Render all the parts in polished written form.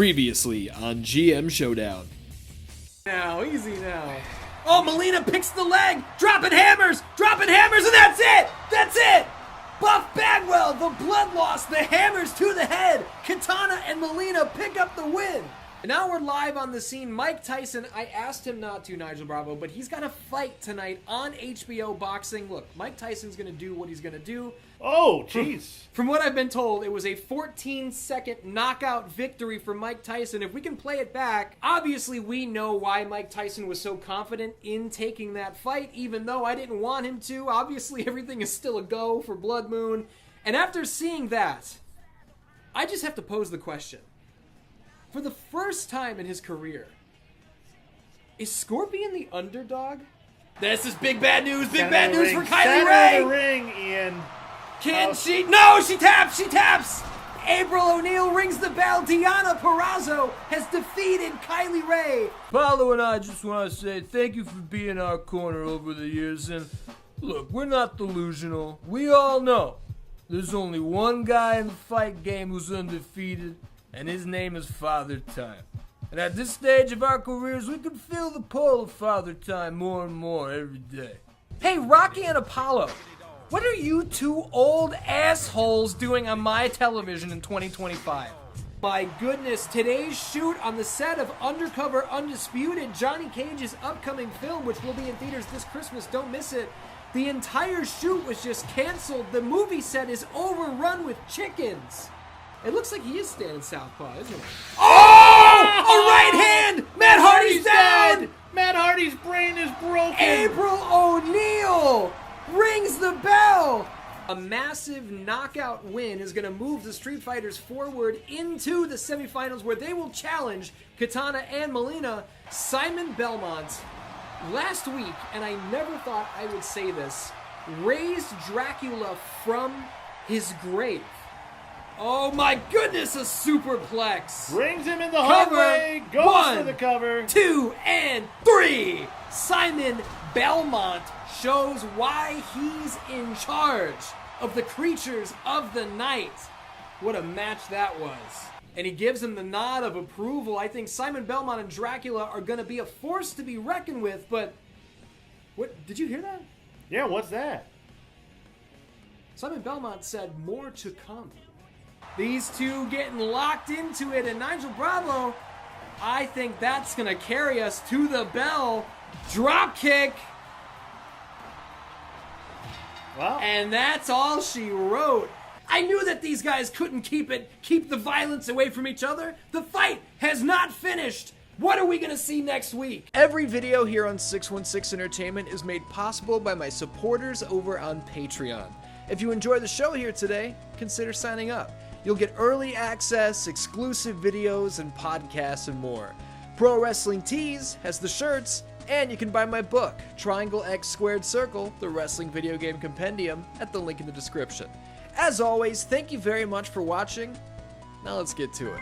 Previously on GM Showdown. Now, easy now. Oh, Melina picks the leg, dropping hammers, and that's it! That's it! Buff Bagwell, the blood loss, the hammers to the head. Katana and Melina pick up the win. And now we're live on the scene. Mike Tyson, I asked him not to, Nigel Bravo, but he's got a fight tonight on HBO Boxing. Look, Mike Tyson's going to do what he's going to do. Oh, jeez. From what I've been told, it was a 14-second knockout victory for Mike Tyson. If we can play it back, obviously we know why Mike Tyson was so confident in taking that fight, even though I didn't want him to. Obviously, everything is still a go for Blood Moon. And after seeing that, I just have to pose the question. For the first time in his career, is Scorpion the underdog? This is big bad news. Big bad news for Kylie Ray. Center of the ring, Ian. Can she? No, she taps. She taps. April O'Neil rings the bell. Deonna Purrazzo has defeated Kylie Ray. Paulo and I just want to say thank you for being our corner over the years. And look, we're not delusional. We all know there's only one guy in the fight game who's undefeated, and his name is Father Time. And at this stage of our careers, we can feel the pull of Father Time more and more every day. Hey, Rocky and Apollo, what are you two old assholes doing on my television in 2025? My goodness, today's shoot on the set of Undercover Undisputed, Johnny Cage's upcoming film, which will be in theaters this Christmas, don't miss it. The entire shoot was just canceled. The movie set is overrun with chickens. It looks like he is standing southpaw, isn't it? Oh! A right hand! Matt Hardy's down! Matt Hardy's brain is broken. April O'Neil rings the bell! A massive knockout win is going to move the Street Fighters forward into the semifinals where they will challenge Katana and Melina. Simon Belmont, last week, and I never thought I would say this, raised Dracula from his grave. Oh my goodness, a superplex! Brings him in the Cover. hallway. Goes One, for the cover. 2, and 3! Simon Belmont shows why he's in charge of the creatures of the night. What a match that was. And he gives him the nod of approval. I think Simon Belmont and Dracula are going to be a force to be reckoned with, but... What? Did you hear that? Yeah, what's that? Simon Belmont said more to come. These two getting locked into it, and Nigel Bravo, I think that's going to carry us to the bell. Drop kick. Well, And that's all she wrote. I knew that these guys couldn't keep the violence away from each other. The fight has not finished. What are we going to see next week? Every video here on 616 Entertainment is made possible by my supporters over on Patreon. If you enjoy the show here today, consider signing up. You'll get early access, exclusive videos, and podcasts and more. Pro Wrestling Tees has the shirts, and you can buy my book, Triangle X Squared Circle, the Wrestling Video Game Compendium, at the link in the description. As always, thank you very much for watching. Now let's get to it.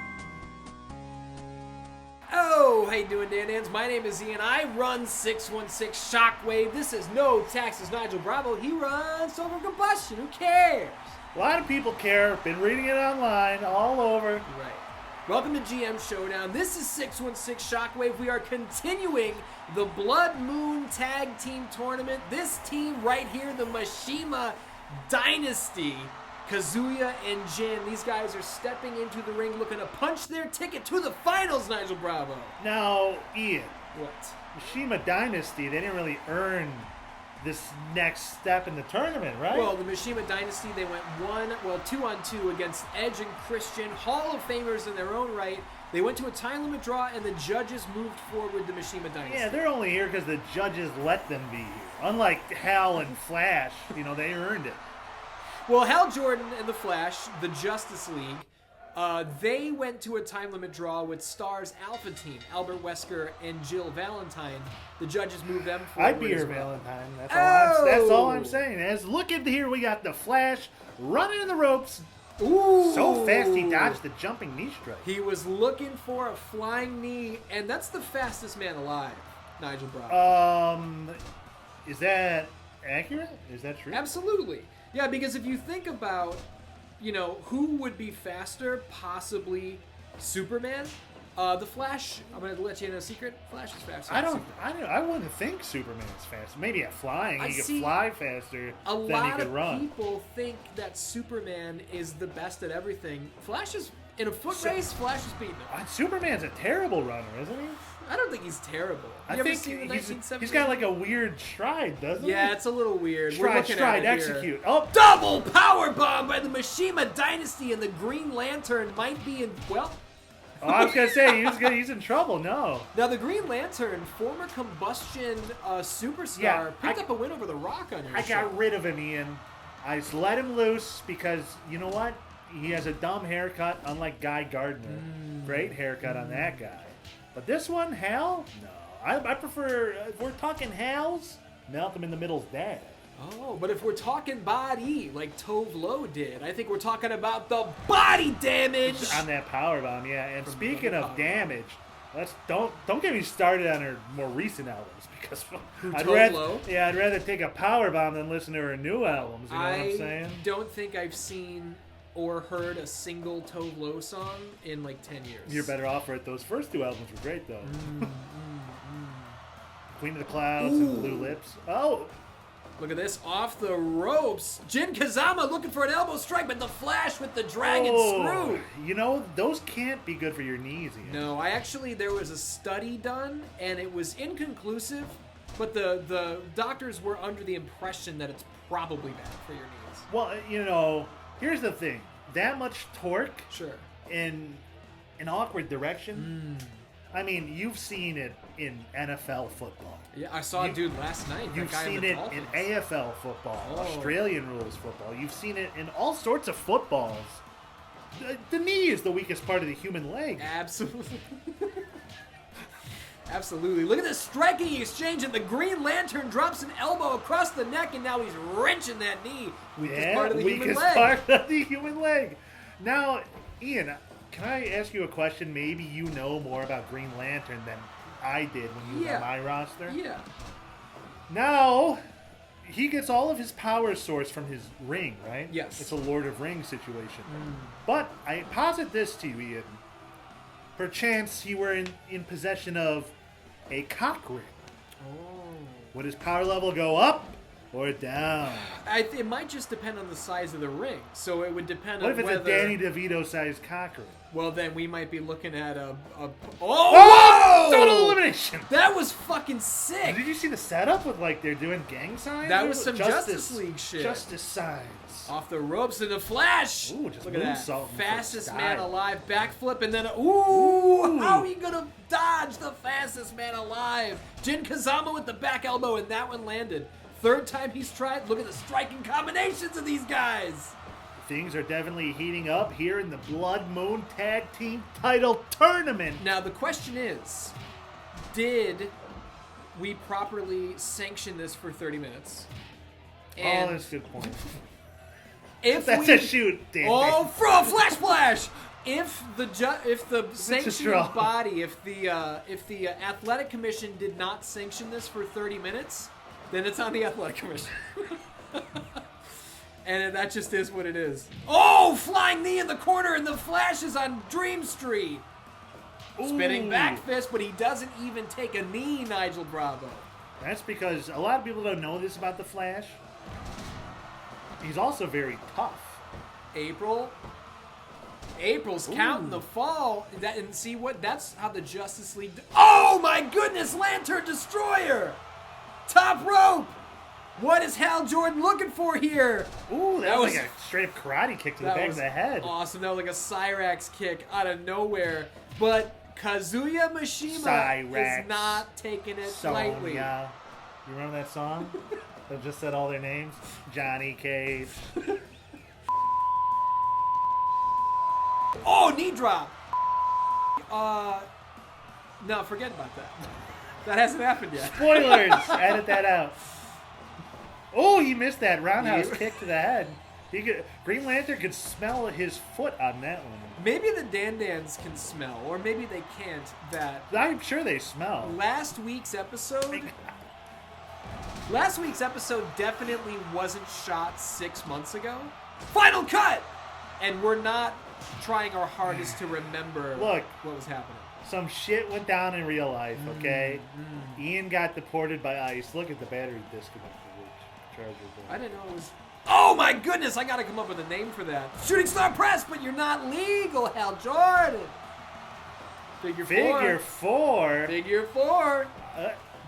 Oh, how you doing, Dan-Dans? My name is Ian. I run 616 Shockwave. This is No Taxes Nigel Bravo. He runs over Kombustion. Who cares? a lot of people care. Been reading it online, all over. Right. Welcome to GM Showdown. This is 616 Shockwave. We are continuing the Blood Moon Tag Team Tournament. This team right here, the Mishima Dynasty, Kazuya and Jin, these guys are stepping into the ring looking to punch their ticket to the finals, Nigel Bravo. Now, Ian, What? Mishima Dynasty, they didn't really earn this next step in the tournament, right? Well, the Mishima Dynasty, they went 2-on-2 against Edge and Christian, Hall of Famers in their own right. They went to a time limit draw, and the judges moved forward the Mishima Dynasty. yeah, they're only here because the judges let them be here. Unlike Hal and Flash, they earned it. Well, Hal Jordan and the Flash, the Justice League, they went to a time limit draw with Star's Alpha Team, Albert Wesker and Jill Valentine. The judges moved them forward. I'd be your as well. Valentine. Oh! That's all I'm saying. As look at here, we got the Flash running the ropes. Ooh. So fast he dodged the jumping knee strike. He was looking for a flying knee, and that's the fastest man alive, Nigel Bravo. Is that accurate? Is that true? Absolutely. Yeah, because if you think about, who would be faster, possibly Superman, The Flash, I'm going to let you in a secret. Flash is faster. I wouldn't think Superman's faster. Maybe at flying, he could fly faster a than he lot could of run. people think that Superman is the best at everything. Flash is, in a foot race, Flash is beating him. Superman's a terrible runner, isn't he? I don't think he's terrible. I You ever think seen the 1970s? he's got like a weird stride, doesn't he? Yeah, it's a little weird. We're Stride, looking stride, at it here. execute. Oh, Double power bomb by the Mishima Dynasty, and the Green Lantern might be in, well... oh, I was gonna say he's in trouble. No. Now, the Green Lantern, former Kombustion superstar, picked up a win over the Rock on your I show. got rid of him, Ian. I just let him loose because, you know what? He has a dumb haircut, unlike Guy Gardner. Great haircut on that guy. But this one, Hal? No. I prefer, if we're talking Hal's, Malcolm in the Middle's dad. Oh, but if we're talking body, like Tove Lo did, I think we're talking about the body damage. On that powerbomb, yeah. And speaking of damage, don't get me started on her more recent albums because I'd rather take a powerbomb than listen to her new albums. You know what I'm saying? I don't think I've seen or heard a single Tove Lo song in like 10 years. You're better off for it. Those first two albums were great though. Queen of the Clouds and Blue Lips. Oh. Look at this, off the ropes. Jin Kazama looking for an elbow strike, but the Flash with the dragon screw. You know, those can't be good for your knees, Ian. No, there was a study done, and it was inconclusive, but the doctors were under the impression that it's probably bad for your knees. Well, you know, here's the thing. That much torque in an awkward direction. I mean, you've seen it in NFL football. Yeah, I saw a dude last night. You've seen it in AFL football, Australian rules football. You've seen it in all sorts of footballs. The knee is the weakest part of the human leg. Absolutely. Absolutely. Look at this striking exchange, and the Green Lantern drops an elbow across the neck, and now he's wrenching that knee. Weakest part of the human leg. Part of the human leg. Now, Ian, can I ask you a question? Maybe you know more about Green Lantern than I did when you were on my roster. Yeah. Now, he gets all of his power source from his ring, right? Yes. It's a Lord of Rings situation. But I posit this to you, Ian. Perchance he were in possession of a cock ring. Would his power level go up or down? It might just depend on the size of the ring. So it would depend What on if it's whether... a Danny DeVito-sized cock ring? Well, then we might be looking at a Oh! Total elimination! That was fucking sick! Did you see the setup with, like, they're doing gang signs? That was some Justice League shit. Justice signs. Off the ropes in the Flash! Ooh, just look at that. moonsaulting for Fastest style. man alive backflip, and then how are you gonna dodge the fastest man alive? Jin Kazama with the back elbow, and that one landed. Third time he's tried. Look at the striking combinations of these guys. Things are definitely heating up here in the Blood Moon Tag Team Title Tournament. Now the question is, did we properly sanction this for 30 minutes? And that's a good point. If That's a shoot, Dan. Oh, flash splash! If the sanctioning body, if the athletic commission did not sanction this for 30 minutes, then it's on the athletic commission. And that just is what it is. Oh, flying knee in the corner, and the Flash is on Dream Street. Spinning back fist, but he doesn't even take a knee, Nigel Bravo. That's because a lot of people don't know this about the Flash. He's also very tough. April's counting the fall. That's how the Justice League... Oh my goodness, Lantern Destroyer! Top rope! What is Hal Jordan looking for here? Ooh, that was like a straight up karate kick to the back of the head. Awesome. That was like a Cyrax kick out of nowhere. But Kazuya Mishima is not taking it lightly. You remember that song? That just said all their names? Johnny Cage. Oh, knee drop. No, forget about that. That hasn't happened yet. Spoilers! Edit that out. Oh, he missed that roundhouse kick to the head. Green Lantern could smell his foot on that one. Maybe the Dandans can smell, or maybe they can't. I'm sure they smell. Last week's episode definitely wasn't shot 6 months ago. Final cut! And we're not trying our hardest to remember what was happening. some shit went down in real life, okay? Ian got deported by ICE. Look at the battery disconnected, which charger. I didn't know it was... Oh my goodness, I gotta come up with a name for that. Shooting star press, but you're not legal, Hal Jordan. Figure four. Figure four.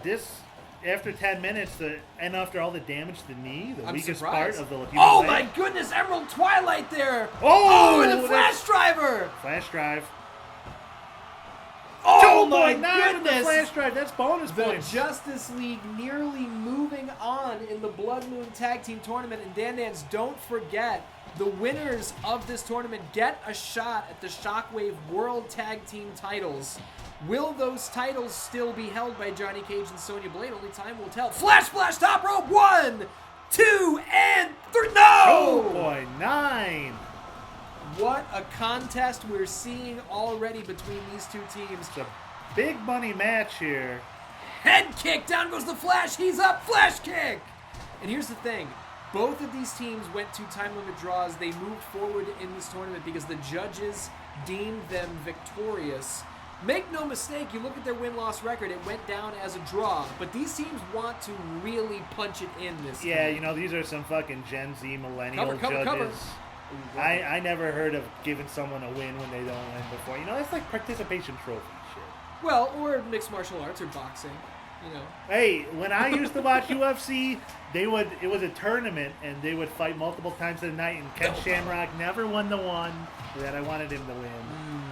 This, after 10 minutes, and after all the damage to the knee, the weakest surprised. part of the human Oh leg. my goodness, Emerald Twilight there. Oh, and a flash driver. Flash drive. Oh 2.9 my with the goodness. flash drive. That's bonus The points. Justice League nearly moving on in the Blood Moon Tag Team Tournament. And Dan Dans, don't forget, the winners of this tournament get a shot at the Shockwave World Tag Team titles. Will those titles still be held by Johnny Cage and Sonya Blade? Only time will tell. Flash splash top rope. 1, 2, and 3. No! 2.9. What a contest we're seeing already between these two teams. It's a big money match here. Head kick, down goes the Flash, he's up, Flash kick! And here's the thing, both of these teams went to time limit draws. They moved forward in this tournament because the judges deemed them victorious. Make no mistake, you look at their win-loss record, it went down as a draw, but these teams want to really punch it in this Yeah, time. you know, these are some fucking Gen Z millennial Cover. judges. I never heard of giving someone a win when they don't win before. You know, it's like participation trophy shit. Well, or mixed martial arts or boxing, you know. Hey, when I used to watch UFC, it was a tournament and they would fight multiple times a night, and Ken Shamrock never won the one that I wanted him to win.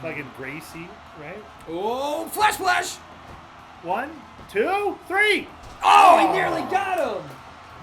Fucking Gracie, right? Oh, Flash splash! 1, 2, 3. Oh, he nearly got him!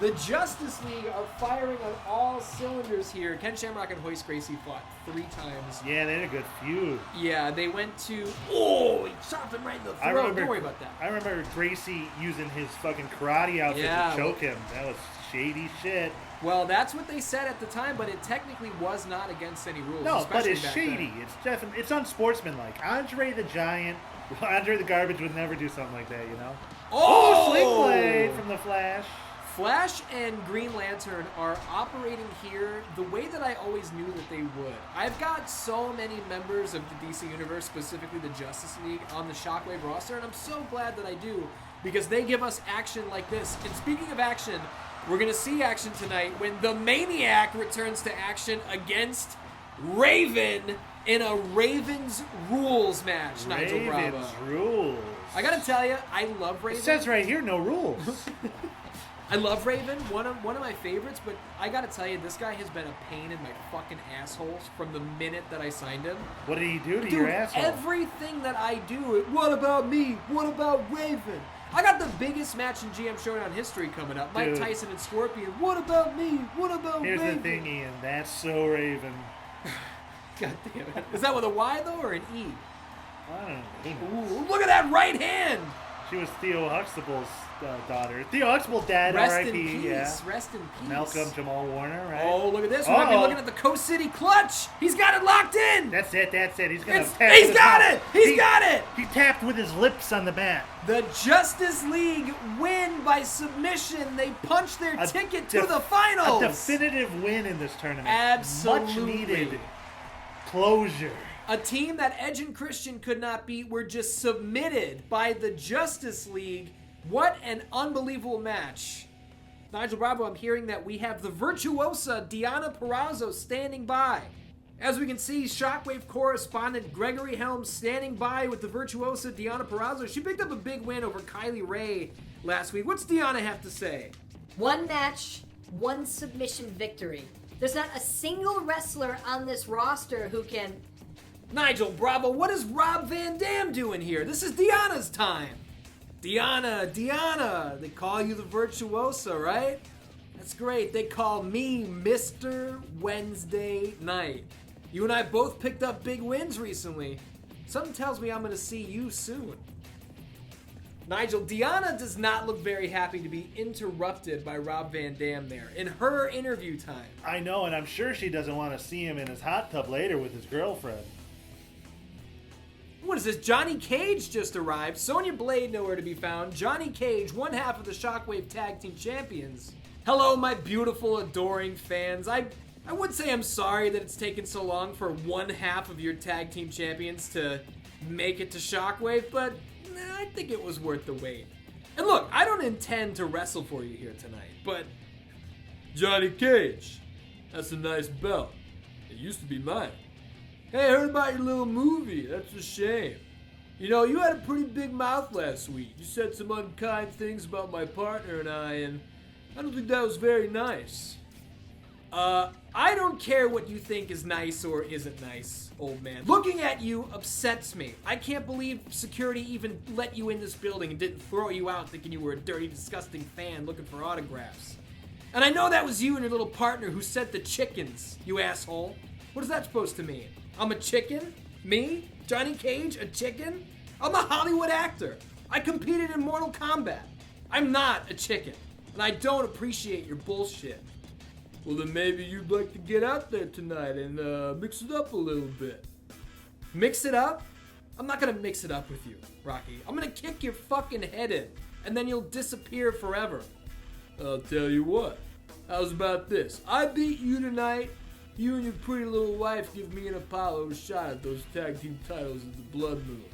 The Justice League are firing on all cylinders here. Ken Shamrock and Hoist Gracie fought 3 times. Yeah, they had a good feud. Yeah, they went to... Oh, he chopped him right in the throat. Don't worry about that. I remember Gracie using his fucking karate outfit Yeah. to choke him. That was shady shit. Well, that's what they said at the time, but it technically was not against any rules. No, but especially it's back shady. then. It's definitely Unsportsmanlike. Andre the Giant, Andre the Garbage would never do something like that, you know? Oh! Sling blade from the Flash. Flash and Green Lantern are operating here the way that I always knew that they would. I've got so many members of the DC Universe, specifically the Justice League, on the Shockwave roster, and I'm so glad that I do, because they give us action like this. And speaking of action, we're going to see action tonight when the Maniac returns to action against Raven in a Ravens Rules match, Nigel Bravo. Ravens rules. I got to tell you, I love Raven. It says right here, no rules. I love Raven, one of my favorites, but I gotta tell you, this guy has been a pain in my fucking assholes from the minute that I signed him. What did he do to Dude, your asshole? everything that I do, what about me? What about Raven? I got the biggest match in GM Showdown history coming up. Mike Dude. Tyson and Scorpion. What about me? What about Here's Raven? the thing, Ian. That's so Raven. God damn it. Is that with a Y, though, or an E? I don't know. Ooh, look at that right hand! She was Theo Huxtable's daughter. Theo Huxtable dad, Rest in R.I.P. peace. Yeah. Rest in peace. Malcolm Jamal Warner, right? Oh, look at this. We might be Uh-oh. looking at the Coast City clutch. He's got it locked in. That's it. He's gonna It's- tap he's with got his it! mouth. He's got it! He tapped with his lips on the mat. The Justice League win by submission. They punch their ticket to the finals. A definitive win in this tournament. Absolutely. Much needed closure. A team that Edge and Christian could not beat were just submitted by the Justice League. What an unbelievable match. Nigel Bravo, I'm hearing that we have the virtuosa Deonna Purrazzo standing by. As we can see, Shockwave correspondent Gregory Helms standing by with the virtuosa Deonna Purrazzo. She picked up a big win over Kylie Ray last week. What's Deonna have to say? 1 match, 1 submission victory. There's not a single wrestler on this roster who can... Nigel Bravo, what is Rob Van Dam doing here? This is Deonna's time. Deonna, they call you the virtuosa, right? That's great. They call me Mr. Wednesday Night. You and I both picked up big wins recently. Something tells me I'm going to see you soon. Nigel, Deonna does not look very happy to be interrupted by Rob Van Dam there in her interview time. I know, and I'm sure she doesn't want to see him in his hot tub later with his girlfriend. What is this? Johnny Cage just arrived. Sonya Blade nowhere to be found. Johnny Cage, one half of the Shockwave Tag Team Champions. Hello, my beautiful, adoring fans. I would say I'm sorry that it's taken so long for one half of your tag team champions to make it to Shockwave, but I think it was worth the wait. And look, I don't intend to wrestle for you here tonight, but Johnny Cage, that's a nice belt. It used to be mine. Hey, I heard about your little movie. That's a shame. You know, you had a pretty big mouth last week. You said some unkind things about my partner and I don't think that was very nice. I don't care what you think is nice or isn't nice, old man. Looking at you upsets me. I can't believe security even let you in this building and didn't throw you out thinking you were a dirty, disgusting fan looking for autographs. And I know that was you and your little partner who sent the chickens, you asshole. What is that supposed to mean? I'm a chicken? Me? Johnny Cage? A chicken? I'm a Hollywood actor. I competed in Mortal Kombat. I'm not a chicken. And I don't appreciate your bullshit. Well, then maybe you'd like to get out there tonight and mix it up a little bit. Mix it up? I'm not gonna mix it up with you, Rocky. I'm gonna kick your fucking head in, and then you'll disappear forever. I'll tell you what. How's about this? I beat you tonight. You and your pretty little wife give me and Apollo a shot at those tag team titles at the Blood Moon.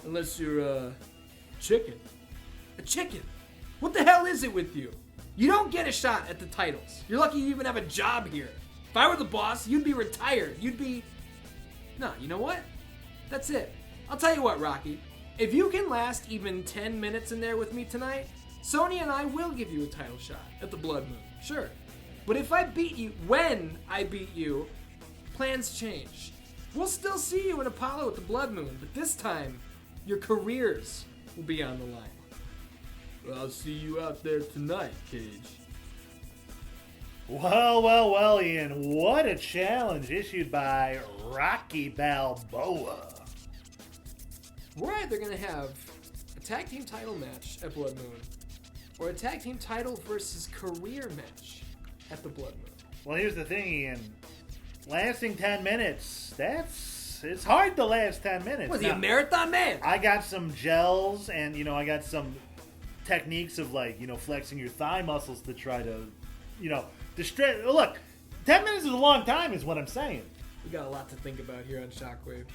Unless you're a chicken. A chicken? What the hell is it with you? You don't get a shot at the titles. You're lucky you even have a job here. If I were the boss, you'd be retired. You'd be... No, you know what? That's it. I'll tell you what, Rocky. If you can last even 10 minutes in there with me tonight, Sony and I will give you a title shot at the Blood Moon. Sure. But if I beat you, when I beat you, plans change. We'll still see you in Apollo at the Blood Moon, but this time, your careers will be on the line. Well, I'll see you out there tonight, Cage. Well, Ian, what a challenge issued by Rocky Balboa. We're either going to have a tag team title match at Blood Moon, or a tag team title versus career match at the Blood Moon. Well, here's the thing, Ian. Lasting 10 minutes, it's hard to last 10 minutes. Was he a marathon man? I got some gels and, I got some techniques of, flexing your thigh muscles to try to, distract. Look, 10 minutes is a long time is what I'm saying. We got a lot to think about here on Shockwave.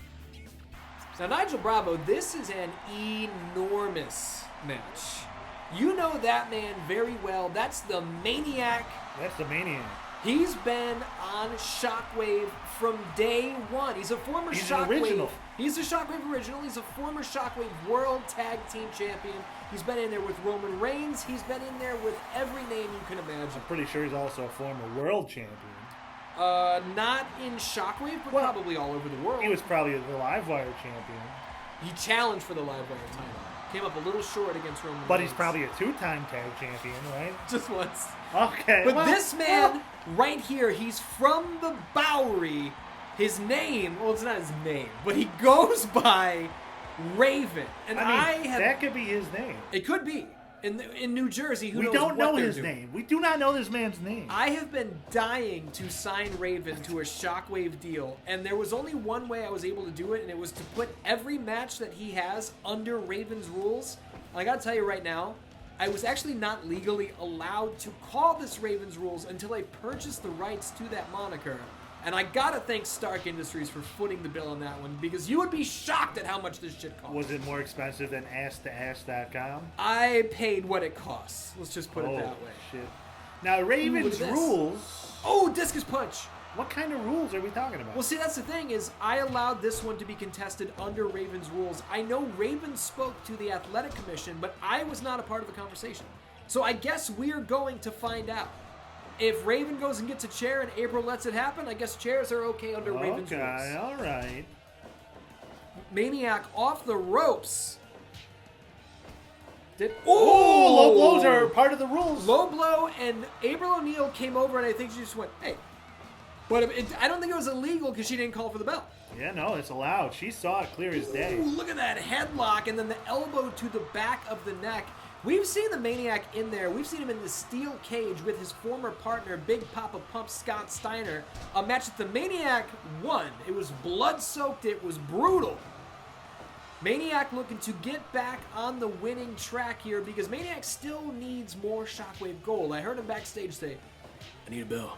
Now, Nigel Bravo, this is an enormous match. You know that man very well. That's the Maniac. That's the Maniac. He's been on Shockwave from day one. He's a former Shockwave. Original. He's a Shockwave original. He's a former Shockwave World Tag Team Champion. He's been in there with Roman Reigns. He's been in there with every name you can imagine. I'm pretty sure he's also a former world champion. Not in Shockwave, but probably all over the world. He was probably the Livewire champion. He challenged for the Livewire title. Came up a little short against Roman Reigns. But he's probably a two-time tag champion, right? Just once. Okay. But this man right here, he's from the Bowery. His name, well, it's not his name, but he goes by Raven. And that could be his name. It could be. In New Jersey, who knows We don't what know they're his doing. name. We do not know this man's name. I have been dying to sign Raven to a Shockwave deal, and there was only one way I was able to do it, and it was to put every match that he has under Raven's rules. And I gotta tell you right now, I was actually not legally allowed to call this Raven's rules until I purchased the rights to that moniker. And I gotta thank Stark Industries for footing the bill on that one, because you would be shocked at how much this shit costs. Was it more expensive than ass2ass.com? I paid what it costs. Let's just put it that way. Shit. Now, Raven's rules... Oh, discus punch! What kind of rules are we talking about? Well, see, that's the thing is, I allowed this one to be contested under Raven's rules. I know Raven spoke to the Athletic Commission, but I was not a part of the conversation. So I guess we're going to find out. If Raven goes and gets a chair and April lets it happen, I guess chairs are okay under Raven's rules. Okay, all right. Maniac off the ropes. Low blows are part of the rules. Low blow, and April O'Neil came over, and I think she just went, hey. But I don't think it was illegal because she didn't call for the bell. Yeah, no, it's allowed. She saw it clear as day. Ooh, look at that headlock, and then the elbow to the back of the neck. We've seen the Maniac in there. We've seen him in the steel cage with his former partner, Big Papa Pump Scott Steiner. A match that the Maniac won. It was blood-soaked. It was brutal. Maniac looking to get back on the winning track here because Maniac still needs more Shockwave gold. I heard him backstage say, I need a bell.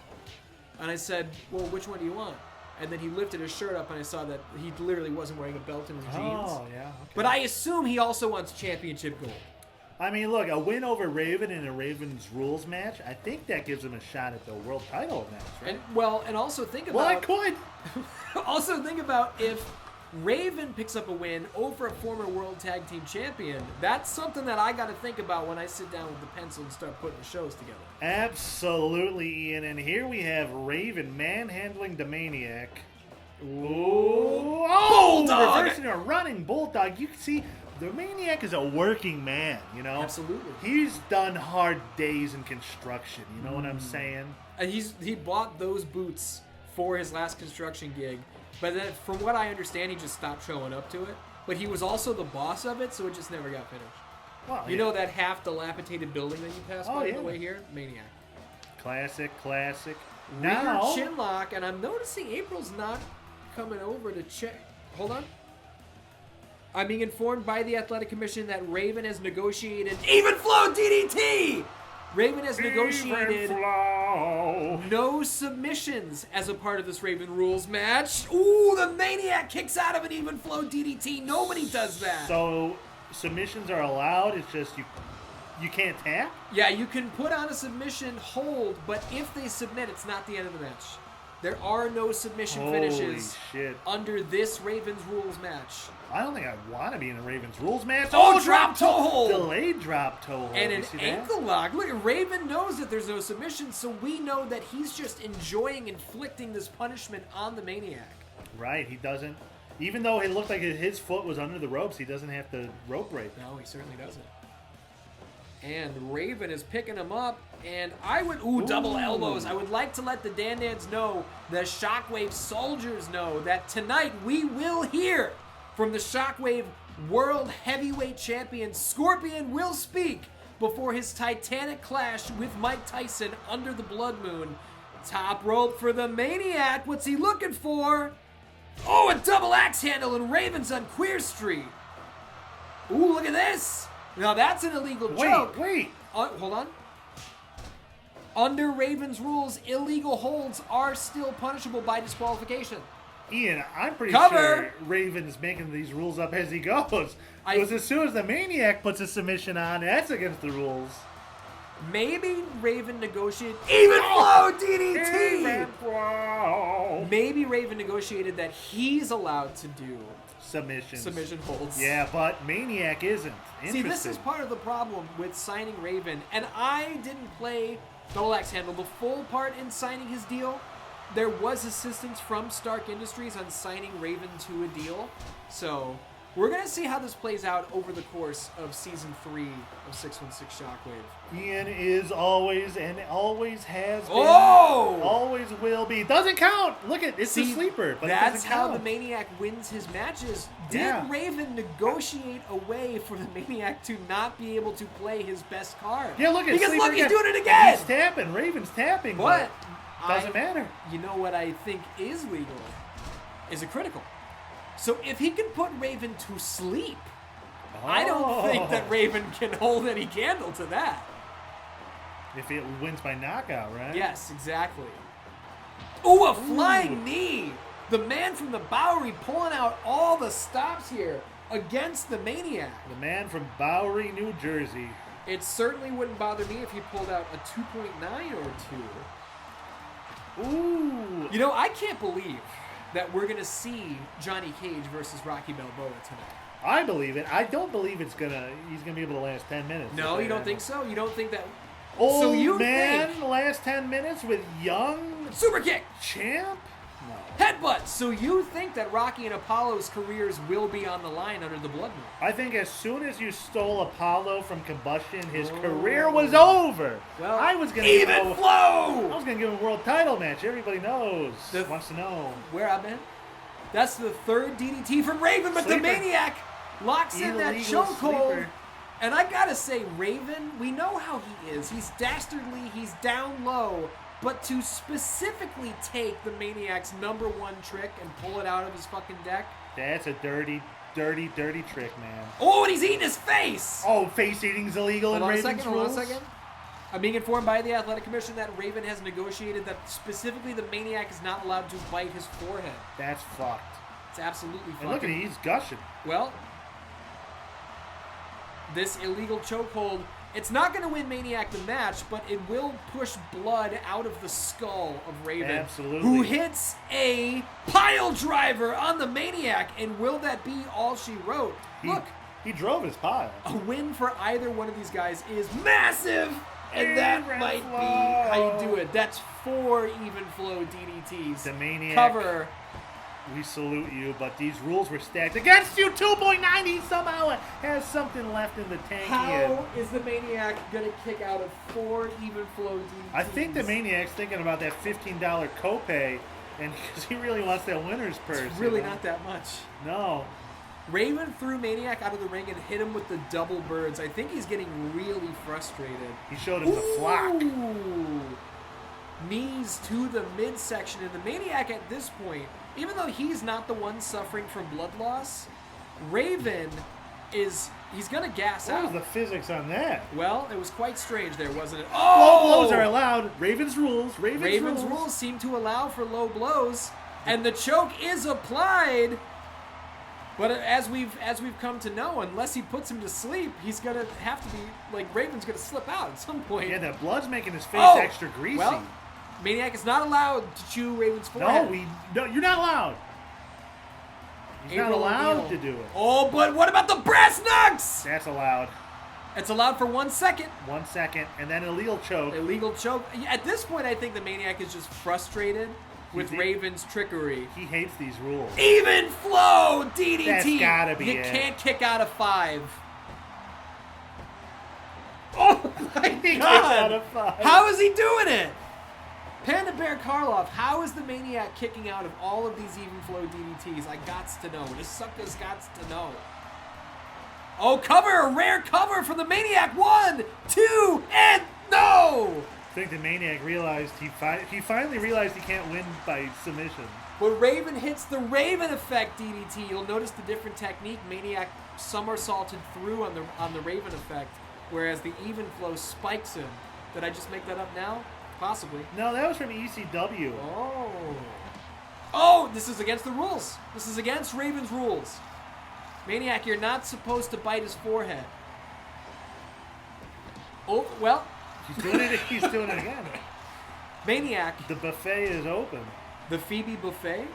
And I said, well, which one do you want? and then he lifted his shirt up, and I saw that he literally wasn't wearing a belt in his jeans. Oh, yeah. Okay. But I assume he also wants championship gold. I mean, look, a win over Raven in a Raven's rules match, I think that gives him a shot at the world title match, right? And also think about... Well, I could. Also think about if Raven picks up a win over a former World Tag Team Champion. That's something that I got to think about when I sit down with the pencil and start putting the shows together. Absolutely, Ian. And here we have Raven manhandling the Maniac. Ooh. Oh, Bulldog! reversing a running Bulldog. You can see the Maniac is a working man, you know? Absolutely. He's done hard days in construction, you know what I'm saying? And he bought those boots for his last construction gig, but then from what I understand, he just stopped showing up to it. But he was also the boss of it, so it just never got finished. Well, You know that half dilapidated building that you passed by on the way here? Maniac. Classic. Rear Now, chin lock, and I'm noticing April's not coming over to check. Hold on. I'm being informed by the Athletic Commission that Raven has negotiated even flow DDT. Raven has negotiated no submissions as a part of this Raven rules match. Ooh, the Maniac kicks out of an even flow DDT. Nobody does that. So submissions are allowed. It's just you can't tap. Yeah, you can put on a submission hold, but if they submit, it's not the end of the match. There are no submission finishes Shit. under this Ravens rules match. I don't think I want to be in a Ravens rules match. Oh, drop toe hold! Delayed drop toe hold. And You an see that? ankle lock. Look, Raven knows that there's no submission, so we know that he's just enjoying inflicting this punishment on the Maniac. Right, he doesn't. Even though it looked like his foot was under the ropes, he doesn't have to rope break. No, he certainly doesn't. And Raven is picking him up, and I would... Ooh, double elbows. I would like to let the Dan-Dans know, the Shockwave soldiers know, that tonight we will hear from the Shockwave World Heavyweight Champion. Scorpion will speak before his titanic clash with Mike Tyson under the blood moon. Top rope for the Maniac. What's he looking for? Oh, a double axe handle, and Raven's on Queer Street. Ooh, look at this. Now that's an illegal choke. Wait. Hold on. Under Raven's rules, illegal holds are still punishable by disqualification. Ian, I'm pretty Cover. sure Raven's making these rules up as he goes. Because as soon as the Maniac puts a submission on, that's against the rules. Maybe Raven negotiated even flow DDT. Even flow. Maybe Raven negotiated that he's allowed to do Submissions. submission holds. Yeah, but Maniac isn't. See, this is part of the problem with signing Raven, and I didn't play Double Axe Handle the full part in signing his deal. There was assistance from Stark Industries on signing Raven to a deal, so we're going to see how this plays out over the course of Season 3 of 616 Shockwave. Ian is always and always has been. Oh! Always will be. Doesn't count. Look at it's a sleeper, but that's it doesn't how count. the Maniac wins his matches. Did Yeah. Raven negotiate a way for the Maniac to not be able to play his best card? Yeah, look at because sleeper look, he's again. doing it again. He's tapping. Raven's tapping. But doesn't matter. You know what I think is legal is a critical. So if he can put Raven to sleep, I don't think that Raven can hold any candle to that. If it wins by knockout, right? Yes, exactly. Ooh, a flying knee. The man from the Bowery pulling out all the stops here against the Maniac. The man from Bowery, New Jersey. It certainly wouldn't bother me if he pulled out a 2.9 or 2. Ooh. You know, I can't believe that we're going to see Johnny Cage versus Rocky Balboa tonight. I believe it. I don't believe he's gonna be able to last 10 minutes. No, you don't think so? You don't think that... Old So you man think- last 10 minutes with young Super kick! champ? No. Headbutt! So you think that Rocky and Apollo's careers will be on the line under the blood moon? I think as soon as you stole Apollo from Kombustion, his career was over. Well, I was gonna even I flow! was gonna give him a world title match. Everybody knows. The- Wants to know. Where I've been? That's the third DDT from Raven, but Sleeper. the Maniac locks in that Illegal chokehold. sleeper. And I gotta say, Raven, we know how he is. He's dastardly, he's down low, but to specifically take the Maniac's #1 trick and pull it out of his fucking deck. That's a dirty, dirty, dirty trick, man. Oh, and he's eating his face! Oh, face eating's illegal in Hold on a Raven's second, rules. hold on a second. I'm being informed by the Athletic Commission that Raven has negotiated that specifically the Maniac is not allowed to bite his forehead. That's fucked. It's absolutely And look at fucking... he's gushing. Well, this illegal chokehold, it's not going to win Maniac the match, but it will push blood out of the skull of Raven. Absolutely. Who hits a pile driver on the Maniac, and will that be all she wrote? Look, He drove his pile. a win for either one of these guys is massive, and that Even might flow. be how you do it. That's 4 even flow DDTs. The Maniac. Cover. We salute you, but these rules were stacked against you. 2.9. He somehow has something left in the tank. How is the Maniac going to kick out of 4 even flow DDTs? I think the Maniac's thinking about that $15 copay, and because he really wants that winner's purse. It's really you know? not that much. No. Raven threw Maniac out of the ring and hit him with the double birds. I think he's getting really frustrated. He showed him the flock. Ooh. Knees to the midsection. And the Maniac at this point, even though he's not the one suffering from blood loss, Raven is... He's going to gas What was out. the physics on that? Well, it was quite strange there, wasn't it? Low Oh! blows are allowed. Raven's rules. Raven's rules seem to allow for low blows. And the choke is applied... But as we've come to know, unless he puts him to sleep, he's gonna have to be like Raven's gonna slip out at some point. Yeah, that blood's making his face Oh! extra greasy. Well, Maniac is not allowed to chew Raven's forehead. No, you're not allowed. He's not April allowed O'Neil. to do it. Oh, but what about the brass knucks? That's allowed. It's allowed for 1 second. 1 second, and then illegal choke. Illegal choke. At this point, I think the Maniac is just frustrated with He- Raven's trickery. He hates these rules. Even flow DDT. That's gotta be You it. can't kick out of 5. Oh my He god! kicks out of 5. How is he doing it? Panda Bear Karloff, how is the Maniac kicking out of all of these even flow DDTs? I gots to know. This sucker's gots to know. Oh, cover! A rare cover from the Maniac. 1, 2, and no! I think the Maniac realized he finally realized he can't win by submission. When Raven hits the Raven effect DDT, you'll notice the different technique. Maniac somersaulted through on the Raven effect, whereas the even flow spikes him. Did I just make that up now? Possibly. No, that was from ECW. Oh. Oh, this is against the rules. This is against Raven's rules. Maniac, you're not supposed to bite his forehead. Oh, well, He's doing it. He's doing it again. Maniac, The buffet is open. the Phoebe buffet.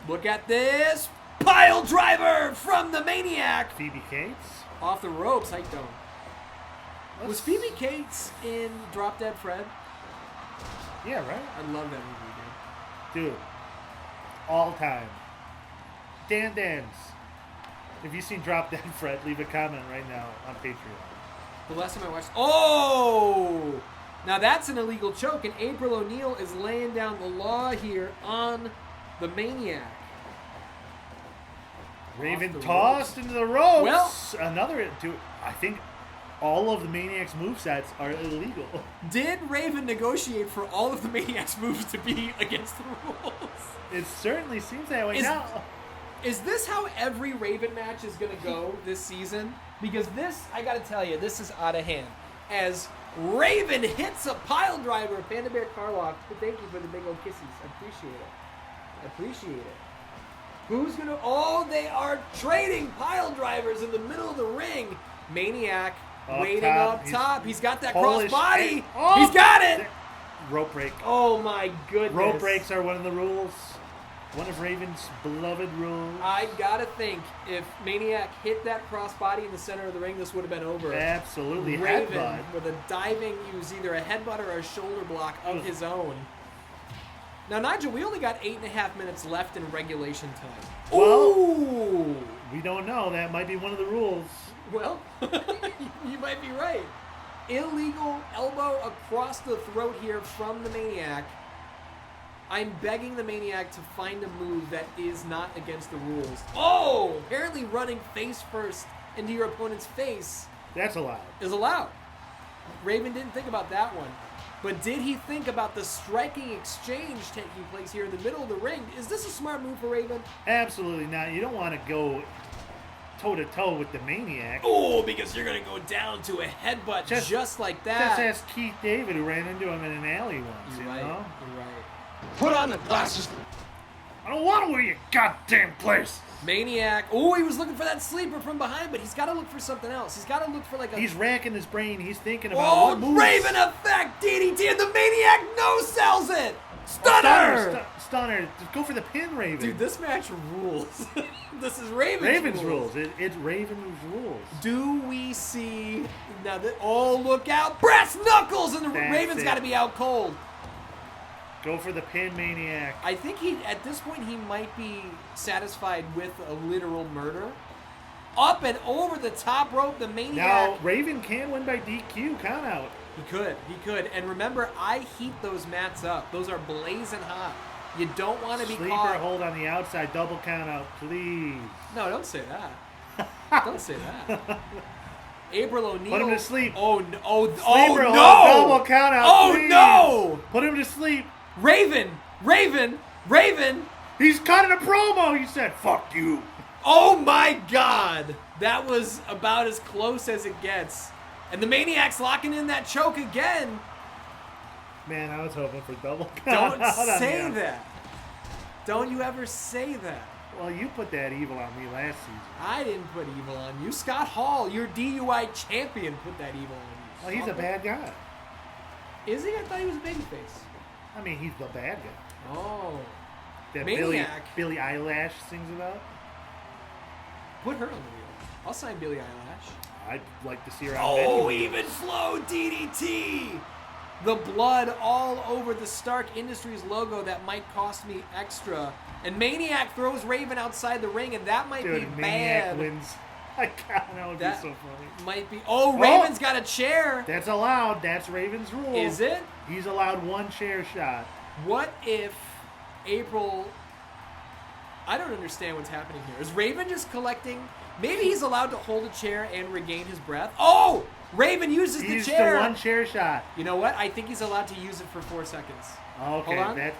Look at this pile driver from the Maniac. Phoebe Cates. Off the ropes, I don't. Was Phoebe Cates in Drop Dead Fred? Yeah, right. I love that movie, Dude. All time. Dan Dans. If you've seen Drop Dead Fred, leave a comment right now on Patreon. dude. The last time I watched... Oh! Now that's an illegal choke, and April O'Neil is laying down the law here on the Maniac. Raven the tossed into the ropes. Well- Another... Dude, I think all of the Maniac's movesets are illegal. Did Raven negotiate for all of the Maniac's moves to be against the rules? It certainly seems that way Is- now. Is this how every Raven match is going to go this season? Because this, I got to tell you, this is out of hand. As Raven hits a pile driver, Panda Bear Karloff, thank you for the big old kisses. I appreciate it. I appreciate it. Who's going to... Oh, they are trading pile drivers in the middle of the ring. Maniac Up waiting top. up top. He's got that Polish crossbody. kick. Oh! He's got it. Rope break. Oh, my goodness. Rope breaks are one of the rules. One of Raven's beloved rules. I gotta think, if Maniac hit that crossbody in the center of the ring, this would have been over. Absolutely. Raven Headbutt. with a diving, use either a headbutt or a shoulder block of his own. Now, Nigel, we only got 8.5 minutes left in regulation time. Well- Ooh! We don't know. That might be one of the rules. Well, you might be right. Illegal elbow across the throat here from the Maniac. I'm begging the Maniac to find a move that is not against the rules. Oh! Apparently running face first into your opponent's face That's allowed. is allowed. Raven didn't think about that one. But did he think about the striking exchange taking place here in the middle of the ring? Is this a smart move for Raven? Absolutely not. You don't want to go toe-to-toe with the Maniac. Oh, because you're going to go down to a headbutt just like that. Just ask Keith David, who ran into him in an alley once, You're you right. know? You're right. Put on the glasses. I don't want to wear your goddamn place. Maniac. Oh, he was looking for that sleeper from behind, but he's got to look for something else. He's got to look for like a... He's racking his brain. He's thinking about what moves. Raven effect DDT, and the Maniac no-sells it. Stunner. Stunner. Just go for the pin, Raven. Dude, this match rules. This is Raven's rules. It's Raven's rules. Do we see now that? Oh, look out! Brass knuckles, and the That's Raven's it. got to be out cold. Go for the pin, Maniac. I think at this point he might be satisfied with a literal murder. Up and over the top rope, the Maniac. Now, Raven can win by DQ countout. He could. And remember, I heat those mats up. Those are blazing hot. You don't want to be Sleeper caught. hold on the outside, double countout, please. No, don't say that. Don't say that. April O'Neil. Put him to sleep. Oh no! Oh Sleeper no! hold, double countout, Oh please. no! Put him to sleep. Raven! He's cutting a promo. He said, "Fuck you." Oh my God! That was about as close as it gets. And the Maniac's locking in that choke again. Man, I was hoping for double Don't countout. say that. Don't you ever say that. Well, you put that evil on me last season. I didn't put evil on you. Scott Hall, your DUI champion, put that evil on you. Well, he's a bad guy. Is he? I thought he was a babyface. I mean, he's the bad guy. Oh. That Maniac. Billy Eyelash sings about. Put her on the wheel. I'll sign Billie Eilish. I'd like to see her on Oh, many even flow DDT! The blood all over the Stark Industries logo that might cost me extra. And Maniac throws Raven outside the ring, and that might Dude, be Maniac bad. wins. That would That be so funny. might be. Oh, Raven's got a chair. That's allowed. That's Raven's rule. Is it? He's allowed one chair shot. What if April... I don't understand what's happening here. Is Raven just collecting... Maybe he's allowed to hold a chair and regain his breath. Oh! Raven uses He's the chair. the one chair shot. You know what? I think he's allowed to use it for 4 seconds. Okay, Hold on. that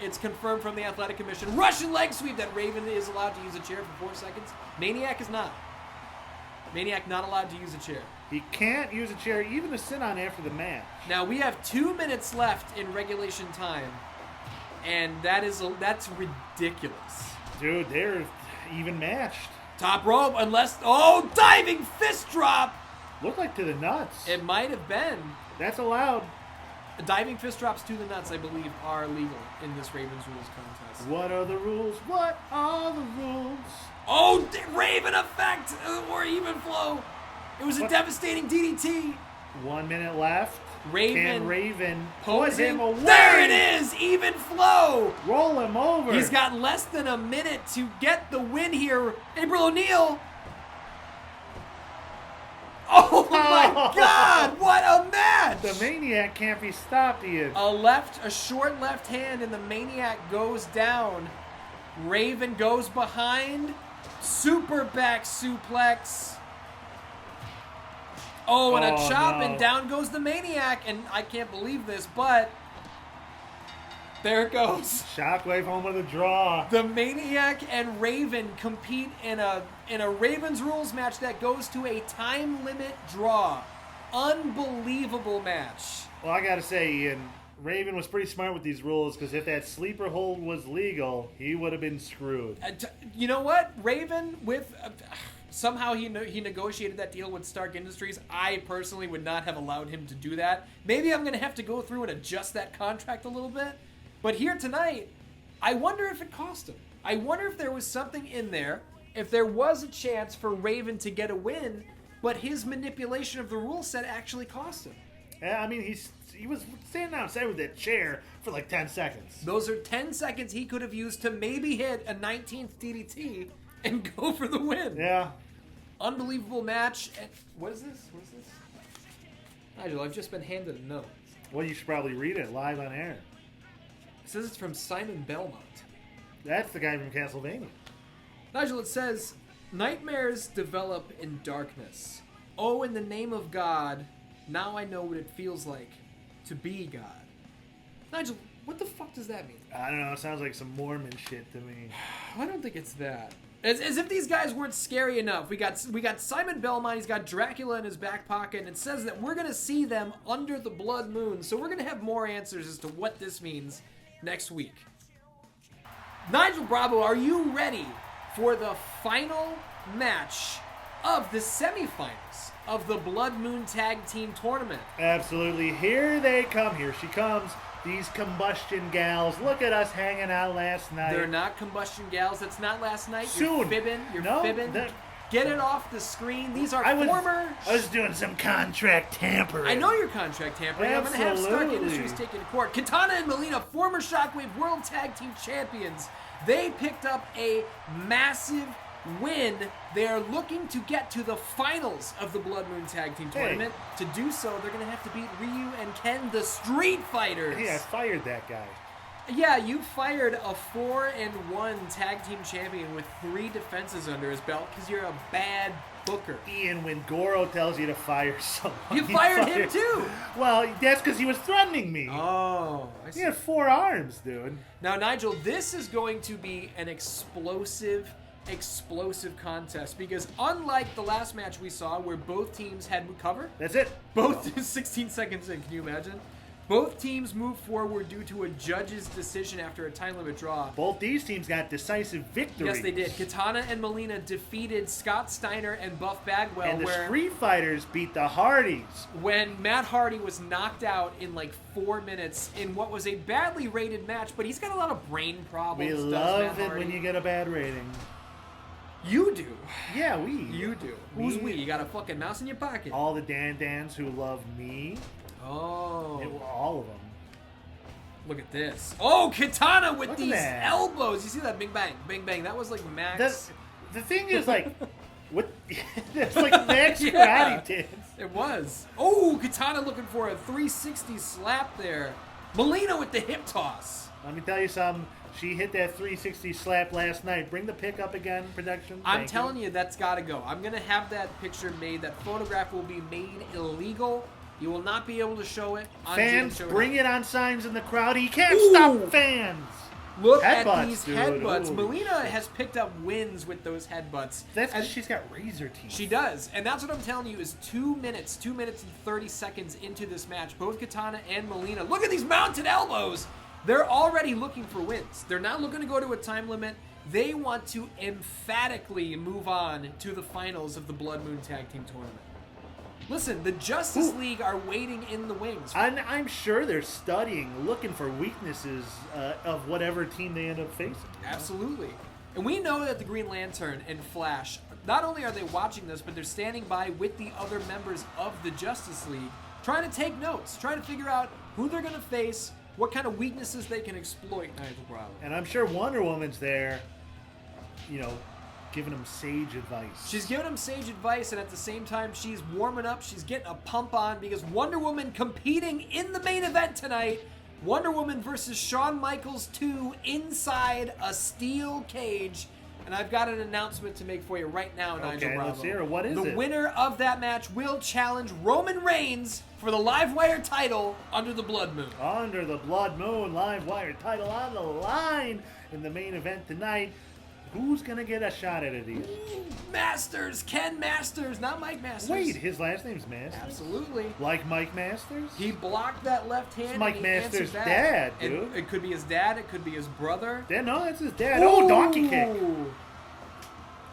It's confirmed from the Athletic Commission. Russian leg sweep that Raven is allowed to use a chair for 4 seconds. Maniac is not. Maniac not allowed to use a chair. he can't use a chair even to sit on after the match. Now we have 2 minutes left in regulation time, and that's ridiculous. Dude, they're even matched. Top rope, unless diving fist drop. Look like to the nuts. It might have been. That's allowed. Diving fist drops to the nuts, I believe, are legal in this Ravens rules contest. What are the rules? What are the rules? Oh, Raven effect or even flow. It was a What? devastating DDT. 1 minute left. Raven Can Raven put him away? There it is, even flow. Roll him over. He's got less than a minute to get the win here. April O'Neil. Oh my God! What a match! The Maniac can't be stopped, Ian. A short left hand, and the Maniac goes down. Raven goes behind. Super back suplex. Oh, and a Oh, chop, no. and down goes the Maniac. And I can't believe this, but there it goes. Shockwave home with a draw. The Maniac and Raven compete in a Ravens rules match that goes to a time limit draw. Unbelievable match. Well, I gotta say, Ian, Raven was pretty smart with these rules because if that sleeper hold was legal, he would have been screwed. You know what? Raven, with somehow he negotiated that deal with Stark Industries. I personally would not have allowed him to do that. Maybe I'm going to have to go through and adjust that contract a little bit. But here tonight, I wonder if it cost him. I wonder if there was something in there, if there was a chance for Raven to get a win, but his manipulation of the rule set actually cost him. Yeah, I mean, he was standing outside with that chair for like 10 seconds. Those are 10 seconds he could have used to maybe hit a 19th DDT and go for the win. Yeah. Unbelievable match. And what is this? Nigel, I've just been handed a note. Well, you should probably read it live on air. It says it's from Simon Belmont. That's the guy from Castlevania. Nigel, it says, nightmares develop in darkness. Oh, in the name of God, now I know what it feels like to be God. Nigel, what the fuck does that mean? I don't know. It sounds like some Mormon shit to me. I don't think it's that. As if these guys weren't scary enough. We got Simon Belmont. He's got Dracula in his back pocket, and it says that we're gonna see them under the blood moon. So we're gonna have more answers as to what this means next week. Nigel Bravo, are you ready for the final match of the semifinals of the Blood Moon Tag Team Tournament? Absolutely. Here they come. Here she comes. These Kombustion gals. Look at us hanging out last night. They're not Kombustion gals. That's not last night. Soon. You're fibbing. You're No, fibbing. Get it off the screen. These are I former... was doing some contract tampering. I know you're contract tampering. I'm going to have Stark Absolutely. Industries take it to court. Katana and Melina, former Shockwave World Tag Team Champions. They picked up a massive win. They are looking to get to the finals of the Blood Moon Tag Team Tournament. To do so, they're going to have to beat Ryu and Ken, the Street Fighters. Hey, I fired that guy. Yeah, you fired a 4-1 tag team champion with 3 defenses under his belt because you're a bad booker. Ian, when Goro tells you to fire someone, You fired him too! Well, that's because he was threatening me. Oh, I He see. had 4 arms, dude. Now, Nigel, this is going to be an explosive contest because unlike the last match we saw where both teams had cover, That's it. both 16 seconds in, can you imagine? Both teams moved forward due to a judge's decision after a time limit draw. Both these teams got decisive victories. Yes, they did. Katana and Melina defeated Scott Steiner and Buff Bagwell, And the where Street Fighters beat the Hardys. when Matt Hardy was knocked out in like 4 minutes in what was a badly rated match, but he's got a lot of brain problems. We does love Matt it Hardy. when you get a bad rating. You do. Yeah, we. You do. Me. Who's we? You got a fucking mouse in your pocket. All the Dan-Dans who love me. Oh. All of them. Look at this. Oh, Katana with Look at these that. elbows. You see that? Bing bang. Bing bang. That was like Max. The thing is, like, what? It's like Max Yeah. Karate did. It was. Oh, Katana looking for a 360 slap there. Melina with the hip toss. Let me tell you something. She hit that 360 slap last night. Bring the pick up again, production. I'm telling you, that's got to go. I'm going to have that picture made. That photograph will be made illegal. You will not be able to show it on Fans, Showdown. bring it on signs in the crowd. He can't Ooh. stop fans. Look at Headbutts, these dude. headbutts. Ooh. Melina has picked up wins with those headbutts. That's And because she's got razor teeth. She does. And that's what I'm telling you is 2 minutes and 30 seconds into this match. Both Katana and Melina. Look at these mounted elbows. They're already looking for wins. They're not looking to go to a time limit. They want to emphatically move on to the finals of the Blood Moon Tag Team Tournament. Listen, the Justice League are waiting in the wings. I'm sure they're studying, looking for weaknesses of whatever team they end up facing. Absolutely. And we know that the Green Lantern and Flash, not only are they watching this, but they're standing by with the other members of the Justice League, trying to take notes, trying to figure out who they're going to face, what kind of weaknesses they can exploit, Nigel Bravo. And I'm sure Wonder Woman's there, giving them sage advice. She's giving him sage advice, and at the same time, she's warming up. She's getting a pump on because Wonder Woman competing in the main event tonight. Wonder Woman versus Shawn Michaels 2 inside a steel cage. And I've got an announcement to make for you right now, Nigel Bravo. Let's hear it. What is the it? winner of that match will challenge Roman Reigns for the Livewire title under the Blood Moon. Under the Blood Moon Live Wire title on the line in the main event tonight. Who's going to get a shot at it? Masters, Ken Masters, not Mike Masters. Wait, his last name's Masters? Absolutely. Like Mike Masters? He blocked that left hand. It's Mike and he answered Masters' back. dad, And dude. it could be his dad. It could be his brother. No, that's his dad. Oh, donkey kick. Ooh.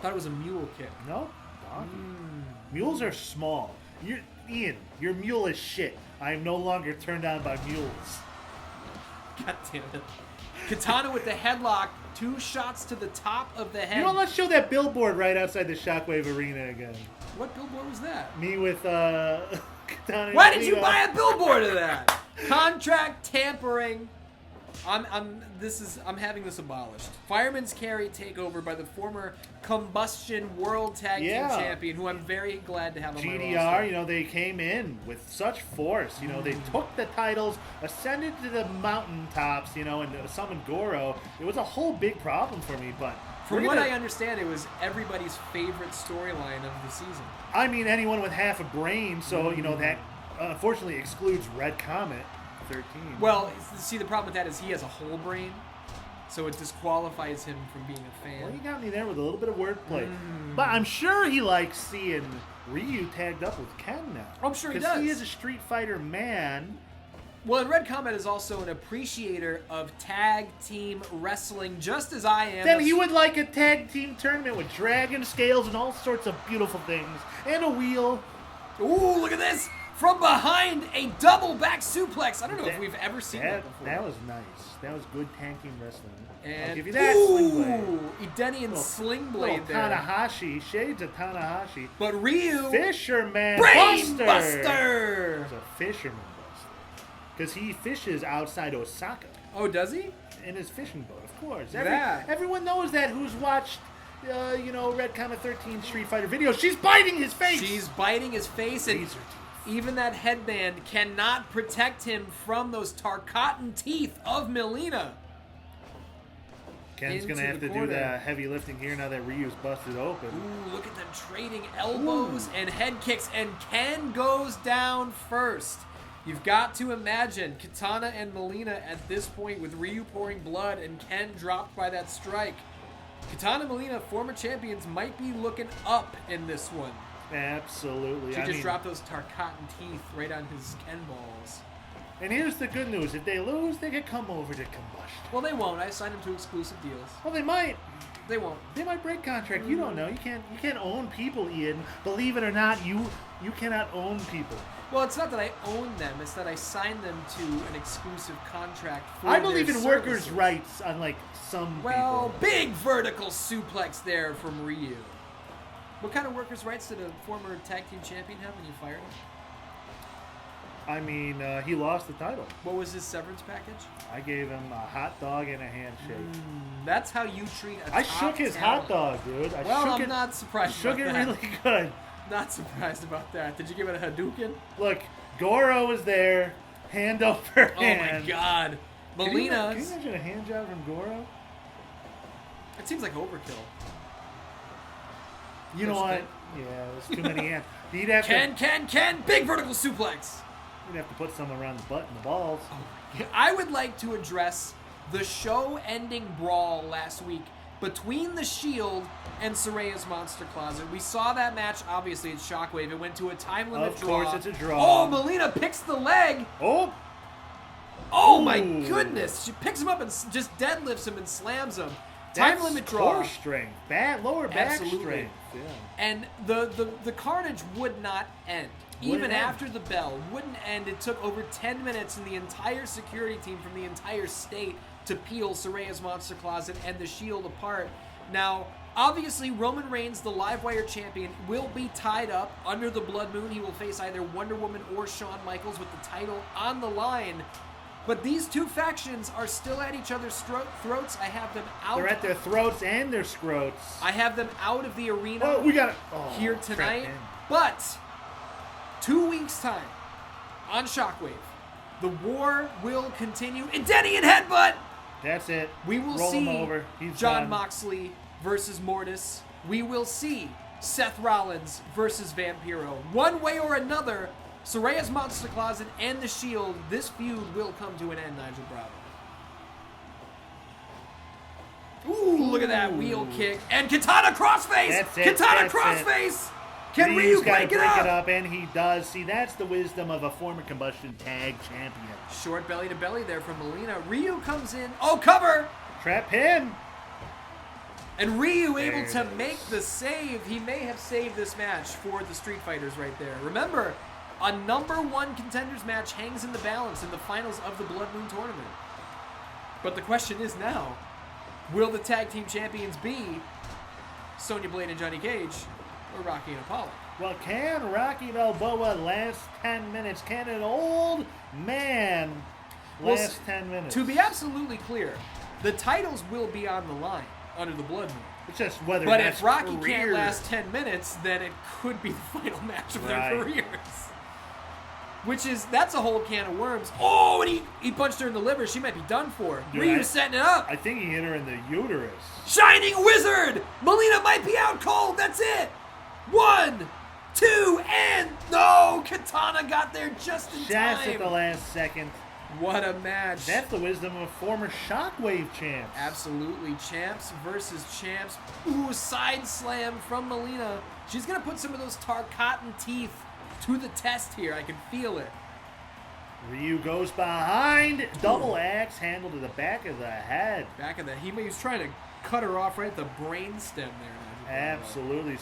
Thought it was a mule kick. No, donkey. Mules are small. Ian, your mule is shit. I am no longer turned on by mules. God damn it. Katana with the headlock. 2 shots to the top of the head. Let's show that billboard right outside the Shockwave Arena again. What billboard was that? Me with Katana. Why did you buy a billboard of that? Contract tampering. I'm having this abolished. Fireman's Carry takeover by the former Kombustion World Tag Team Champion, who I'm very glad to have on my roster. GDR, they came in with such force. They took the titles, ascended to the mountaintops, and summoned Goro. It was a whole big problem for me, but From what I understand, it was everybody's favorite storyline of the season. I mean, anyone with half a brain, so, that unfortunately excludes Red Comet 13. Well, see, the problem with that is he has a whole brain. So it disqualifies him from being a fan. Well, you got me there with a little bit of wordplay. But I'm sure he likes seeing Ryu tagged up with Ken now. I'm sure he Because he does. is a Street Fighter man. Well, and Red Kombat is also an appreciator of tag team wrestling, just as I am. Then he would like a tag team tournament with dragon scales and all sorts of beautiful things. And a wheel. Ooh, look at this! From behind, a double back suplex. I don't know if we've ever seen that before. That was nice. That was good tag team wrestling. And I'll give you that, Sling Blade. ooh, Edenian Sling Blade there. Tanahashi, shades of Tanahashi. But Ryu, Fisherman Brain Buster. Buster. He's a fisherman buster. Because he fishes outside Osaka Oh, does he? in his fishing boat, of course. That. Everyone knows that who's watched, Red Kombat 13 Street Fighter videos. She's biting his face. She's biting his face, and Laser teeth. even that headband cannot protect him from those Tarkatan teeth of Melina. Ken's going to into have the to do corner. the heavy lifting here now that Ryu's busted open. Ooh, look at them trading elbows and head kicks, and Ken goes down first. You've got to imagine Katana and Melina at this point with Ryu pouring blood and Ken dropped by that strike. Katana and Melina, former champions, might be looking up in this one. Absolutely. She just dropped those Tarkatan teeth right on his Ken balls. And here's the good news. If they lose, they can come over to Kombustion. Well, they won't. I signed them to exclusive deals. Well, they might. They won't. They might break contract. You don't know. You can't own people, Ian. Believe it or not, you cannot own people. Well, it's not that I own them. It's that I signed them to an exclusive contract for I believe in their workers' services. rights, unlike some Well, people. big vertical suplex there from Ryu. What kind of workers' rights did a former tag team champion have when you fired him? I mean, he lost the title. What was his severance package? I gave him a hot dog and a handshake. That's how you treat a I top shook his talent. hot dog, dude. Well, shook I'm it, not surprised shook about it that. really good. Not surprised about that. Did you give it a Hadouken? Look, Goro was there, hand over Oh hand. my God. Can you Melina's. imagine a hand job from Goro? It seems like overkill. You know Don't you what? think? Yeah, there's too many hands. He'd have Ken, big vertical suplex. You'd have to put some around the butt and the balls. I would like to address the show-ending brawl last week between The Shield and Soraya's Monster Closet. We saw that match, obviously, at Shockwave. It went to a time limit Of draw. course, it's a draw. Oh, Melina picks the leg. Oh! Oh, my Ooh. goodness. She picks him up and just deadlifts him and slams him. Time That's limit draw. core strength. Lower back Absolutely. strength. Yeah. And the carnage would not end. Wouldn't Even end. after the bell, wouldn't end. It took over 10 minutes and the entire security team from the entire state to peel Soraya's Monster Closet and the Shield apart. Now, obviously, Roman Reigns, the Livewire champion, will be tied up under the Blood Moon. He will face either Wonder Woman or Shawn Michaels with the title on the line. But these two factions are still at each other's throats. I have them out. They're at their throats and their scrotes. I have them out of the arena Oh, we got it. Oh, here trapped tonight. in. But 2 weeks' time on Shockwave, the war will continue. And Denny and Headbutt! That's it. We will Roll see him over. He's John done. Moxley versus Mortis. We will see Seth Rollins versus Vampiro. One way or another, Soraya's Monster Closet and the Shield, this feud will come to an end, Nigel Bravo. Ooh, look at that wheel kick. And Katana crossface! That's it, Katana that's crossface! Can Ryu's Ryu gotta break it break up? it up, and he does. See, that's the wisdom of a former Kombustion tag champion. Short belly to belly there from Melina. Ryu comes in. Oh, cover! Trap him. And Ryu There able it to is. make the save. He may have saved this match for the Street Fighters right there. Remember, a #1 contenders match hangs in the balance in the finals of the Blood Moon tournament. But the question is now, will the tag team champions be Sonya Blade and Johnny Cage or Rocky and Apollo? Well, can Rocky Balboa last 10 minutes? Can an old man Well, last 10 minutes? To be absolutely clear, the titles will be on the line under the Blood Moon. It's just whether But that's if Rocky career. can't last 10 minutes, then it could be the final match of Right. their careers. That's a whole can of worms. Oh, and he punched her in the liver. She might be done for. Dude, Ryu's setting it up. I think he hit her in the uterus. Shining Wizard! Melina might be out cold. That's it. 1, 2, and no! Katana got there just in Just at the time. last second. What a match. That's the wisdom of former Shockwave champs. Absolutely. Champs versus champs. Ooh, side slam from Melina. She's going to put some of those Tarkatan teeth to the test here. I can feel it. Ryu goes behind. Double axe handle to the back of the head. He was trying to cut her off right at the brain stem there. Absolutely.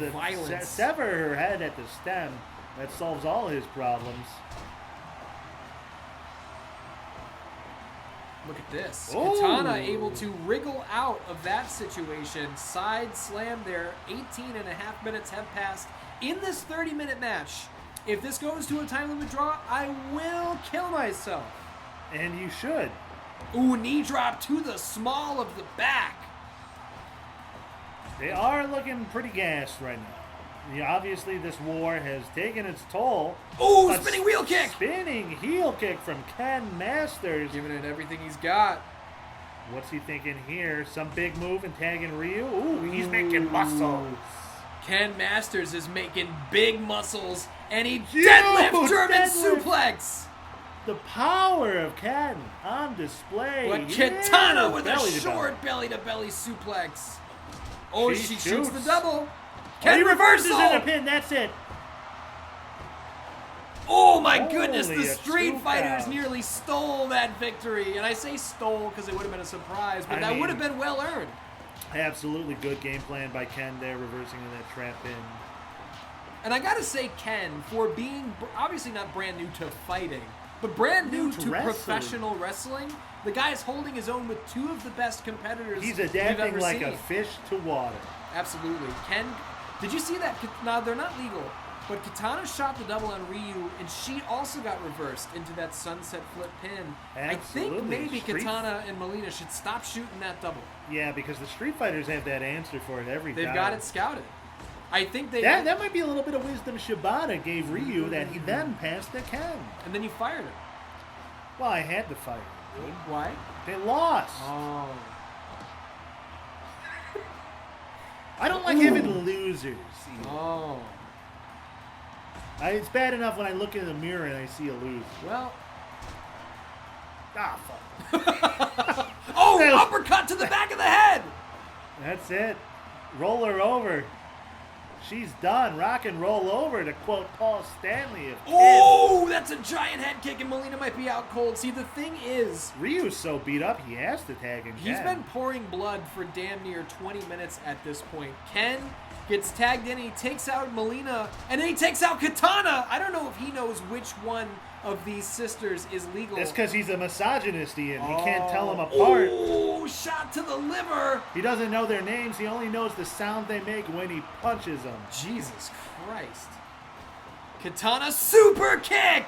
Violence. Sever her head at the stem. That solves all his problems. Look at this. Ooh. Katana able to wriggle out of that situation. Side slam there. 18 and a half minutes have passed in this 30-minute match. If this goes to a time limit draw, I will kill myself. And you should. Ooh, knee drop to the small of the back. They are looking pretty gassed right now. Obviously, this war has taken its toll. Ooh, spinning wheel kick. Spinning heel kick from Ken Masters. Giving it everything he's got. What's he thinking here? Some big move and tagging Ryu? Ooh, he's making muscles. Ken Masters is making big muscles, and he deadlift German suplex. The power of Ken on display. But Katana with a short belly-to-belly suplex. Oh, she shoots the double. Ken reversal. In a pin. That's it. Oh my goodness, the Holy, Street Fighters nearly stole that victory. And I say stole because it would have been a surprise, but that would have been well earned. Absolutely good game plan by Ken there, reversing in that trap in. And I gotta say, Ken, for being obviously not brand new to fighting, but brand new to professional wrestling, the guy is holding his own with two of the best competitors He's we've adapting ever like seen. a fish to water. Absolutely. Ken, did you see that? Now, they're not legal, but Katana shot the double on Ryu, and she also got reversed into that sunset flip pin. Absolutely. I think maybe Katana and Melina should stop shooting that double. Yeah, because the Street Fighters have that answer for it every time. They've got it scouted. I think they... That might be a little bit of wisdom Shibata gave Ryu that he then passed to Ken. And then you fired him. Well, I had to fire him, dude. Why? They lost. Oh. I don't like having losers. Either. Oh. It's bad enough when I look in the mirror and I see a loser. Well... Ah, fuck. Oh, uppercut to the back of the head! That's it. Roll her over. She's done. Rock and roll over, to quote Paul Stanley. Oh, that's a giant head kick, and Melina might be out cold. See, the thing is... Ryu's so beat up, he has to tag him. He's been pouring blood for damn near 20 minutes at this point. Ken gets tagged in, and he takes out Melina, and then he takes out Katana. I don't know if he knows which one of these sisters is legal. That's because he's a misogynist, Ian. He can't tell them apart. Oh, shot to the liver. He doesn't know their names. He only knows the sound they make when he punches them. Jesus Christ. Katana super kick.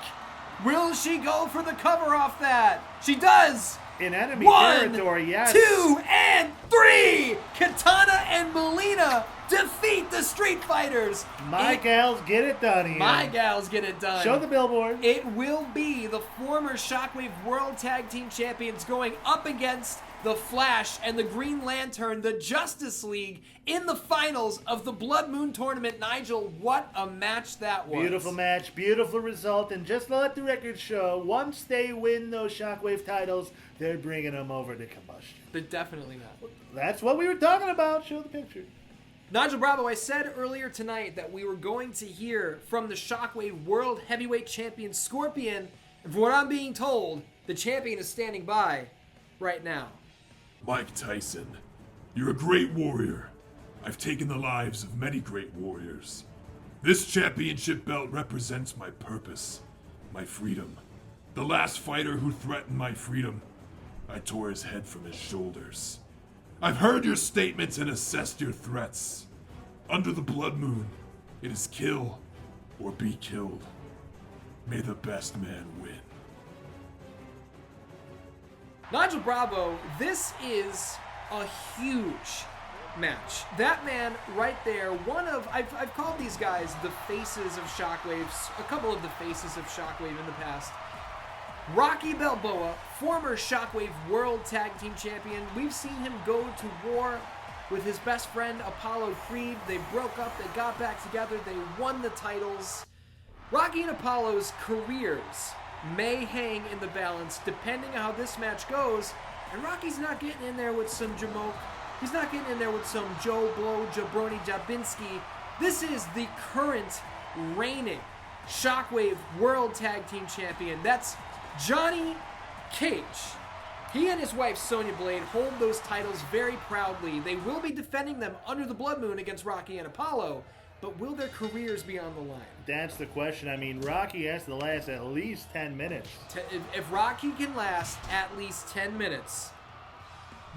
Will she go for the cover off that? She does. In enemy 1, territory, yes. 2, and 3. Katana and Melina defeat the Street Fighters. My gals get it done, Ian. My gals get it done. Show the billboard. It will be the former Shockwave World Tag Team Champions going up against the Flash and the Green Lantern, the Justice League, in the finals of the Blood Moon Tournament. Nigel, what a match that was. Beautiful match, beautiful result, and just to let the record show, once they win those Shockwave titles, they're bringing them over to Kombustion. But definitely not. That's what we were talking about. Show the picture. Nigel Bravo, I said earlier tonight that we were going to hear from the Shockwave World Heavyweight Champion Scorpion, and from what I'm being told, the champion is standing by right now. Mike Tyson, you're a great warrior. I've taken the lives of many great warriors. This championship belt represents my purpose, my freedom. The last fighter who threatened my freedom, I tore his head from his shoulders. I've heard your statements and assessed your threats. Under the blood moon, it is kill or be killed. May the best man win. Nigel Bravo, this is a huge match. That man right there, one of, I've called these guys the faces of Shockwaves, a couple of the faces of Shockwave in the past. Rocky Balboa, former Shockwave World Tag Team Champion. We've seen him go to war with his best friend Apollo Creed. They broke up, they got back together, they won the titles. Rocky and Apollo's careers may hang in the balance depending on how this match goes. And Rocky's not getting in there with some Jamoke. He's not getting in there with some Joe Blow, Jabroni, Jabinski. This is the current reigning Shockwave World Tag Team Champion. That's Johnny Cage. He and his wife, Sonya Blade, hold those titles very proudly. They will be defending them under the Blood Moon against Rocky and Apollo, but will their careers be on the line? That's the question. I mean, Rocky has to last at least 10 minutes. If Rocky can last at least 10 minutes,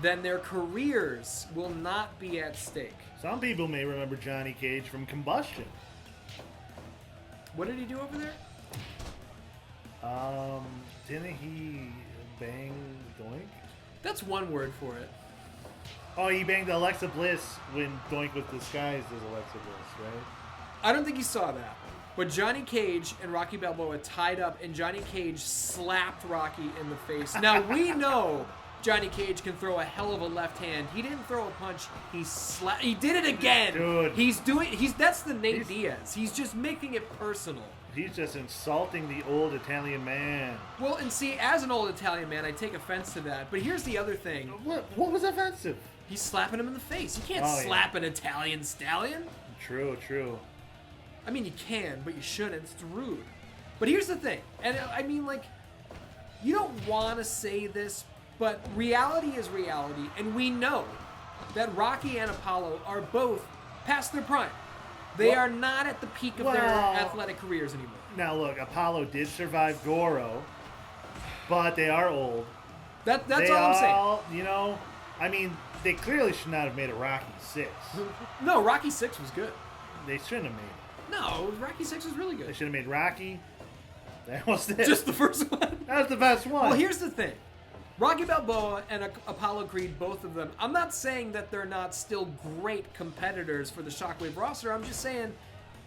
then their careers will not be at stake. Some people may remember Johnny Cage from Kombustion. What did he do over there? Didn't he bang Doink? That's one word for it. Oh, he banged Alexa Bliss when Doink was disguised as Alexa Bliss, right? I don't think he saw that. But Johnny Cage and Rocky Balboa tied up, and Johnny Cage slapped Rocky in the face. Now, we know Johnny Cage can throw a hell of a left hand. He didn't throw a punch. He did it again. Dude. That's the Nate Diaz. He's just making it personal. He's just insulting the old Italian man. Well, and see, as an old Italian man, I take offense to that. But here's the other thing. What was offensive? He's slapping him in the face. You can't slap an Italian stallion. True. I mean, you can, but you shouldn't. It's rude. But here's the thing. And I mean, like, you don't want to say this, but reality is reality. And we know that Rocky and Apollo are both past their prime. They are not at the peak of their athletic careers anymore. Now, look, Apollo did survive Goro, but they are old. That's all I'm saying. You know, I mean, they clearly should not have made a Rocky 6. No, Rocky 6 was good. They shouldn't have made it. No, Rocky 6 was really They good. should have made Rocky. That was it. Just the first one. That was the best one. Well, here's the thing. Rocky Balboa and Apollo Creed, both of them, I'm not saying that they're not still great competitors for the Shockwave roster. I'm just saying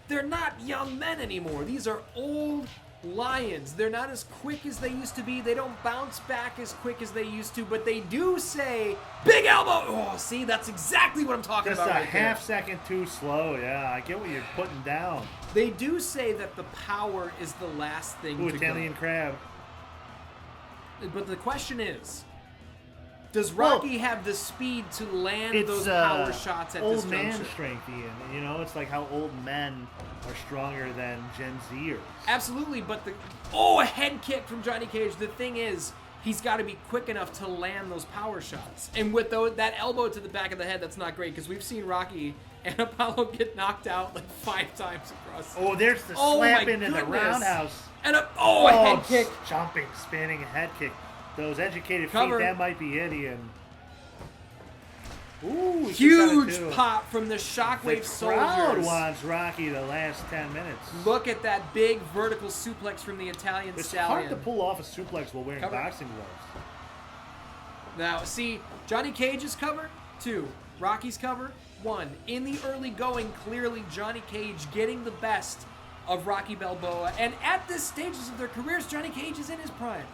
they're not young men anymore. These are old lions. They're not as quick as they used to be. They don't bounce back as quick as they used to, but they do say, big elbow! Oh, see, that's exactly what I'm talking Just about a right half there. second too slow. Yeah, I get what you're putting down. They do say that the power is the last thing Ooh, to Italian go. crab. But the question is, does Rocky have the speed to land those power shots at this old man juncture? strength, Ian. You know, it's like how old men are stronger than Gen Zers. Absolutely, but a head kick from Johnny Cage. The thing is, he's got to be quick enough to land those power shots. And with that elbow to the back of the head, that's not great, because we've seen Rocky and Apollo get knocked out like 5 times across. Oh, there's the Oh, my slapping in the goodness. roundhouse. And a head kick. Jumping, spinning, head kick. Those educated Cover. feet, that might be it, Ian. Ooh, he Huge kicks out of two. pop from the Shockwave The crowd soldiers. wants Rocky the last 10 minutes. Look at that big vertical suplex from the Italian It's stallion. hard to pull off a suplex while wearing Cover. boxing gloves. Now, see, Johnny Cage's cover, 2. Rocky's cover, 1. In the early going, clearly Johnny Cage getting the best of Rocky Balboa. And at this stages of their careers, Johnny Cage is in his prime.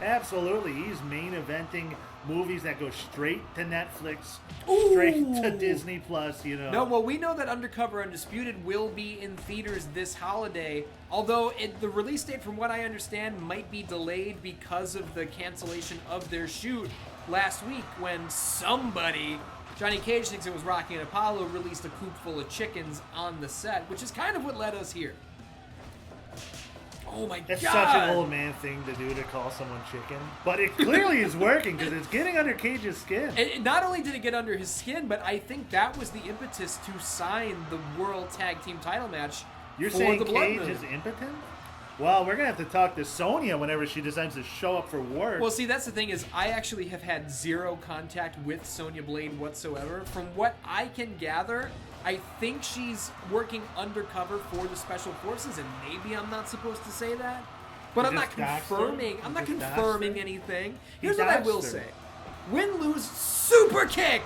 Absolutely. He's main eventing movies that go straight to Netflix, Ooh. straight to Disney Plus, you know. No, well, we know that Undercover Undisputed will be in theaters this holiday, although the release date, from what I understand, might be delayed because of the cancellation of their shoot last week when somebody, Johnny Cage thinks it was Rocky and Apollo, released a coop full of chickens on the set, which is kind of what led us here. Oh my It's God! such an old man thing to do, to call someone chicken. But it clearly is working because it's getting under Cage's skin. Not only did it get under his skin, but I think that was the impetus to sign the World Tag Team title match You're for saying the Blood Cage Moon. is impotent? Well, we're going to have to talk to Sonya whenever she decides to show up for work. Well, see, that's the thing is I actually have had 0 contact with Sonya Blade whatsoever. From what I can gather, I think she's working undercover for the Special Forces, and maybe I'm not supposed to say that. But I'm not just doxed her? confirming. I'm You not just doxed confirming her? anything. You Here's what I doxed will her. say: win-lose super kick,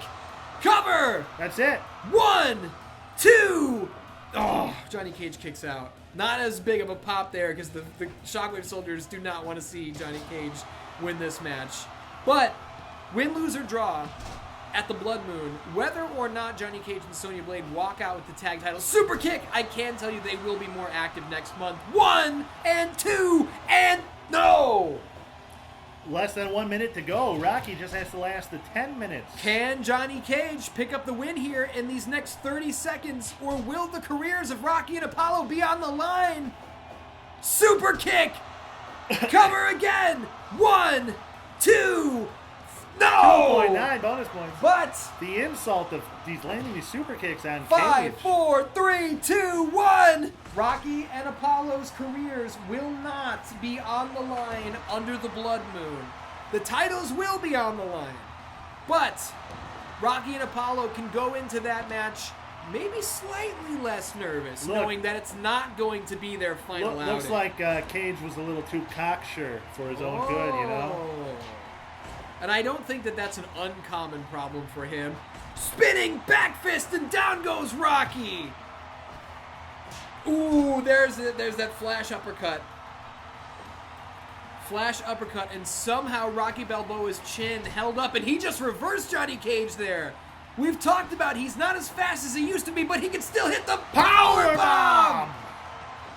cover. That's it. 1, 2. Oh, Johnny Cage kicks out. Not as big of a pop there because the Shockwave soldiers do not want to see Johnny Cage win this match. But win, lose, or draw at the Blood Moon, whether or not Johnny Cage and Sonya Blade walk out with the tag title super kick, I can tell you they will be more active next month. 1 and 2 and No! Less than 1 minute to go. Rocky just has to last the 10 minutes. Can Johnny Cage pick up the win here in these next 30 seconds, or will the careers of Rocky and Apollo be on the line? Super kick! Cover again! 1, 2, no! 2.9 bonus points. But The insult of these landing these super kicks on 5, Cage. 4, 3, 2, 1. Rocky and Apollo's careers will not be on the line under the blood moon. The titles will be on the line. But Rocky and Apollo can go into that match maybe slightly less nervous, knowing that it's not going to be their final outing. Looks like Cage was a little too cocksure for his own good, you know? Oh. And I don't think that that's an uncommon problem for him. Spinning back fist, and down goes Rocky. Ooh, there's that flash uppercut. Flash uppercut, and somehow Rocky Balboa's chin held up, and he just reversed Johnny Cage there. We've talked about he's not as fast as he used to be, but he can still hit the power bomb.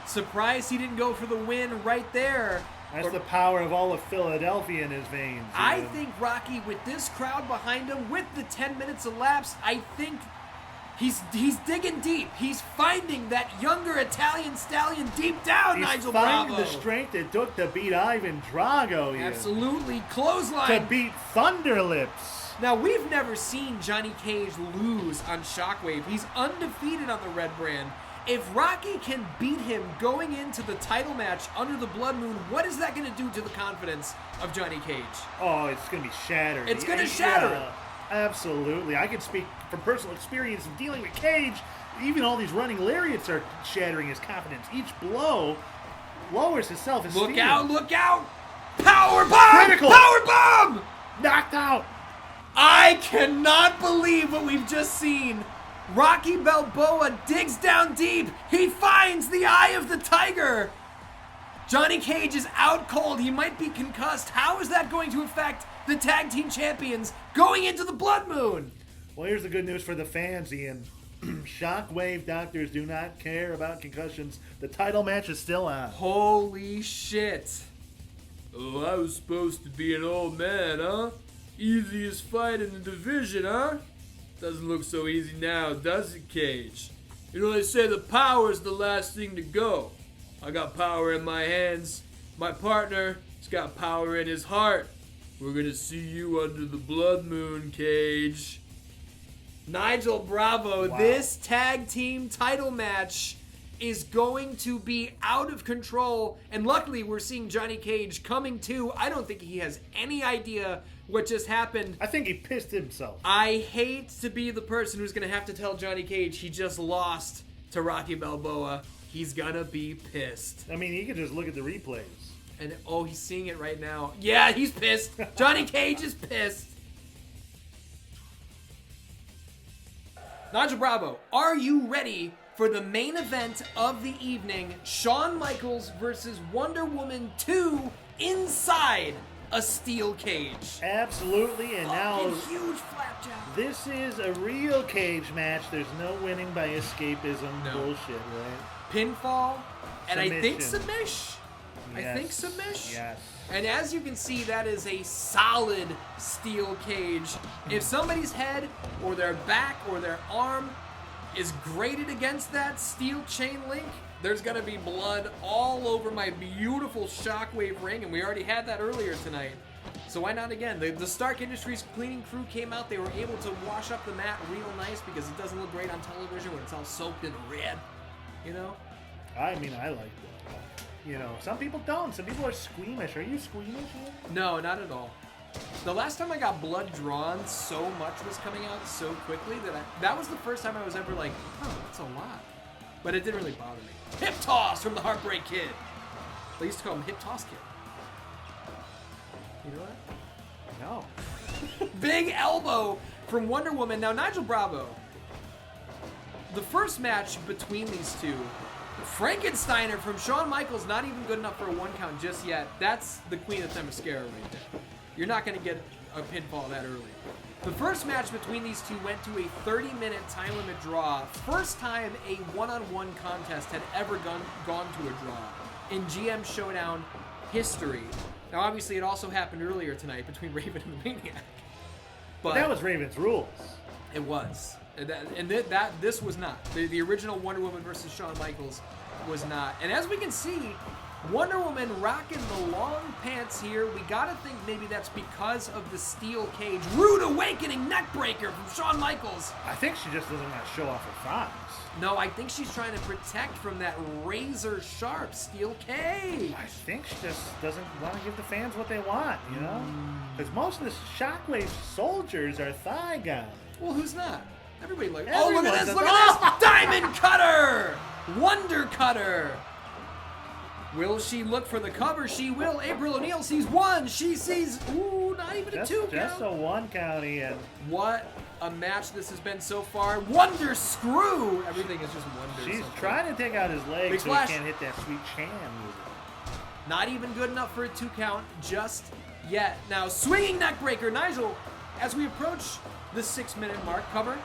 Surprised he didn't go for the win right there. That's the power of all of Philadelphia in his veins. I think Rocky, with this crowd behind him, with the 10 minutes elapsed, I think he's digging deep. He's finding that younger Italian stallion deep down, He's Nigel finding Bravo. the strength it took to beat Ivan Drago. Ian. Absolutely. To Clothesline. beat Thunderlips. Now, we've never seen Johnny Cage lose on Shockwave. He's undefeated on the red brand. If Rocky can beat him going into the title match under the Blood Moon, what is that going to do to the confidence of Johnny Cage? Oh, it's going to be shattered. It's gonna shatter him. Absolutely. I can speak from personal experience of dealing with Cage. Even all these running lariats are shattering his confidence. Each blow lowers his self-esteem. Look out, look out! Power bomb! Critical. Power bomb! Knocked out. I cannot believe what we've just seen. Rocky Balboa digs down deep. He finds the eye of the tiger. Johnny Cage is out cold. He might be concussed. How is that going to affect the tag team champions going into the Blood Moon? Well, here's the good news for the fans, Ian. Shockwave doctors do not care about concussions. The title match is still on. Holy shit. Oh, I was supposed to be an old man, huh? Easiest fight in the division, huh? Doesn't look so easy now, does it, Cage? You know, they say the power's the last thing to go. I got power in my hands. My partner's got power in his heart. We're gonna see you under the Blood Moon, Cage. Nigel Bravo, Wow. this tag team title match is going to be out of control. And luckily, we're seeing Johnny Cage coming to. I don't think he has any idea what just happened. I think he pissed himself. I hate to be the person who's going to have to tell Johnny Cage he just lost to Rocky Balboa. He's gonna be pissed. I mean, you can just look at the replays. And oh, he's seeing it right now. Yeah, he's pissed. Johnny Cage is pissed. Nigel Bravo, are you ready for the main event of the evening? Shawn Michaels versus Wonder Woman 2 inside a steel cage. Absolutely, and now Fucking huge flapjack. this is a real cage match. There's no winning by escapism No. bullshit, right? Pinfall, and I think Submission. submish. I think submish. Yes. And as you can see, that is a solid steel cage. If somebody's head or their back or their arm is grated against that steel chain link, there's gonna be blood all over my beautiful Shockwave ring, and we already had that earlier tonight. So why not again? The Stark Industries cleaning crew came out. They were able to wash up the mat real nice because it doesn't look great on television when it's all soaked in red. You know? I mean, I like that. You know, some people don't. Some people are squeamish. Are you squeamish? Ian? No, not at all. The last time I got blood drawn, so much was coming out so quickly that was the first time I was ever like, oh, that's a lot. But it didn't really bother me. Hip toss from the Heartbreak Kid. They used to call him Hip Toss Kid. You know that? No. Big elbow from Wonder Woman. Now, Nigel Bravo. The first match between these two, Frankensteiner from Shawn Michaels, not even good enough for a 1 count just yet. That's the Queen of Themyscira right there. You're not going to get a pinfall that early. The first match between these two went to a 30-minute time limit draw. First time a one-on-one contest had ever gone to a draw. In GM Showdown history. Now, obviously, it also happened earlier tonight between Raven and the Maniac. But that was Raven's rules. It was. This was not. The original Wonder Woman versus Shawn Michaels was not. And as we can see, Wonder Woman rocking the long pants here. We gotta think maybe that's because of the steel cage. Rude awakening neckbreaker from Shawn Michaels. I think she just doesn't want to show off her thighs. No, I think she's trying to protect from that razor sharp steel cage. I think she just doesn't want to give the fans what they want, you know? Because most of the Shockwave soldiers are thigh guys. Well, who's not? Everybody like, Everyone's oh, look at this, a- look at this! Diamond Cutter! Wonder Cutter! Will she look for the cover? She will. April O'Neil sees one. She sees, ooh, not even a two Just count. a one count, Ian. What a match this has been so far. Wonder Screw! Everything is just wonder. She's something. trying to take out his leg Big so splash. he can't hit that sweet Chan music. Not even good enough for a two count just yet. Now, swinging neckbreaker. Nigel, as we approach the 6-minute mark, cover.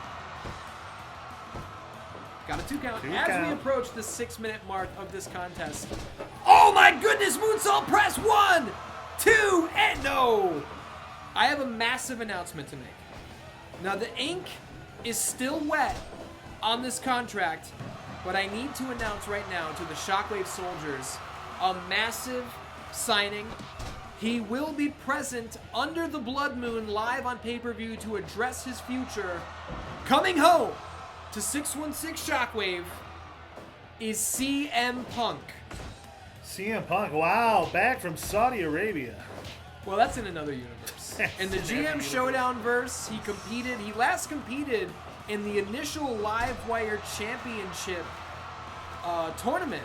Got a two count. Two As we count. approach the 6-minute mark of this contest. Oh my goodness, moonsault press. 1, 2, and no. I have a massive announcement to make. Now, the ink is still wet on this contract, but I need to announce right now to the Shockwave soldiers a massive signing. He will be present under the Blood Moon live on pay-per-view to address his future. Coming home to 616 Shockwave is CM Punk. CM Punk, wow, back from Saudi Arabia. Well, that's in another universe. In the GM Showdown verse, he last competed in the initial Livewire Championship tournament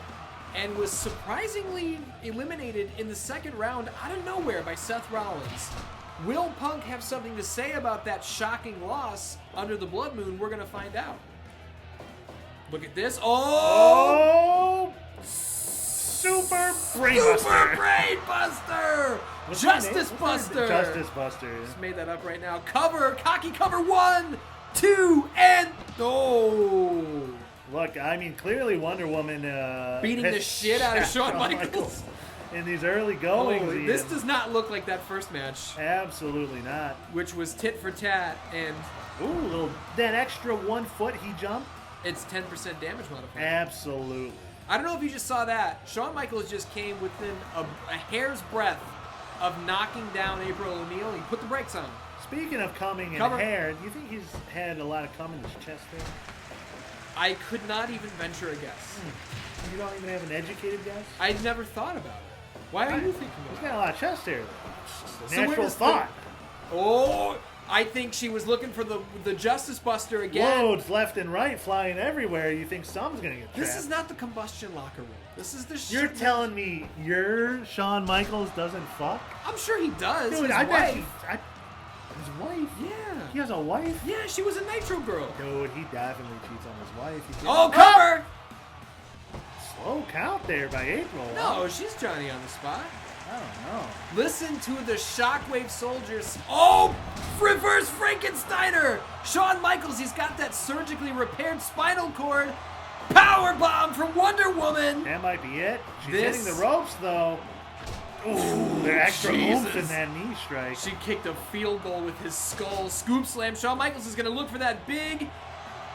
and was surprisingly eliminated in the second round out of nowhere by Seth Rollins. Will Punk have something to say about that shocking loss under the Blood Moon? We're going to find out. Look at this. Oh! Oh! Super Brainbuster. Super Brainbuster! What's Justice her name? Buster! Justice Buster. Just made that up right now. Cover, cocky cover. 1, 2, and oh! Look, I mean, clearly Wonder Woman Beating has the shit out of Shawn Shawn Michaels. in these early goings. Oh, this Ian. does not look like that first match, Absolutely not. which was tit for tat, and Ooh, that extra 1 foot he jumped. it's 10% damage modifier. Absolutely. I don't know if you just saw that. Shawn Michaels just came within a hair's breadth of knocking down April O'Neil. He put the brakes on. Speaking of coming in Cover. hair, do you think he's had a lot of cum in his chest there? I could not even venture a guess. You don't even have an educated guess? I'd never thought about it. Why are you thinking He's about got a lot of chest hair though. So where Natural does thought. Oh, I think she was looking for the Justice Buster again. Loads left and right flying everywhere. You think some's gonna get trapped. This is not the Kombustion locker room. This is the You're telling me your Shawn Michaels doesn't fuck? I'm sure he does. Dude, His I bet wife. his wife? Yeah. He has a wife? Yeah, she was a Nitro girl. Dude, he definitely cheats on his wife. He Oh, can't- cover! Slow count there by April. No, she's Johnny on the spot. I don't know. Listen to the Shockwave soldiers. Oh, reverse Frankensteiner. Shawn Michaels, he's got that surgically repaired spinal cord. Power bomb from Wonder Woman. That might be it. She's This- hitting the ropes though. Ooh, the extra oomph in Jesus. that knee strike. She kicked a field goal with his skull. Scoop slam. Shawn Michaels is going to look for that big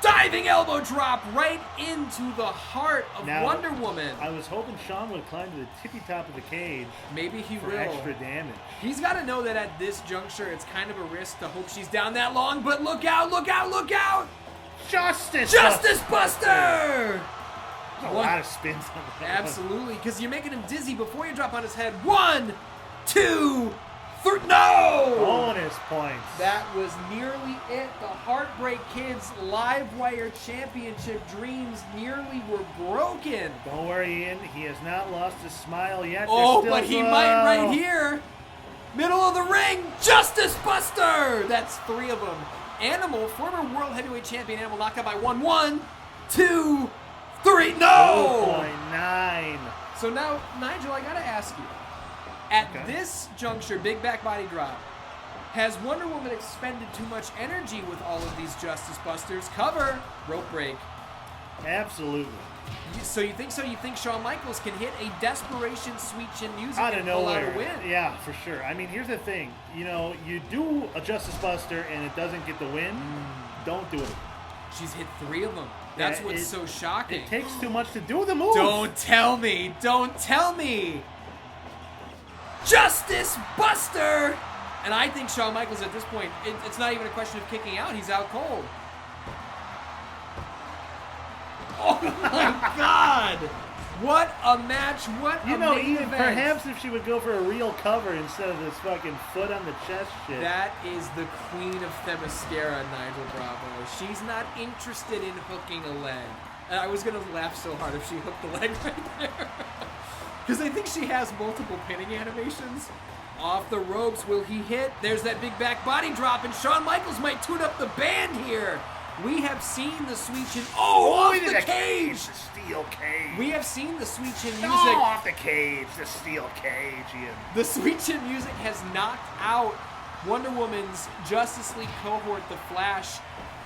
diving elbow drop right into the heart of Now, Wonder Woman. I was hoping Shawn would climb to the tippy top of the cage Maybe he for will. extra damage. He's got to know that at this juncture, it's kind of a risk to hope she's down that long, but look out, look out, look out! Justice! Justice Buster! There's a One- lot of spins on that one. Absolutely, because you're making him dizzy before you drop on his head. 1, 2, 3, no! Bonus points. That was nearly it. The Heartbreak Kids Livewire Championship dreams nearly were broken. Don't worry, Ian. He has not lost his smile yet. Oh, There's but still he go. might right here. Middle of the ring, Justice Buster! That's 3 of them. Animal, former World Heavyweight Champion Animal, knocked out by 1, 1, 2, 3, no! 0.9. So now, Nigel, I gotta ask you. At Okay. this juncture, big back body drop, has Wonder Woman expended too much energy with all of these Justice Busters? Cover, rope break. Absolutely. So you think Shawn Michaels can hit a desperation sweet chin music Out and of pull out nowhere. a win? Yeah, for sure. I mean, here's the thing. You know, you do a Justice Buster and it doesn't get the win, don't do it. She's hit 3 of them. That's Yeah, what's so shocking. It takes too much to do the move. Don't tell me. Don't tell me. Justice Buster! And I think Shawn Michaels at this point, it's not even a question of kicking out. He's out cold. Oh my God! What a match! What You a know, main even event. perhaps if she would go for a real cover instead of this fucking foot on the chest shit. That is the queen of Themyscira, Nigel Bravo. She's not interested in hooking a leg. And I was gonna laugh so hard if she hooked the leg right there. Because I think she has multiple pinning animations. Off the ropes, will he hit? There's that big back body drop, and Shawn Michaels might tune up the band here. We have seen the sweet chin. Oh, off into the cage! The steel cage. We have seen the sweet chin music. Oh, off the cage. The steel cage, Ian. The sweet chin music has knocked out Wonder Woman's Justice League cohort, The Flash,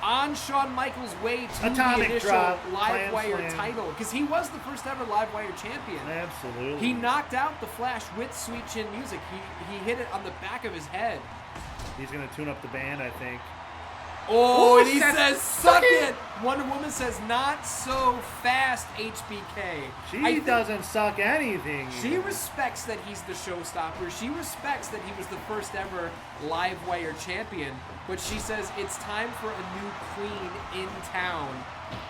on Shawn Michaels' way to Atomic the initial drop, Live Clam Wire Slam. title. Because he was the first ever Live Wire champion. Absolutely. He knocked out The Flash with sweet chin music. He hit it on the back of his head. He's going to tune up the band, I think. Oh, Ooh, and he says, says, suck it! Wonder Woman says, not so fast, HBK. She doesn't suck anything. She Ian. respects that he's the showstopper. She respects that he was the first ever Live Wire champion. But she says it's time for a new queen in town.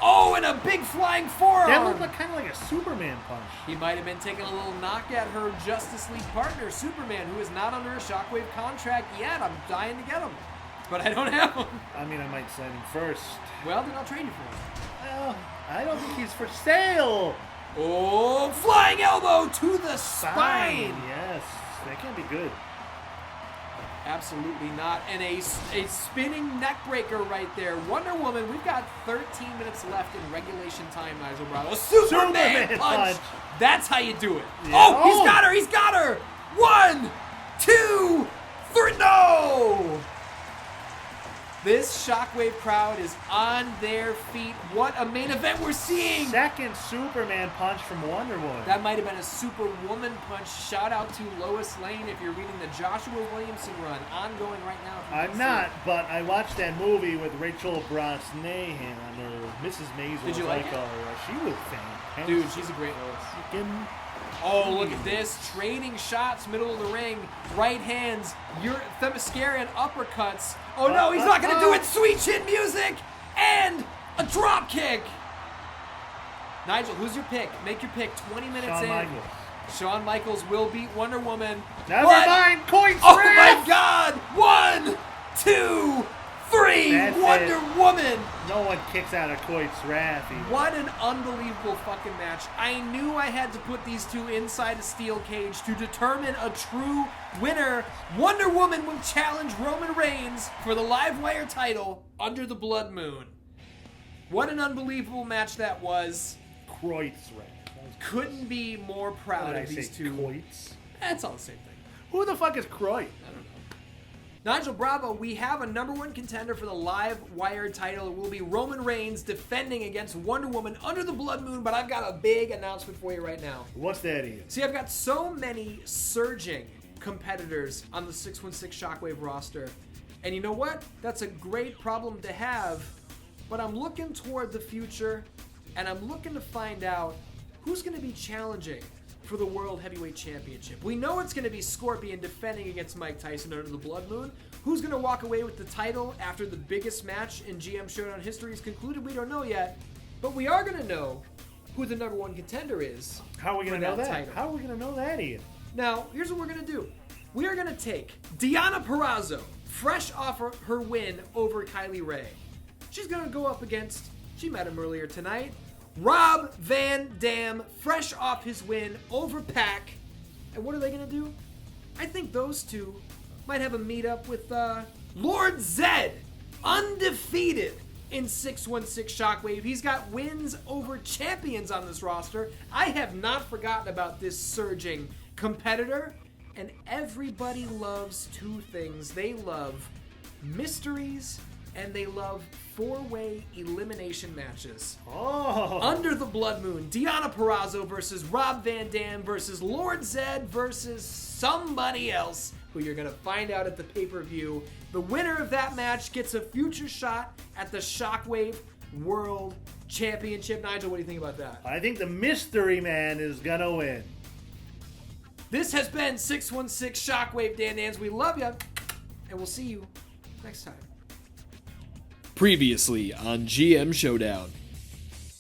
Oh, and a big flying forearm! That looked kind of like a Superman punch. He might have been taking a little knock at her Justice League partner, Superman, who is not under a Shockwave contract yet. I'm dying to get him. But I don't have him. I mean, I might sign him first. Well, then I'll trade you for him. Well, I don't think he's for sale. Oh, flying elbow to the spine! Yes, that can't be good. Absolutely not. And a spinning neck breaker right there. Wonder Woman, we've got 13 minutes left in regulation time, Nigel Bravo. A Superman punch! That's how you do it. Yeah. Oh, he's got her! He's got her! 1, 2, 3, no! This Shockwave crowd is on their feet. What a main event we're seeing! Second Superman punch from Wonder Woman. That might have been a Superwoman punch. Shout out to Lois Lane if you're reading the Joshua Williamson run. Ongoing right now. if you I'm can not, see but I watched that movie with Rachel Brosnahan or Mrs. Maisel. Did you as like I it? call her. She was fantastic. it. Dude, she's a great Lois. Oh, look at this. Trading shots, middle of the ring. Right hands. Themyscirian uppercuts. Oh no, he's not going to do it. Sweet chin music. And a drop kick. Nigel, who's your pick? Make your pick. 20 minutes Shawn in. Michaels. Shawn Michaels will beat Wonder Woman. Never But- mind, Coin Oh Smash! my God! 1, 2, 3. That's Wonder it. Woman. No one kicks out of Coit's wrath. What an unbelievable fucking match. I knew I had to put these two inside a steel cage to determine a true winner. Wonder Woman will challenge Roman Reigns for the Live Wire title under the Blood Moon. What an unbelievable match that was. Coit's wrath. Couldn't be more How proud did I of say these two. Coit's? That's all the same thing. Who the fuck is Croy? Nigel Bravo, we have a number one contender for the Live Wire title. It will be Roman Reigns defending against Wonder Woman under the Blood Moon, but I've got a big announcement for you right now. What's that, Ian? See, I've got so many surging competitors on the 616 Shockwave roster. And you know what? That's a great problem to have, but I'm looking toward the future, and I'm looking to find out who's going to be challenging for the World Heavyweight Championship. We know it's going to be Scorpion defending against Mike Tyson under the Blood Moon. Who's going to walk away with the title after the biggest match in GM Showdown history is concluded? We don't know yet. But we are going to know who the number one contender is. How are we going to for know that? title. How are we going to know that, Ian? Now, here's what we're going to do. We are going to take Deonna Purrazzo, fresh off her win over Kylie Ray. She's going to go up against, she met him earlier tonight, Rob Van Dam, fresh off his win over Pac. And what are they going to do? I think those two might have a meetup with Lord Zed, undefeated in 616 Shockwave. He's got wins over champions on this roster. I have not forgotten about this surging competitor. And everybody loves two things. They love mysteries and they love 4-way elimination matches. Oh. Under the Blood Moon, Deonna Purrazzo versus Rob Van Dam versus Lord Zed versus somebody else who you're going to find out at the pay-per-view. The winner of that match gets a future shot at the Shockwave World Championship. Nigel, what do you think about that? I think the mystery man is going to win. This has been 616 Shockwave Dan Dans. We love you, and we'll see you next time. Previously on GM Showdown.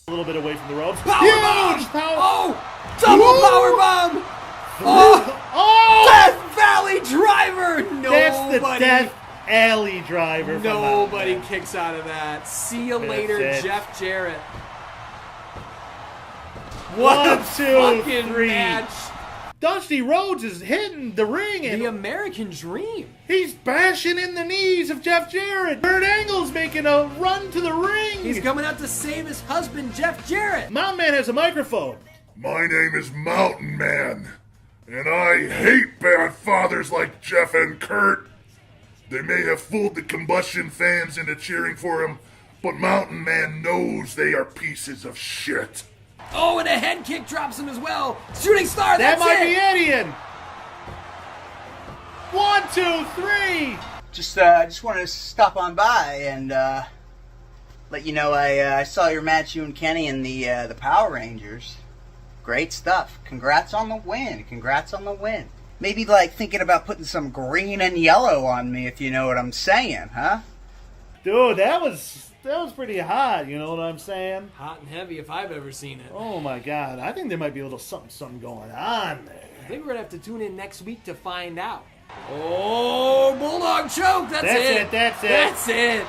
A little bit away from the ropes. Powerbomb! Huge power. Oh! Double powerbomb! Oh! Death Valley Driver! That's the Nobody, Death Alley Driver. nobody kicks out of that. See you later, it. Jeff Jarrett. One, a two, fucking three. match. Dusty Rhodes is hitting the ring, and The American Dream. he's bashing in the knees of Jeff Jarrett. Kurt Angle's making a run to the ring. He's coming out to save his husband, Jeff Jarrett. Mountain Man has a microphone. My name is Mountain Man, and I hate bad fathers like Jeff and Kurt. They may have fooled the Kombustion fans into cheering for him, but Mountain Man knows they are pieces of shit. Oh, and a head kick drops him as well. Shooting star, That that's might it. be Eddie. 1, 2, 3. Just wanted to stop on by and let you know I saw your match, you and Kenny, in the Power Rangers. Great stuff. Congrats on the win. Congrats on the win. Maybe like thinking about putting some green and yellow on me, if you know what I'm saying, huh? Dude, that was pretty hot, you know what I'm saying? Hot and heavy if I've ever seen it. Oh my god, I think there might be a little something going on there. I think we're going to have to tune in next week to find out. Oh, Bulldog choke. That's it. That's it. it.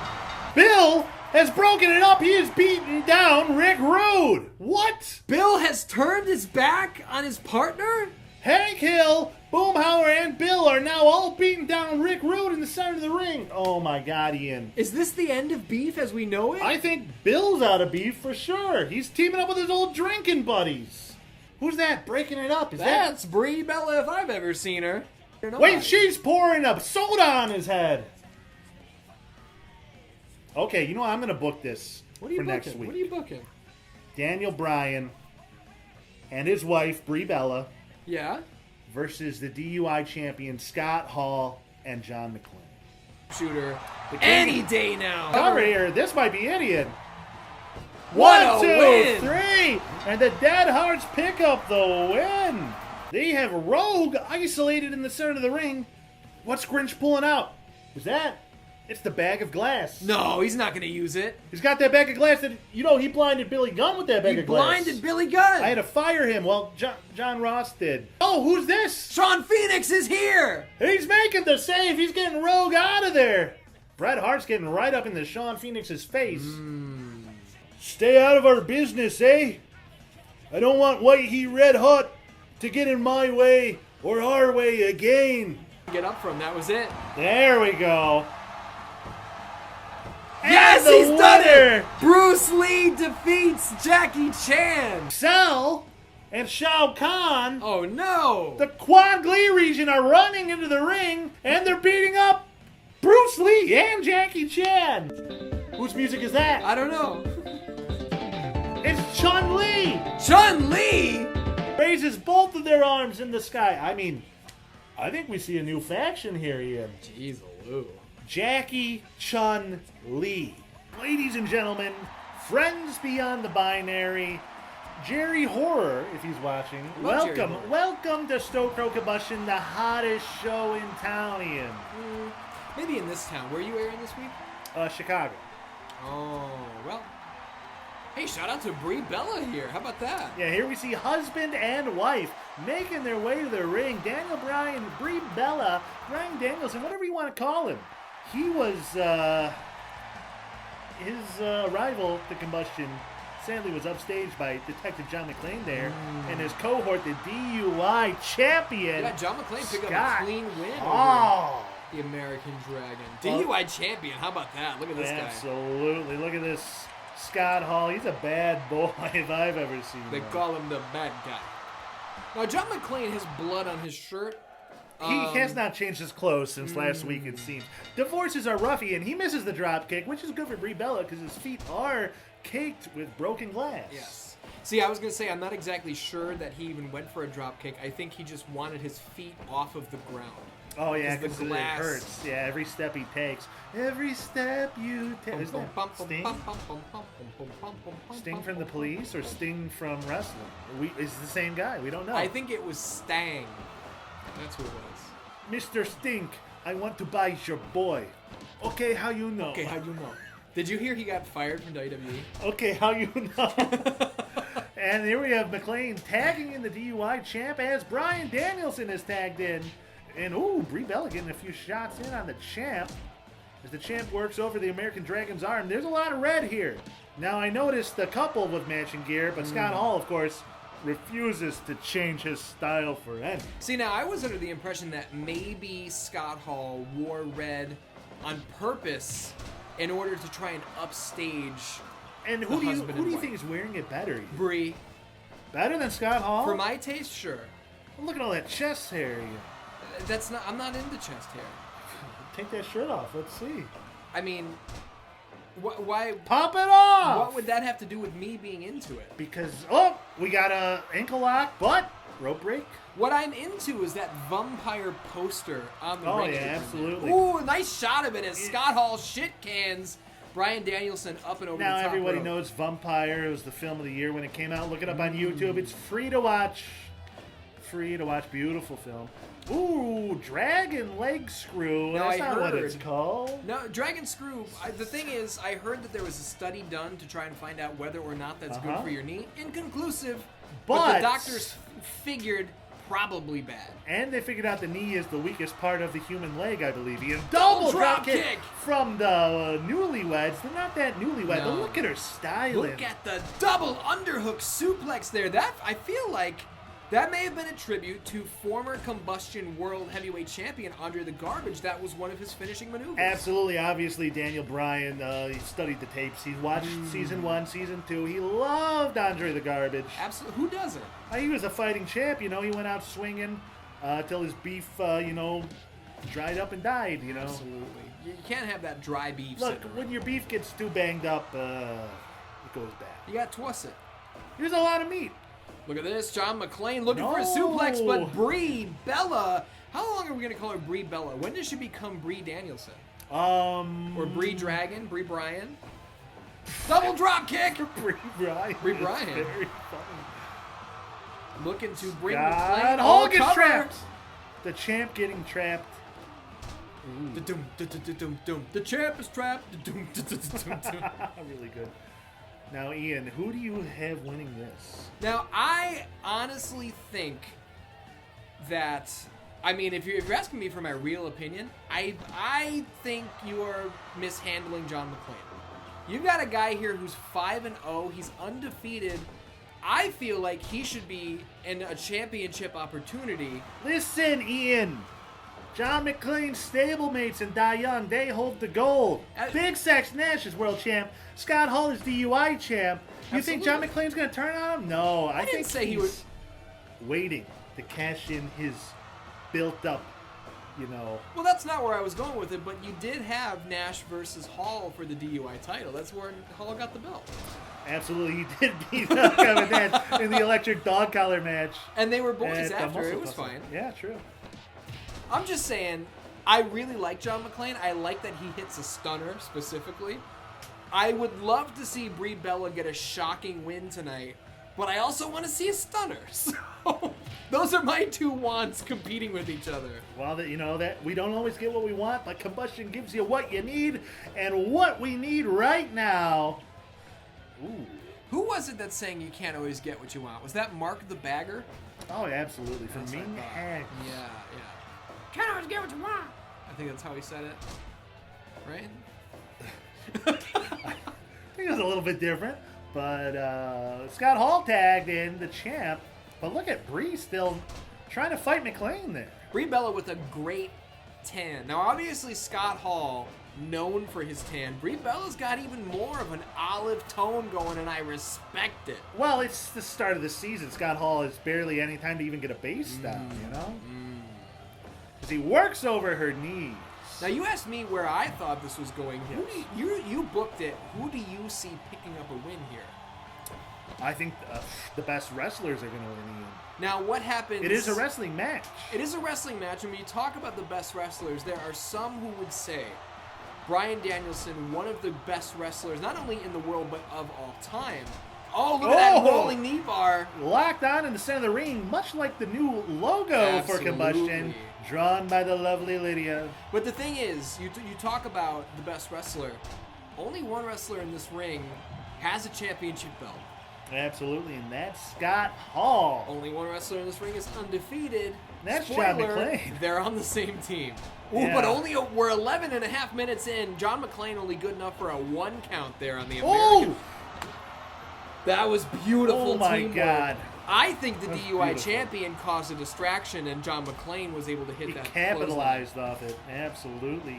Bill has broken it up. He is beating down Rick Rude. What? Bill has turned his back on his partner? Hank Hill, Boomhauer, and Bill are now all beating down Rick Rude in the center of the ring. Oh my god, Ian. Is this the end of beef as we know it? I think Bill's out of beef for sure. He's teaming up with his old drinking buddies. Who's that breaking it up? Is That's Brie Bella if I've ever seen her. that... Wait, she's pouring a soda on his head. Okay, you know what? I'm going to book this What are you for booking? next week. What are you booking? Daniel Bryan and his wife, Brie Bella, Yeah? versus the DUI champion, Scott Hall and John McClane. Shooter. The Any day now. Cover here. This might be Idiot. What a 1, 2, win. 3. And the Dead Hearts pick up the win. They have Rogue isolated in the center of the ring. What's Grinch pulling out? Is that? It's the bag of glass. No, he's not going to use it. He's got that bag of glass that, you know, he blinded Billy Gunn with that bag He of glass. blinded Billy Gunn. I had to fire him. Well, John Ross did. Oh, who's this? Sean Phoenix is here. He's making the save. He's getting Rogue out of there. Bret Hart's getting right up into Sean Phoenix's face. Stay out of our business, eh? I don't want White Heat Red Hot to get in my way or our way again. Get up from, that was it. There we go. Yes, And the he's done winner, it. Bruce Lee defeats Jackie Chan. Cell and Shao Kahn. Oh no. The Quan Glee region are running into the ring and they're beating up Bruce Lee and Jackie Chan. Whose music is that? I don't know. It's Chun Li. Chun Li. Raises both of their arms in the sky. I mean, I think we see a new faction here, Ian. Jeez, Lou. Jackie Chun Li. Ladies and gentlemen, friends beyond the binary, Jerry Horror, if he's watching, Love Jerry Horror. welcome to Stokro Kombustion, the hottest show in town, Ian. Maybe in this town. Where are you airing this week? Chicago. Oh, well. Hey, shout out to Brie Bella here. How about that? Yeah, here we see husband and wife making their way to the ring. Daniel Bryan, Brie Bella, Bryan Danielson, whatever you want to call him. He was, his rival to Kombustion, sadly was upstaged by Detective John McClane there, and his cohort, the DUI champion. Yeah, John McClane picked up Scott a clean win over Hall. the American Dragon. Well, DUI champion. How about that? Look at this guy. Absolutely. Look at this Scott Hall. He's a bad boy if I've ever seen They one. call him the bad guy. Now, John McClane has blood on his shirt. He has not changed his clothes since last week, it seems. Divorces are roughy, and he misses the drop kick, which is good for Brie Bella because his feet are caked with broken glass. Yes. See, I was going to say, I'm not exactly sure that he even went for a drop kick. I think he just wanted his feet off of the ground. Oh, yeah, the because it glass hurts. Yeah, every step he takes. Every step you take. Is that Sting? Sting from the Police or Sting from wrestling? It's the same guy. We don't know. I think it was Stang. That's who it was. Mr. Stink, I want to buy your boy. Okay, how you know? Okay, how you know? Did you hear he got fired from WWE? Okay, how you know? And here we have McLean tagging in the DUI champ as Bryan Danielson is tagged in. And, ooh, Brie Bella getting a few shots in on the champ. As the champ works over the American Dragon's arm. There's a lot of red here. Now, I noticed a couple with matching gear, but Scott Hall, of course, refuses to change his style for any. See, now, I was under the impression that maybe Scott Hall wore red on purpose in order to try and upstage And who do you think is wearing it better? Brie. Better than Scott Hall? For my taste, sure. Look at all that chest hair. That's not. I'm not into chest hair. Take that shirt off. Let's see. I mean, why? Pop it off! What would that have to do with me being into it? Because, we got a ankle lock, but rope break. What I'm into is that vampire poster on the ring. Oh, yeah, absolutely. Ooh, nice shot of it as Scott Hall shit cans Bryan Danielson up and over Now the top everybody rope. knows Vampire. It was the film of the year when it came out. Look it up on YouTube. It's free to watch. Free to watch. Beautiful film. Ooh, Dragon Leg Screw. Now, That's I not what heard- it's called. No, Dragon Screw. The thing is, I heard that there was a study done to try and find out whether or not that's good for your knee. Inconclusive, but the doctors figured probably bad. And they figured out the knee is the weakest part of the human leg, I believe. He double drop kick from the newlyweds. They're not that newlywed, but look at her styling. Look at the double underhook suplex there. That I feel like that may have been a tribute to former Kombustion World Heavyweight Champion Andre the Garbage. That was one of his finishing maneuvers. Absolutely. Obviously, Daniel Bryan, he studied the tapes. He's watched Season 1, Season 2. He loved Andre the Garbage. Absolutely. Who doesn't? He was a fighting champ, He went out swinging till his beef, dried up and died, Absolutely. You can't have that dry beef. Look, sitting when around. your beef gets too banged up, it goes bad. You got to twist it. Here's a lot of meat. Look at this, John McClane looking for a suplex, but Brie Bella. How long are we going to call her Brie Bella? When does she become Brie Danielson? Or Brie Dragon, Brie Bryan? Double drop kick! Brie Bryan. Brie Bryan. Very funny. Looking to bring God, McClane Hall all gets cover. trapped. The champ getting trapped. Da-dum, da-da-da-dum-dum. The champ is trapped. Da-dum, da-da-da-dum-dum. Really good. Now, Ian, who do you have winning this? Now, I honestly think that, if you're asking me for my real opinion, I think you are mishandling John McClane. You've got a guy here who's 5-0. He's undefeated. I feel like he should be in a championship opportunity. Listen, Ian. John McClane's stablemates and Die Young, they hold the gold. Big Sax Nash is world champ. Scott Hall is DUI champ. You think John McClane's going to turn on him? No, I think say he he's waiting to cash in his built-up, Well, that's not where I was going with it, but you did have Nash versus Hall for the DUI title. That's where Hall got the belt. Absolutely, he did beat up Kevin Nash in the electric dog collar match. And they were boys at after. Muscle It was Tussle. fine. Yeah, true. I'm just saying, I really like John McClane. I like that he hits a stunner specifically. I would love to see Brie Bella get a shocking win tonight, but I also want to see a stunner. So those are my two wants competing with each other. Well, that we don't always get what we want, but Kombustion gives you what you need, and what we need right now. Ooh. Who was it that's saying you can't always get what you want? Was that Mark the Bagger? Oh, absolutely. From That's what I Ming thought. Hags. Yeah. Can't always get what you want. I think that's how he said it. Right? I think it was a little bit different, but Scott Hall tagged in the champ. But look at Brie still trying to fight McClane there. Brie Bella with a great tan. Now, obviously, Scott Hall, known for his tan. Brie Bella's got even more of an olive tone going, and I respect it. Well, it's the start of the season. Scott Hall has barely any time to even get a base down, as he works over her knees. Now, you asked me where I thought this was going. You booked it. Who do you see picking up a win here? I think the best wrestlers are going to win. Now, what happens... It is a wrestling match. It is a wrestling match, and when you talk about the best wrestlers, there are some who would say Bryan Danielson, one of the best wrestlers, not only in the world, but of all time. Oh, look at that rolling knee bar. Locked on in the center of the ring, much like the new logo Absolutely. for Kombustion, drawn by the lovely Lydia. But the thing is, you talk about the best wrestler. Only one wrestler in this ring has a championship belt. Absolutely, and that's Scott Hall. Only one wrestler in this ring is undefeated. That's Spoiler, John McClane. They're on the same team. Ooh, Yeah. but we're 11 and a half minutes in. John McClane only good enough for a 1 count there on the Oh! American. That was beautiful Oh my teamwork. God. I think the That's DUI beautiful. champion caused a distraction, and John McClane was able to hit He that. capitalized off it, absolutely.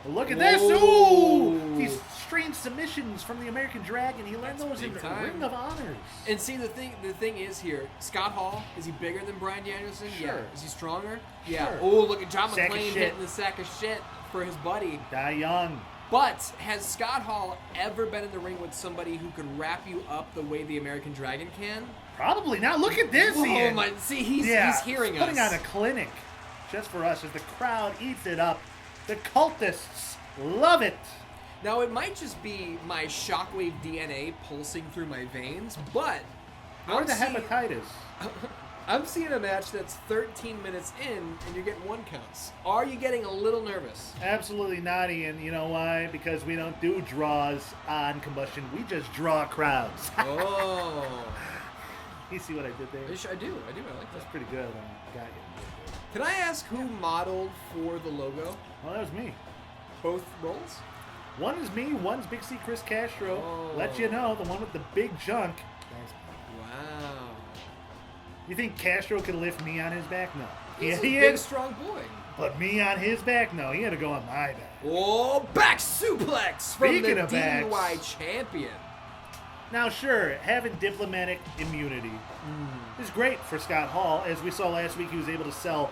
And look at Whoa. this! Ooh! These strange submissions from the American Dragon. He learned those in big the time. Ring of Honors. And see, the thing is here, Scott Hall, is he bigger than Bryan Danielson? Sure. Yeah. Is he stronger? Yeah. Sure. Oh, look at John Sack of McClane shit. hitting the sack of shit for his buddy. Die young. But has Scott Hall ever been in the ring with somebody who could wrap you up the way the American Dragon can? Probably not. Look at this, Oh Ian. my! See, he's hearing putting us. on a clinic just for us as the crowd eats it up. The cultists love it. Now, it might just be my Shockwave DNA pulsing through my veins, but Or I'm the seeing- hepatitis. I'm seeing a match that's 13 minutes in, and you're getting 1 counts. Are you getting a little nervous? Absolutely not, Ian. You know why? Because we don't do draws on Kombustion. We just draw crowds. Oh. You see what I did there? I do. I like That's that. pretty good. Got you. Can I ask who modeled for the logo? Well, that was me. Both roles? One is me, one's Big C Chris Castro. Oh. Let you know, the one with the big junk. That's me. Wow. You think Castro could lift me on his back? No. He's a he big, is. strong boy. But me on his back? No. He had to go on my back. Oh, back suplex from Speaking the of backs. DUI champion. Now, sure, having diplomatic immunity is great for Scott Hall. As we saw last week, he was able to sell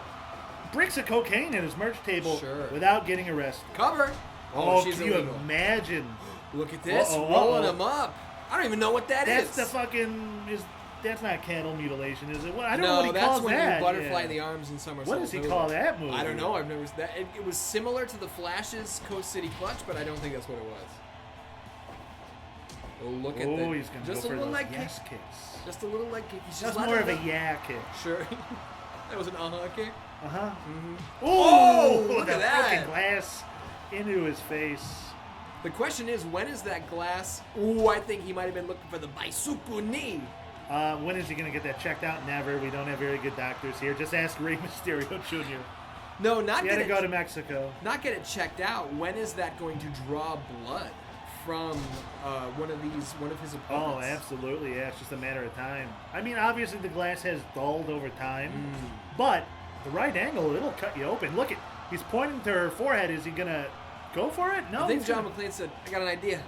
bricks of cocaine at his merch table Sure. without getting arrested. Cover. Oh, she's can you illegal. imagine? Look at this, Uh-oh, rolling uh-oh. him up. I don't even know what that is. That's the fucking... That's not cattle mutilation, is it? What, I don't know No, what he that's calls when that. you butterfly Yeah. the arms and somersault. What does he over. call that move? I don't know. I've never that. It was similar to the Flash's Coast City Clutch, but I don't think that's what it was. Oh, look at that! Oh, he's going to go Just a for little those leg yes kick. kicks. Just a little leg kick. He's That's just more of letting a it yeah kick. go. Sure. That was an kick. Uh-huh. Oh, Ooh, look at the that. broken glass into his face. The question is, when is that glass? Ooh, I think he might have been looking for the Baisuku knee. When is he going to get that checked out? Never. We don't have very good doctors here. Just ask Rey Mysterio Jr. No, not He get had to it. go to Mexico. Not get it checked out. When is that going to draw blood from one of his opponents? Oh, absolutely. Yeah, it's just a matter of time. I mean, obviously the glass has dulled over time, but the right angle, it'll cut you open. Look, he's pointing to her forehead. Is he going to go for it? No. I think he's John gonna- McClane said, "I got an idea,"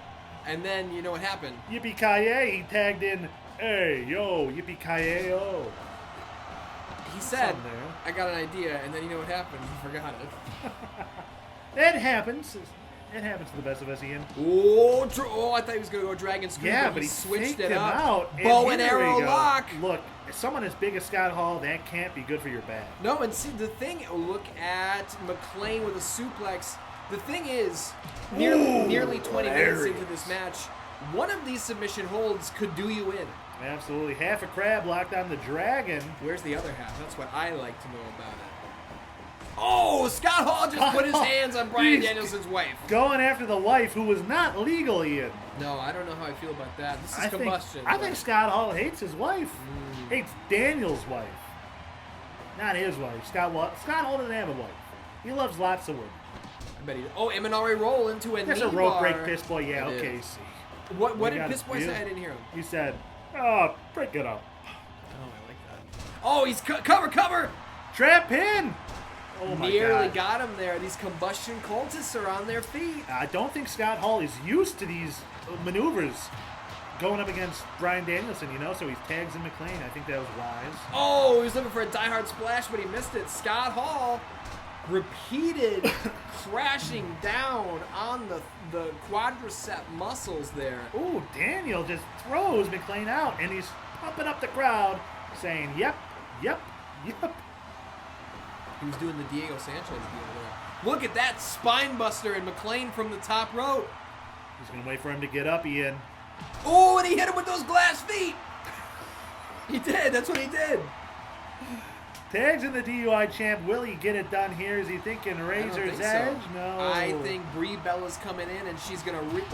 and then you know what happened? Yippee-ki-yay. He tagged in, hey, yo, yippee-ki-yay-oh. He said, Something there. "I got an idea," and then you know what happened? He forgot it. It happens. It happens to the best of us, Ian. Oh, I thought he was gonna go dragon screw, Yeah, but he he switched faked it him up. out. Bow and here we arrow go. lock. Look, someone as big as Scott Hall, that can't be good for your back. No, and see the thing. Look at McClane with a suplex. The thing is, nearly 20 minutes into this match, one of these submission holds could do you in. Absolutely. Half a crab locked on the dragon. Where's the other half? That's what I like to know about it. Oh, Scott Hall just put his hands on Bryan He's Danielson's wife. Going after the wife who was not legal, Ian. No, I don't know how I feel about that. This is Kombustion. I think Scott Hall hates his wife. Hates Daniel's wife. Not his wife. Scott Hall doesn't have a wife. He loves lots of women. I bet he. Oh, Eminari roll into a There's knee a rope bar. break, Piss Boy. Yeah, It okay, is. see. What We did got Piss Boy you. say? I didn't hear him. He said, oh, break it up. Oh, I like that. Oh, he's cover. Trap pin! Oh my Nearly God. got him there. These Kombustion cultists are on their feet. I don't think Scott Hall is used to these maneuvers going up against Bryan Danielson, you know, so he tags in McClane. I think that was wise. Oh, he was looking for a diehard splash, but he missed it. Scott Hall. Repeated crashing down on the quadricep muscles there. Ooh, Daniel just throws McClain out, and he's pumping up the crowd, saying, yep, yep, yep. He was doing the Diego Sanchez deal there. Look at that spine buster and McClain from the top rope. He's going to wait for him to get up, Ian. Oh, and he hit him with those glass feet. He did. That's what he did. Tags in the DUI champ. Will he get it done here? Is he thinking Razor's Edge? So. No. I think Brie Bella's coming in, and she's going to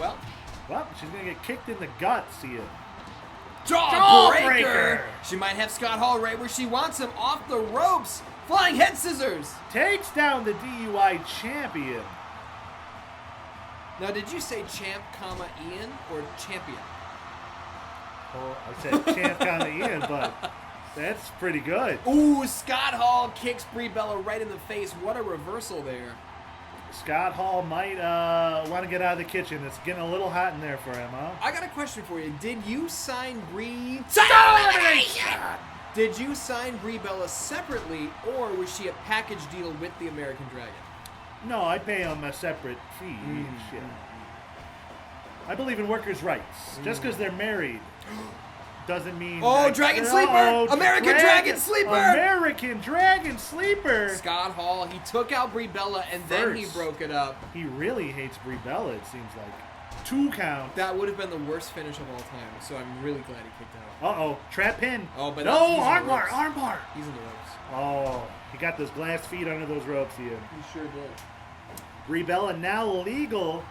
Well, she's going to get kicked in the guts, Ian. Jawbreaker! She might have Scott Hall right where she wants him, off the ropes. Flying head scissors. Takes down the DUI champion. Now, did you say champ, comma, Ian, or champion? Oh, I said champ comma Ian, but that's pretty good. Ooh, Scott Hall kicks Brie Bella right in the face. What a reversal there. Scott Hall might want to get out of the kitchen. It's getting a little hot in there for him, huh? I got a question for you. Did you sign Brie... Elimination! Did you sign Brie Bella separately, or was she a package deal with the American Dragon? No, I pay him a separate fee. Shit. I believe in workers' rights. Just because they're married doesn't mean... Oh, Dragon Sleeper! American Dragon Sleeper! American Dragon Sleeper! Scott Hall, he took out Brie Bella, and then he broke it up. He really hates Brie Bella, it seems like. 2 count. That would have been the worst finish of all time, so I'm really glad he kicked out. Uh-oh, trap pin. Oh, but no, he's armbar, armbar. He's in the ropes. Oh, he got those glass feet under those ropes, Ian. He sure did. Brie Bella now legal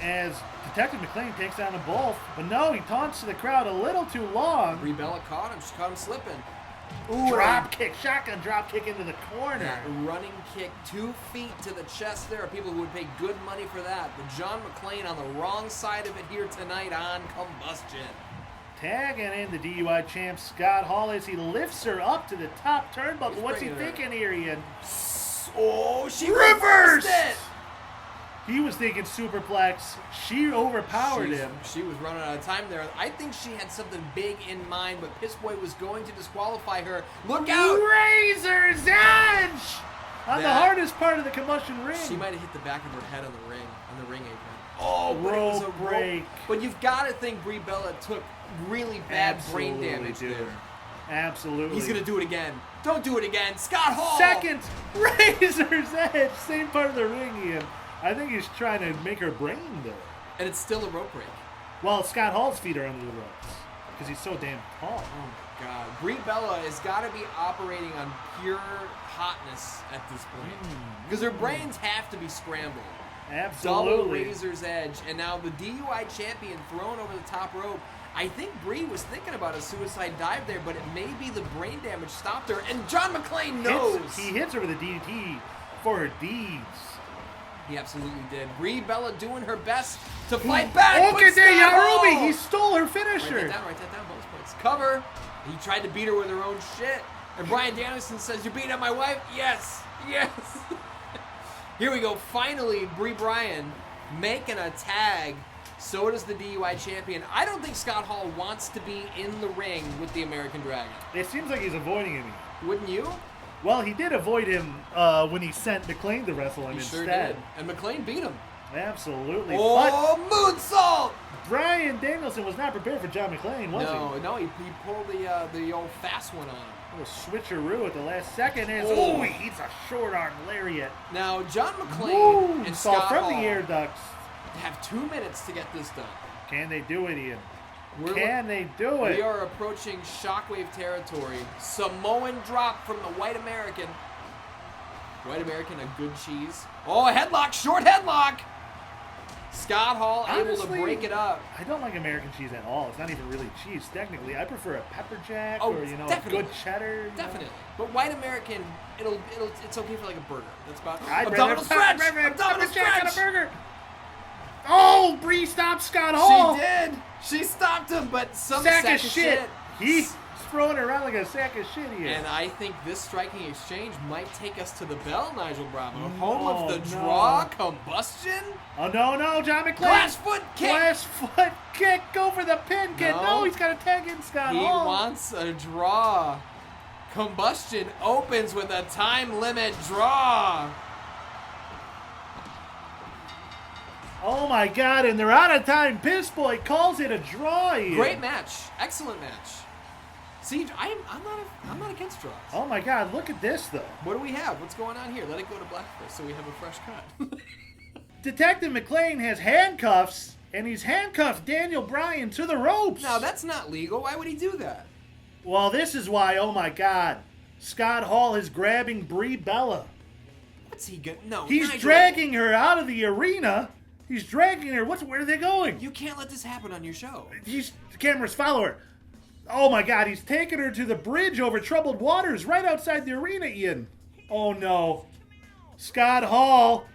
as Detective McClain takes down them both. But no, he taunts to the crowd a little too long. Brie Bella caught him. She caught him slipping. Ooh, drop kick, shotgun drop kick into the corner. That running kick, 2 feet to the chest. There are people who would pay good money for that. But John McClain on the wrong side of it here tonight on Kombustion. Tagging in the DUI champ Scott Hall as he lifts her up to the top turnbuckle. What's he thinking here, Ian? Oh, she reversed it! He was thinking superplex. She overpowered him. She was running out of time there. I think she had something big in mind, but Piss Boy was going to disqualify her. Look out! Razor's Edge! On the hardest part of the combustion ring. She might have hit the back of her head on the ring apron. Oh, but rope it was a break. But you've got to think Brie Bella took really bad brain damage there. Absolutely. He's going to do it again. Don't do it again. Scott Hall! Second Razor's Edge. Same part of the ring, Ian. I think he's trying to make her brain there. And it's still a rope break. Well, Scott Hall's feet are under the ropes because he's so damn tall. Oh, my God. Brie Bella has got to be operating on pure hotness at this point. Because her brains have to be scrambled. Absolutely. Double Razor's Edge. And now the DUI champion thrown over the top rope. I think Brie was thinking about a suicide dive there, but it may be the brain damage stopped her. And John McClain knows. He hits her with a DDT for her deeds. He absolutely did. Brie Bella doing her best to fight back. Okay, there, Yarubi. He stole her finisher. Write that down, bonus points. Cover. He tried to beat her with her own shit. And Bryan Danielson says, "You're beating up my wife?" Yes. Yes. Here we go. Finally, Brie Bryan making a tag. So does the DUI champion. I don't think Scott Hall wants to be in the ring with the American Dragon. It seems like he's avoiding him. Wouldn't you? Well, he did avoid him when he sent McClain to wrestle him instead. Sure did. And McClain beat him. Absolutely. Oh, moonsault! Bryan Danielson was not prepared for John McClain, was he? No, he pulled the old fast one on him. A little switcheroo at the last second. And he eats a short arm lariat. Now, John McClain and Scott from Hall the air ducts have 2 minutes to get this done. Can they do it, Ian? Can they do it? We are approaching Shockwave territory. Samoan drop from the White American. White American, a good cheese. Oh, a headlock, short headlock. Scott Hall able to break it up. I don't like American cheese at all. It's not even really cheese, technically. I prefer a pepper jack or, a good cheddar. Definitely. But White American, it's okay for like a burger. That's about abdominal stretch. Abdominal stretch on a burger. Oh, Brie stopped Scott Hall. She did. She stopped him, but some sack of shit. He's throwing her around like a sack of shit here. And I think this striking exchange might take us to the bell, Nigel Bravo. Home of the draw, Kombustion. Oh, no, John McClain. Glass foot kick. Glass foot kick. Go for the pin kick. No, he's got to tag in Scott Hall. He wants a draw. Kombustion opens with a time limit draw. Oh my God, and they're out of time. Piss Boy calls it a draw here. Great match. Excellent match. See, I'm not against draws. Oh my God, look at this though. What do we have? What's going on here? Let it go to black first so we have a fresh cut. Detective McClane has handcuffs, and he's handcuffed Daniel Bryan to the ropes. Now, that's not legal. Why would he do that? Well, this is why, oh my God, Scott Hall is grabbing Brie Bella. What's he gonna... No, He's Nigel. dragging her out of the arena. He's dragging her. Where are they going? You can't let this happen on your show. The cameras follow her. Oh my God, he's taking her to the bridge over troubled waters right outside the arena, Ian. Oh no. Scott Hall.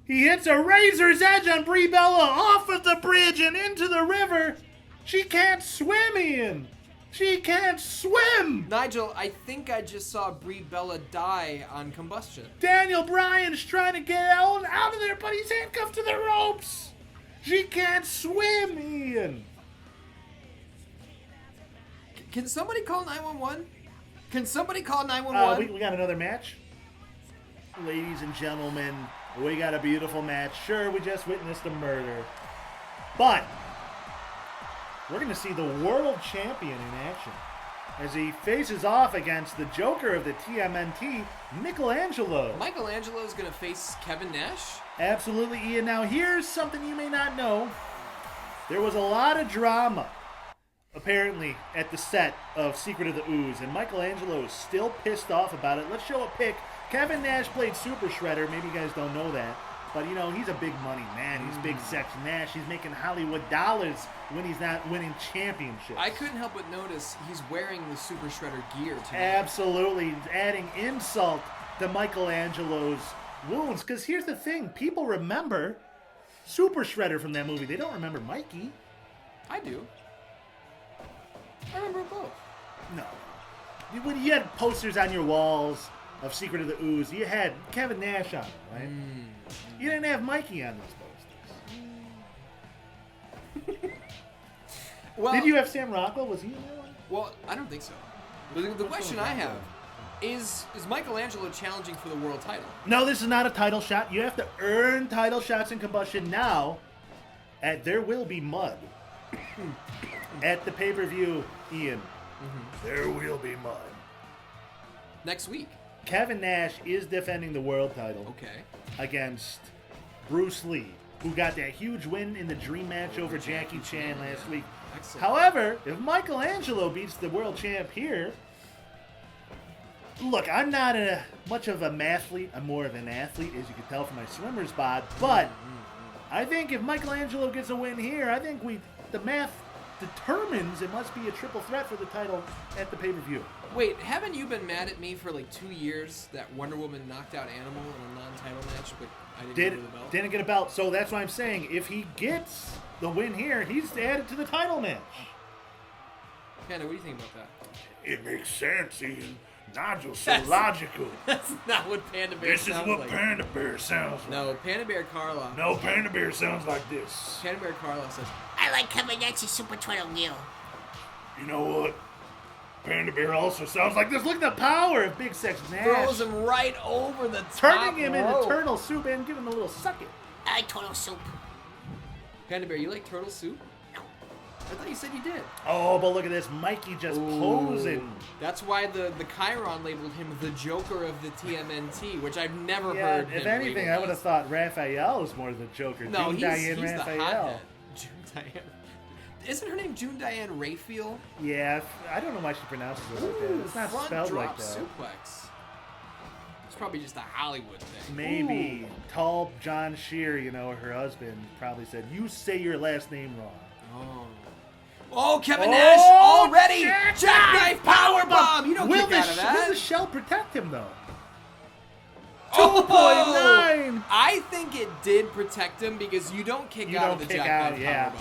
He hits a razor's edge on Brie Bella off of the bridge and into the river. She can't swim, Ian. She can't swim. Nigel, I think I just saw Brie Bella die on Kombustion. Daniel Bryan's trying to get out of there, but he's handcuffed to the ropes. She can't swim, Ian. Can somebody call 911? Can somebody call 911? We got another match. Ladies and gentlemen, we got a beautiful match. Sure, we just witnessed a murder. But we're going to see the world champion in action as he faces off against the Joker of the TMNT, Michelangelo. Michelangelo's going to face Kevin Nash? Absolutely, Ian. Now, here's something you may not know. There was a lot of drama, apparently, at the set of Secret of the Ooze, and Michelangelo is still pissed off about it. Let's show a pic. Kevin Nash played Super Shredder. Maybe you guys don't know that. But, you know, he's a big money man. He's Big Sex Nash. He's making Hollywood dollars when he's not winning championships. I couldn't help but notice he's wearing the Super Shredder gear, too. Absolutely. Adding insult to Michelangelo's wounds. Because here's the thing. People remember Super Shredder from that movie. They don't remember Mikey. I do. I remember both. No. When you had posters on your walls of Secret of the Ooze, you had Kevin Nash on them, right? You didn't have Mikey on those posters. Well, Did you have Sam Rockwell? Was he in that one? Well, I don't think so. The question I have is Michelangelo challenging for the world title? No, this is not a title shot. You have to earn title shots in Combustion now. There will be mud. At the pay-per-view, Ian, there will be mud. Next week. Kevin Nash is defending the world title Okay. against Bruce Lee, who got that huge win in the dream match over Jackie Chan last week. Excellent. However, if Michelangelo beats the world champ here, look, I'm not much of a mathlete. I'm more of an athlete, as you can tell from my swimmer's bod. But I think if Michelangelo gets a win here, I think the math determines it must be a triple threat for the title at the pay-per-view. Wait, haven't you been mad at me for like 2 years that Wonder Woman knocked out Animal in a non-title match, but I didn't get the belt? Didn't get a belt, so that's why I'm saying if he gets the win here, he's added to the title match. Panda, what do you think about that? It makes sense, Ian. Nigel's so logical. That's not what Panda Bear This is sounds what like. Panda Bear sounds like. No, Panda Bear Carla. No, Panda Bear sounds like this. Panda Bear Carla says, I like Kevin Nash's Super Turtle Meal. You know what? Panda Bear also sounds like this. Look at the power of Big Sex Nash. throws him right over the top Turning him rope. into turtle soup and giving him a little suck it. I like turtle soup. Panda Bear, you like turtle soup? No. I thought you said you did. Oh, but look at this. Mikey just posing. That's why the Chiron labeled him the Joker of the TMNT, which I've never Yeah, heard if him anything, labeled I would have as. thought Raphael was more the Joker. No, June he's Diane the Raphael. hothead. June Diane. Isn't her name June Diane Raphael? Yeah, I don't know why she pronounces it like that. It's not Front spelled drop like that. suplex. It's probably just a Hollywood thing. Maybe tall John Shear, her husband, probably said, "You say your last name wrong." Oh, Kevin Nash already! Jackknife powerbomb! Powerbomb! You don't Will kick out of that. Will the shell protect him, though? Oh! 2.9! I think it did protect him because you don't kick out of the jackknife yeah. powerbomb.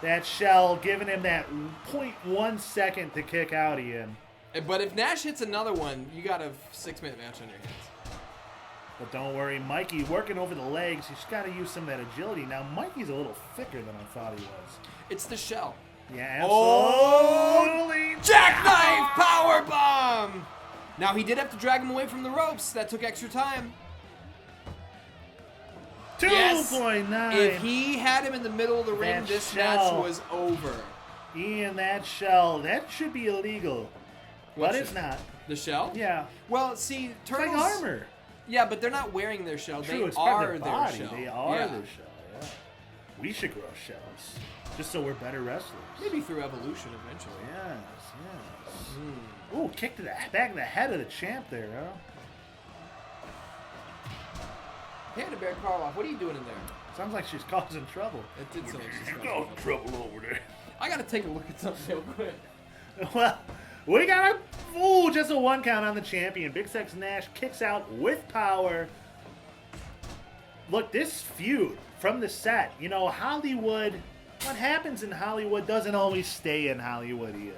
That shell giving him that 0.1 second to kick out, Ian. But if Nash hits another one, you got a 6-minute match on your hands. But don't worry, Mikey working over the legs. He's got to use some of that agility. Now, Mikey's a little thicker than I thought he was. It's the shell. Yeah, Oh! absolutely. Jackknife Power bomb! Now he did have to drag him away from the ropes. That took extra time. 2.9. If he had him in the middle of the ring, That this shell. match was over. Ian, that shell, that should be illegal. What But it's shell? not. The shell? Yeah. Well, see, It's turtles. like armor. Yeah, but they're not wearing their shell. True, They it's part are of their their body. shell. They are Yeah. their shell, yeah. We should grow shells. Just so we're better wrestlers. Maybe through evolution eventually. Yes, yes. Ooh, kick to the back of the head of the champ there, huh? Panda Bear Karloff, what are you doing in there? Sounds like she's causing trouble. It did sound like she's You causing got trouble over there. I gotta take a look at something real quick. Well, we got just a 1 count on the champion. Big Sex Nash kicks out with power. Look, this feud from the set, you know, Hollywood, what happens in Hollywood doesn't always stay in Hollywood either.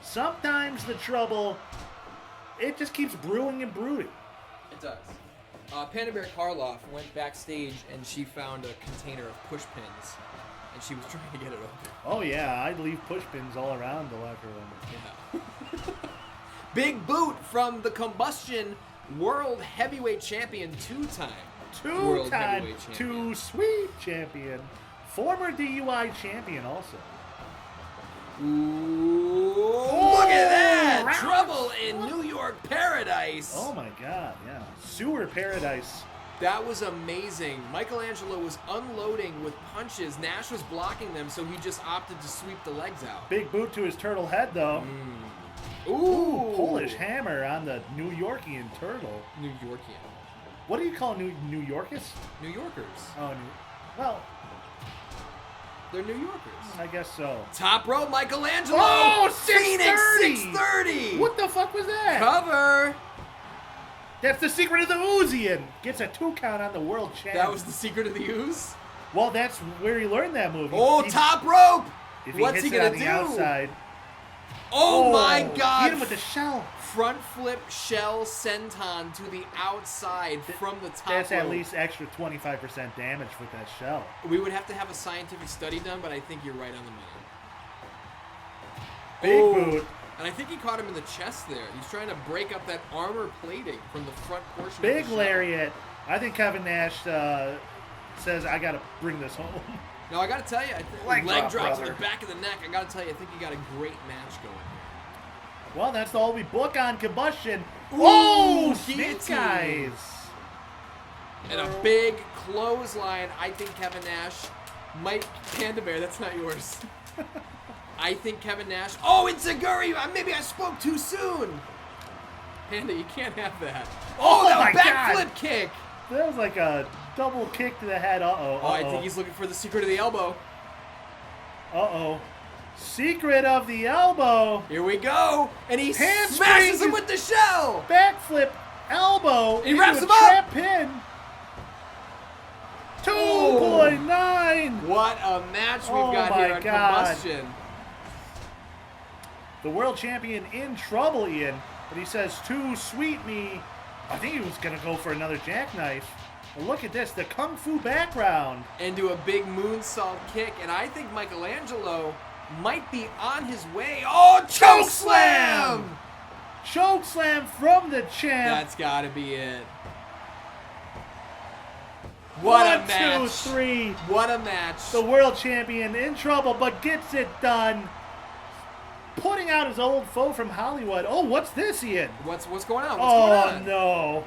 Sometimes the trouble, it just keeps brewing and brooding. It does. Panda Bear Karloff went backstage and she found a container of push pins, and she was trying to get it open. Oh yeah, I'd leave push pins all around the locker room. Yeah. Big boot from the Kombustion World Heavyweight Champion, two-time World Two-time, Heavyweight Champion. too sweet champion. Former DUI champion also. Ooh, look at that! Round- Trouble in New York Paradise. Oh my god, yeah. Sewer paradise. That was amazing. Michelangelo was unloading with punches. Nash was blocking them, so he just opted to sweep the legs out. Big boot to his turtle head though. Ooh, Polish hammer on the New Yorkian turtle. New Yorkian. What do you call New Yorkers? New Yorkers. Oh, well, They're New Yorkers. I guess so. Top row, Michelangelo. Oh, Phoenix 630. 630. What the fuck was that? Cover. That's the secret of the Uzian. Gets a 2 count on the world champ. That was the secret of the ooze. Well, that's where he learned that move. Oh, top rope. If he What's hits he it gonna on the do? outside. Oh my God! Hit him with the shell. Front flip shell senton to the outside from the top That's at rope. least extra 25% damage with that shell. We would have to have a scientific study done, but I think you're right on the money. Big Oh, boot. And I think he caught him in the chest there. He's trying to break up that armor plating from the front portion. Big of the shell. lariat. I think Kevin Nash says, I got to bring this home. Now I got to tell you, I think Leg leg drop, drop to brother. the back of the neck. I got to tell you, I think you got a great match going. Well, that's all we book on Combustion. Ooh, Oh, guillotine. snake eyes. And a big clothesline. I think Kevin Nash might... Panda Bear, that's not yours. I think Kevin Nash... Oh, it's Zaguri! Maybe I spoke too soon! Panda, you can't have that. Oh, Oh that my backflip God. kick! That was like a double kick to the head. Uh-oh. Oh, I think he's looking for the secret of the elbow. Uh-oh. Secret of the elbow. Here we go! And he Handspring. smashes him with the shell! Backflip elbow. He into wraps a him up. trap pin. 2.9. What a match we've Oh got my here on God. Combustion. The world champion in trouble, Ian. But he says, too sweet me. I think he was going to go for another jackknife. But look at this, the kung fu background. And do a big moonsault kick, and I think Michelangelo might be on his way. Oh, choke slam! Choke slam from the champ. That's got to be it. What a 1, match! 2, 3. What a match! The world champion in trouble, but gets it done. Putting out his old foe from Hollywood. Oh, what's this, Ian? What's going on? What's going on? No.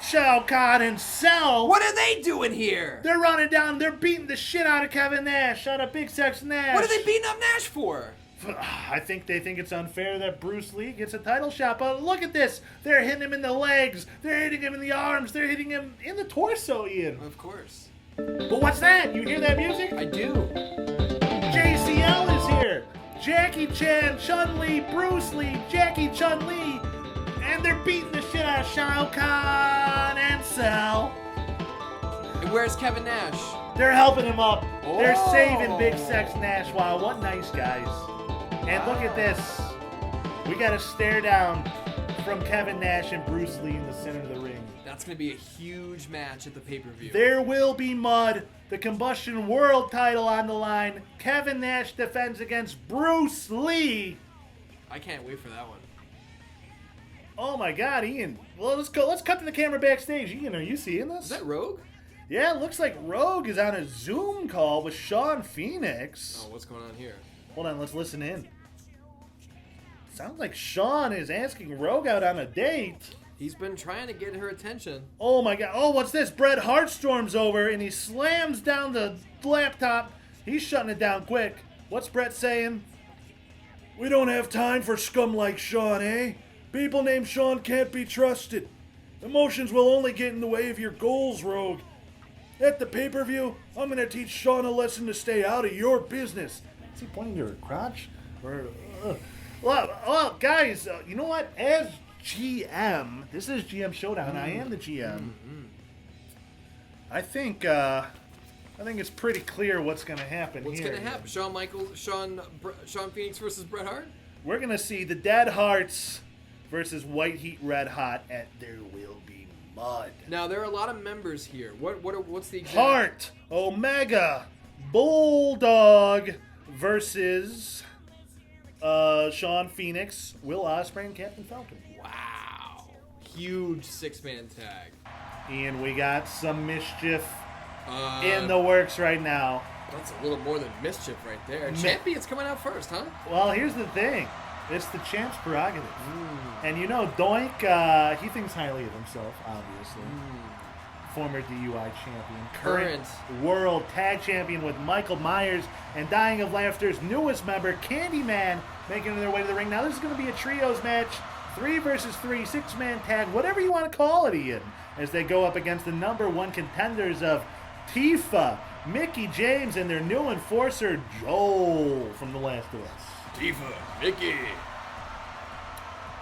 Shao Kahn and Cell. What are they doing here? They're running down. They're beating the shit out of Kevin Nash, out of Big Sex Nash. What are they beating up Nash for? I think they think it's unfair that Bruce Lee gets a title shot, but look at this. They're hitting him in the legs. They're hitting him in the arms. They're hitting him in the torso, Ian. Of course. But what's that? You hear that music? I do. JCL is here. Jackie Chan, Chun-Li, Bruce Lee, Jackie Chun-Li, and they're beating the shit out of Shao Kahn and Cell. And where's Kevin Nash? They're helping him up. They're Oh. saving Big Sex Nash. Wow, what nice guys. And look at this. We got a stare down from Kevin Nash and Bruce Lee in the center of the ring. That's going to be a huge match at the pay-per-view. There will be mud. The Combustion World title on the line. Kevin Nash defends against Bruce Lee. I can't wait for that one. Oh my God, Ian. Well, let's go. Let's cut to the camera backstage. Ian, are you seeing this? Is that Rogue? Yeah, it looks like Rogue is on a Zoom call with Shawn Phoenix. Oh, what's going on here? Hold on, let's listen in. Sounds like Shawn is asking Rogue out on a date. He's been trying to get her attention. Oh my God. Oh, what's this? Bret Hart storms over and he slams down the laptop. He's shutting it down quick. What's Bret saying? We don't have time for scum like Shawn, eh? People named Shawn can't be trusted. Emotions will only get in the way of your goals, Rogue. At the pay-per-view, I'm gonna teach Shawn a lesson to stay out of your business. Is he pointing to her crotch? Or, well, guys, you know what? As GM, this is GM Showdown. I am the GM. I think it's pretty clear what's going to happen. What's here. going to happen? Shawn Michaels, Shawn Phoenix versus Bret Hart? We're going to see the Dead Hearts versus White Heat Red Hot at There Will Be Mud. Now, there are a lot of members here. What's the exact... Hart, Omega, Bulldog versus Shawn Phoenix, Will Ospreay, and Captain Falcon. Wow. Huge six-man tag. And we got some mischief in the works right now. That's a little more than mischief right there. Champion's coming out first, huh? Well, here's the thing. It's the champ's prerogative. And you know, Doink, he thinks highly of himself, obviously. Former DUI champion. Current world tag champion with Michael Myers. And Dying of Laughter's newest member, Candyman, making their way to the ring. Now, this is going to be a trios match. 3 versus 3, 6-man tag, whatever you want to call it, Ian. As they go up against the #1 contenders of Tifa, Mickey James, and their new enforcer, Joel from The Last of Us. Tifa, Mickey.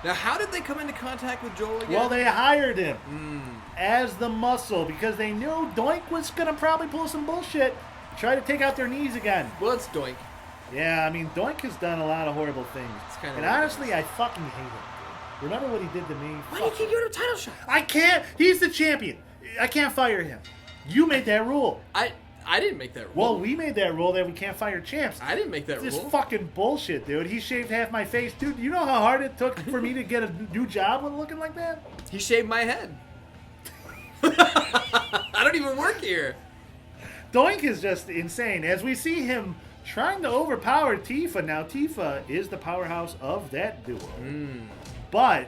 Now, how did they come into contact with Joel again? Well, they hired him as the muscle because they knew Doink was going to probably pull some bullshit, try to take out their knees again. Well, it's Doink. Yeah, I mean, Doink has done a lot of horrible things. And honestly, I fucking hate him. Remember what he did to me? Why do you keep giving him a title shot? I can't. He's the champion. I can't fire him. You made that rule. I didn't make that rule. Well, we made that rule that we can't fire champs. I didn't make that This rule. fucking bullshit, dude. He shaved half my face. Dude, you know how hard it took for me to get a new job with looking like that? He shaved my head. I don't even work here. Doink is just insane. As we see him trying to overpower Tifa. Now, Tifa is the powerhouse of that duo. But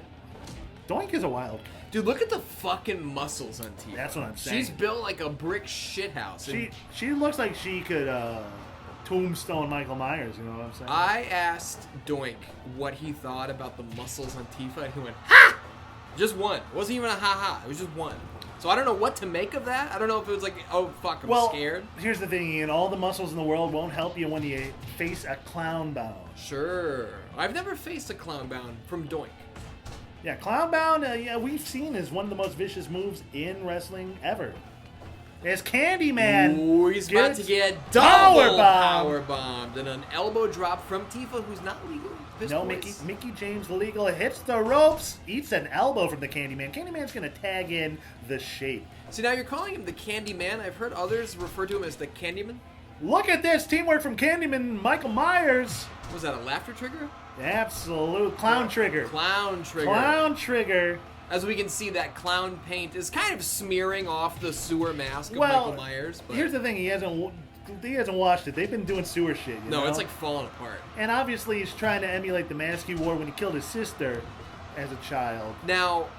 Doink is a wild card. Dude, look at the fucking muscles on Tifa. That's what I'm saying. She's built like a brick shithouse. She looks like she could tombstone Michael Myers, you know what I'm saying? I asked Doink what he thought about the muscles on Tifa, and he went, ha! Just one. It wasn't even a ha-ha. It was just one. So I don't know what to make of that. I don't know if it was like, oh, fuck, I'm scared. Here's the thing, Ian. All the muscles in the world won't help you when you face a clown bound. Sure. I've never faced a clown bound from Doink. Yeah, clown bound, we've seen is one of the most vicious moves in wrestling ever. As Candyman Ooh, he's about to get powerbombed and an elbow drop from Tifa, who's not legal. No, Mickey James legal hits the ropes, eats an elbow from the Candyman. Candyman's going to tag in the Shape. So now you're calling him the Candyman. I've heard others refer to him as the Candyman. Look at this teamwork from Candyman and Michael Myers. Was that a laughter trigger? Absolute clown trigger. Clown trigger. Clown trigger. As we can see, that clown paint is kind of smearing off the sewer mask of Michael Myers. But here's the thing: he hasn't watched it. They've been doing sewer shit. You know? It's like falling apart. And obviously, he's trying to emulate the mask he wore when he killed his sister as a child. Now,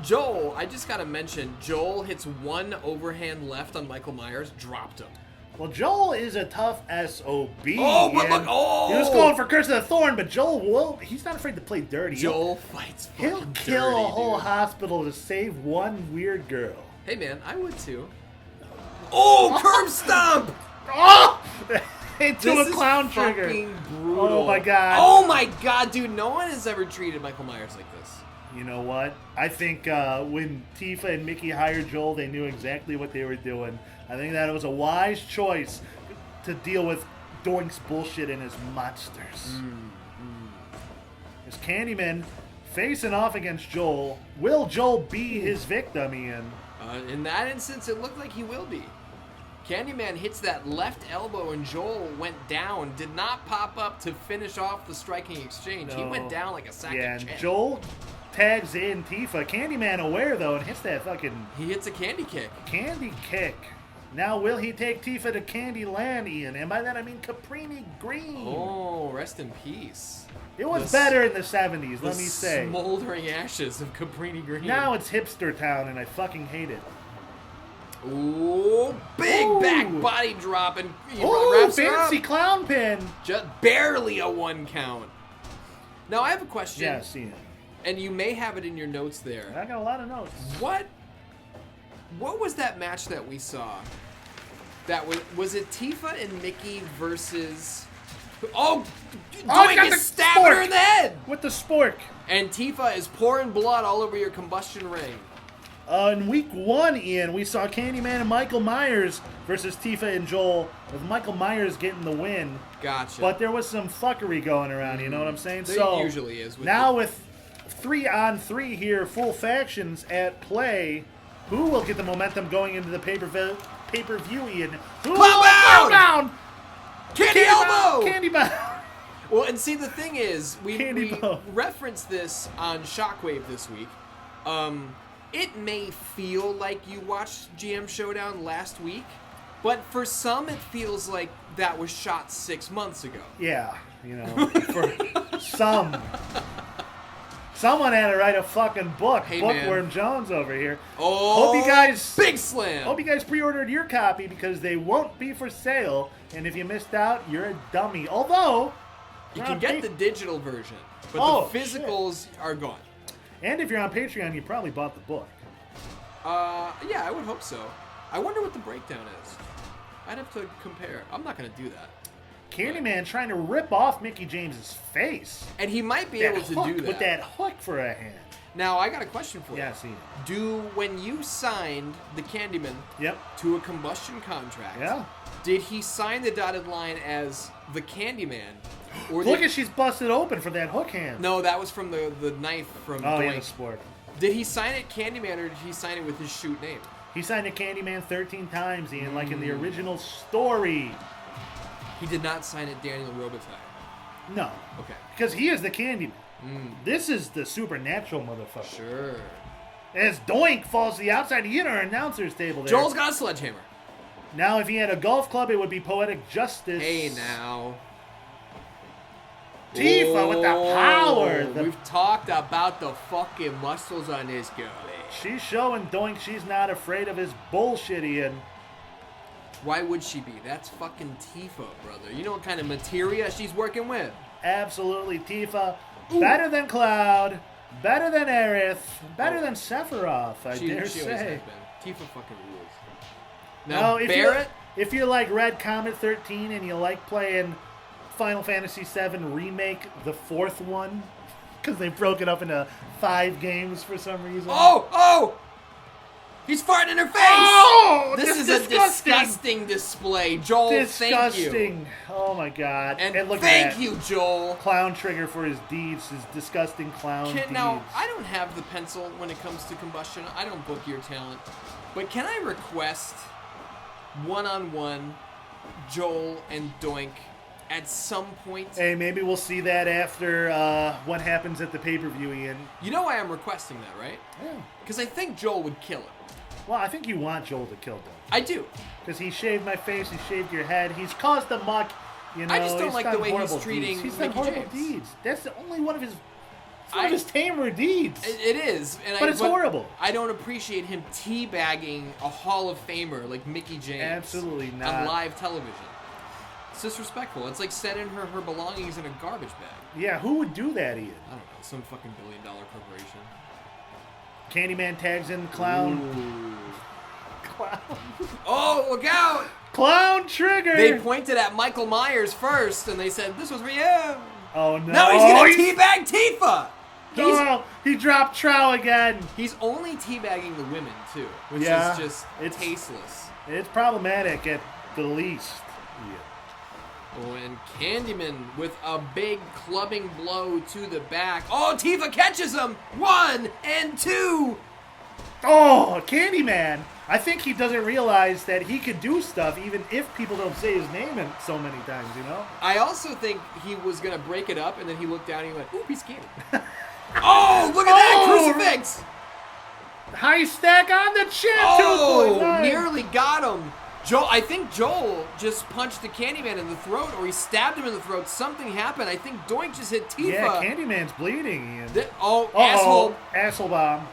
Joel, I just gotta mention, Joel hits one overhand left on Michael Myers, dropped him. Well, Joel is a tough SOB. Oh, but look! Oh, he was going for Curse of the Thorn, but Joel, he's not afraid to play dirty. Joel fights fucking He'll kill dirty, a whole dude. hospital to save one weird girl. Hey, man, I would too. Oh, curb stomp! Oh! Into This a clown is trigger. fucking brutal. Oh my god. Oh my god, dude! No one has ever treated Michael Myers like this. You know what? I think when Tifa and Mickey hired Joel, they knew exactly what they were doing. I think that it was a wise choice to deal with Doink's bullshit and his monsters. As Candyman facing off against Joel, will Joel be his victim, Ian? In that instance, it looked like he will be. Candyman hits that left elbow and Joel went down. Did not pop up to finish off the striking exchange. He went down like a sack Yeah, of and chips. Joel tags in Tifa. Candyman aware, though, and hits that fucking He hits a candy kick. candy kick. Now, will he take Tifa to Candyland, Ian? And by that, I mean Caprini Green. Oh, rest in peace. It was the better in the 70s, let The me say. smoldering ashes of Caprini Green. Now it's hipster town, and I fucking hate it. Ooh, big Ooh. back body drop and he Oh, wraps her fancy up. clown pin. Just barely a 1 count. Now I have a question. Yes, Ian. And you may have it in your notes there. I got a lot of notes. What was that match that we saw? That was it Tifa and Mickey versus Oh, Doink got is the stabbing her spork. in the head. With the spork. And Tifa is pouring blood all over your combustion ring. In week 1, Ian, we saw Candyman and Michael Myers versus Tifa and Joel, with Michael Myers getting the win. Gotcha. But there was some fuckery going around, you know what I'm saying? There usually is. Now with 3-on-3 here, full factions at play, who will get the momentum going into the pay-per-view, Ian? Who will Compound! down? Candy elbow! Candy bound! Well, and see, the thing is, we Bow. referenced this on Shockwave this week. It may feel like you watched GM Showdown last week, but for some, it feels like that was shot 6 months ago. Yeah, you know, for some. Someone had to write a fucking book. Hey, Bookworm man. Jones over here. Oh, Hope you guys big slam! Hope you guys pre-ordered your copy because they won't be for sale. And if you missed out, you're a dummy. Although You you're can on get Pa- the digital version, but Oh, the physicals are gone. and if you're on Patreon, you probably bought the book. Yeah, I would hope so. I wonder what the breakdown is. I'd have to compare. I'm not going to do that. Candyman trying to rip off Mickey James's face. And he might be That able to hook, do that. with that hook for a hand. Now, I got a question for Yeah, you. see. When you signed the Candyman Yep. to a combustion contract, Yeah. did he sign the dotted line as the Candyman? Or Look did, at she's busted open for that hook hand. No, that was from the knife from Oh, yeah, Doink. the sport. Did he sign it Candyman or did he sign it with his shoot name? He signed a Candyman 13 times, Ian, like in the original story. He did not sign it Daniel Robitaille. No. Okay. Because he is the Candyman. This is the supernatural motherfucker. Sure. As Doink falls to the outside, he hit our announcer's table there. Joel's got a sledgehammer. Now, if he had a golf club, it would be Poetic Justice. Hey, now. Tifa with the power. We've talked about the fucking muscles on this girl. She's showing Doink she's not afraid of his bullshit, Ian. Why would she be? That's fucking Tifa, brother. You know what kind of materia she's working with. Absolutely, Tifa. Better than Cloud. Better than Aerith. Better than Sephiroth, I She dare always say. has been. Tifa fucking rules. Now, Now, if Barrett, if you're like Red Comet 13 and you like playing Final Fantasy VII Remake, the 4th one, because they broke it up into 5 games for some reason. Oh! He's farting in her face! Oh! This is disgusting. a disgusting display. Joel, thank you. Disgusting. Oh my god. And look thank at that. you, Joel. Clown trigger for his deeds, his disgusting clown deeds. Now, I don't have the pencil when it comes to combustion. I don't book your talent. But can I request one-on-one Joel and Doink at some point? Hey, maybe we'll see that after what happens at the pay-per-view, Ian. You know why I'm requesting that, right? Yeah. Because I think Joel would kill him. Well, I think you want Joel to kill them. I do. Because he shaved my face, he shaved your head, he's caused the muck. You know, I just don't he's like done the way he's horrible treating deeds. He's done Mickey horrible James. deeds. That's the only one of his tamer deeds. It is. But it's horrible. I don't appreciate him teabagging a Hall of Famer like Mickey James. Absolutely not. On live television. It's disrespectful. It's like sending her belongings in a garbage bag. Yeah, who would do that, Ian? I don't know. Some fucking $1 billion corporation. Candyman tags in Clown. Ooh. Clown. Oh, look out! Clown trigger! They pointed at Michael Myers first, and they said, "This was for you." Oh, no. Now he's gonna teabag Tifa! Oh, he dropped Trow again. He's only teabagging the women, too, which Yeah, is just it's- tasteless. It's problematic at the least. Oh, and Candyman with a big clubbing blow to the back. Oh, Tifa catches him! 1 and 2! Oh, Candyman I think he doesn't realize that he could do stuff even if people don't say his name so many times, you know? I also think he was going to break it up, and then he looked down and he went, ooh, piece of candy. Oh, look at that crucifix! High stack on the chin, Oh, 2.9. nearly got him. I think Joel just punched the Candyman in the throat, or he stabbed him in the throat. Something happened. I think Doink just hit Tifa. Yeah, Candyman's bleeding, Ian. Asshole. Asshole bomb.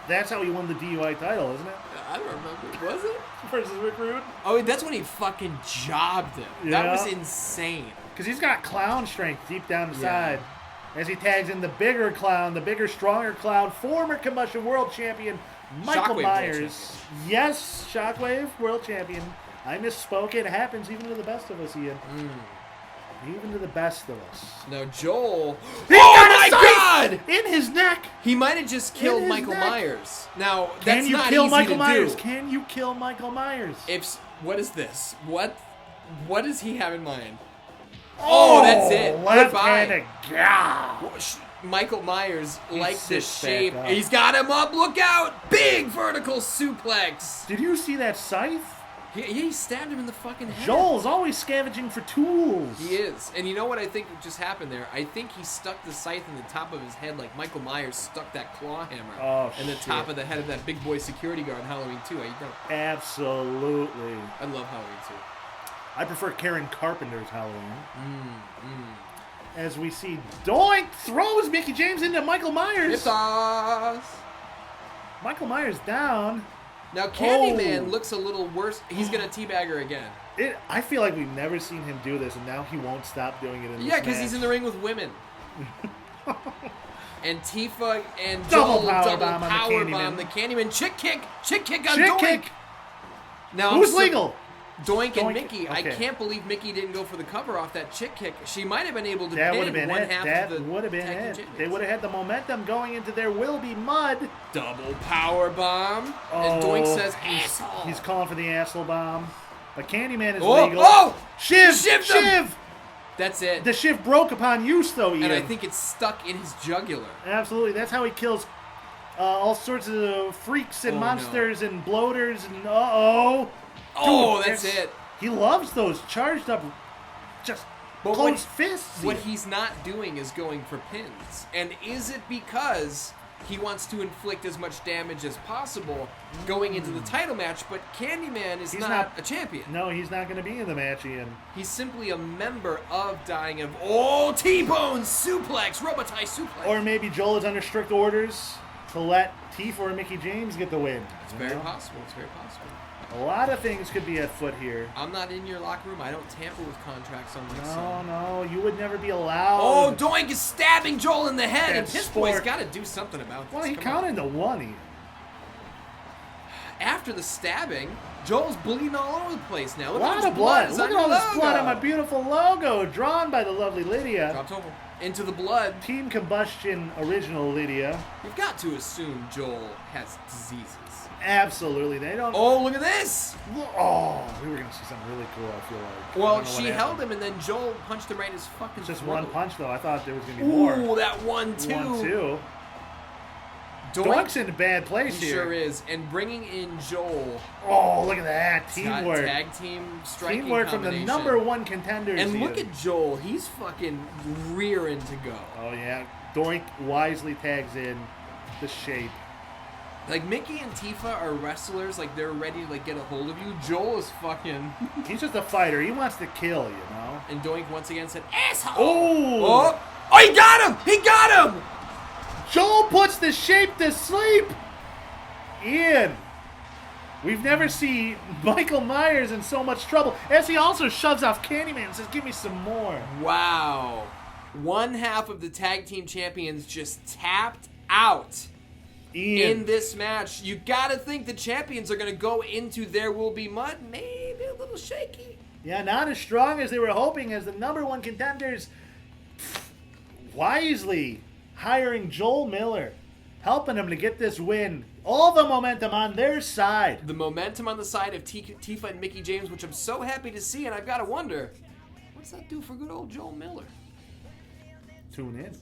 That's how he won the DUI title, isn't it? I don't remember. Was it? Versus Rick Rude. Oh, that's when he fucking jobbed him. Yeah. That was insane. Because he's got clown strength deep down the side. As he tags in the bigger clown, the bigger, stronger clown, former Kombustion World Champion, Michael Shockwave Myers. Yes, Shockwave World Champion. I misspoke. It happens even to the best of us, Ian. Even to the best of us. Now, Joel... He's oh, got my a scythe God! In his neck! He might have just killed his Michael neck. Myers. Now, Can that's you not kill easy Michael to Myers? do. Can you kill Michael Myers? What is this? What does he have in mind? Oh, that's it. Left-handed. Michael Myers likes the sits back shape. up. He's got him up. Look out! Big vertical suplex. Did you see that scythe? He stabbed him in the fucking head. Joel's always scavenging for tools. He is. And you know what I think just happened there? I think he stuck the scythe in the top of his head like Michael Myers stuck that claw hammer in the top of the head of that big boy security guard in Halloween 2. How you doing? Absolutely. I love Halloween 2. I prefer Karen Carpenter's Halloween. As we see Doink throws Mickey James into Michael Myers. It's us. Michael Myers down. Now Candyman looks a little worse. He's going to teabag her again. I feel like we've never seen him do this, and now he won't stop doing it in this Yeah, because he's match. in the ring with women. And Tifa and Double Joel power bomb on the power Candyman. bomb the Candyman. Chick kick on Chick Doink. kick. Now Who's legal? Doink and Doink- Mickey. I okay. can't believe Mickey didn't go for the cover off that chick kick. She might have been able to That would pin have been one it. half That of the would have been tag team it. champions. They would have had the momentum going into There Will Be Mud. Double power bomb. And Doink says, asshole. He's calling for the asshole bomb. But Candyman is Oh, legal. oh! Shiv! Shivved him! Shiv! That's it. The shiv broke upon use, though, Ian. And I think it's stuck in his jugular. Absolutely. That's how he kills all sorts of freaks and Oh, monsters and bloaters and uh-oh. Oh, Dude, that's it. He loves those charged up, just But closed fists. What Ian. he's not doing is going for pins. And is it because he wants to inflict as much damage as possible going into the title match, but Candyman is not a champion. No, he's not going to be in the match, Ian. He's simply a member of Dying of... Oh, T-Bone suplex, Robotai suplex. Or maybe Joel is under strict orders to let Tifa or Mickey James get the win. It's very possible. It's very possible. A lot of things could be at foot here. I'm not in your locker room. I don't tamper with contracts on my son. No, you would never be allowed. Oh, Doink is stabbing Joel in the head, and That's Piss Boy's sport. got to do something about this. Well, he Come counted on. to one. Ian. After the stabbing, Joel's bleeding all over the place now. A Look lot at of blood. Is Look on at all your this blood on my logo. beautiful logo, drawn by the lovely Lydia. Dropped over into the blood. Team Kombustion original Lydia. You've got to assume Joel has diseases. Absolutely, they don't. Oh, look at this! Oh, we were gonna see something really cool. I feel like. I Well, don't know what she held happened. him, and then Joel punched him right in his fucking Just throat. one punch though. I thought there was gonna be more. Ooh, that 1-2. 1-2. Doink Doink's in a bad place he here. sure is. And bringing in Joel. Oh, look at that It's got teamwork. tag team striking Teamwork from the combination. #1 contenders. And Ian. look at Joel. He's fucking rearing to go. Oh yeah, Doink wisely tags in the shape. Like, Mickey and Tifa are wrestlers. Like, they're ready to, like, get a hold of you. Joel is fucking... He's just a fighter. He wants to kill, you know. And Doink once again said, asshole! Oh! Oh, he got him! He got him! Joel puts the shape to sleep. Ian, we've never seen Michael Myers in so much trouble. As he also shoves off Candyman and says, "Give me some more." Wow. One half of the tag team champions just tapped out Ian, in this match. You gotta think the champions are gonna go into There Will Be Mud. Maybe a little shaky. yeah, not as strong as they were hoping as the #1 contenders. Wisely hiring Joel Miller, helping him to get this win. All the momentum on their side. The momentum on the side of Tifa and Mickey James, which I'm so happy to see, and I've gotta wonder, what's that do for good old Joel Miller? Tune in.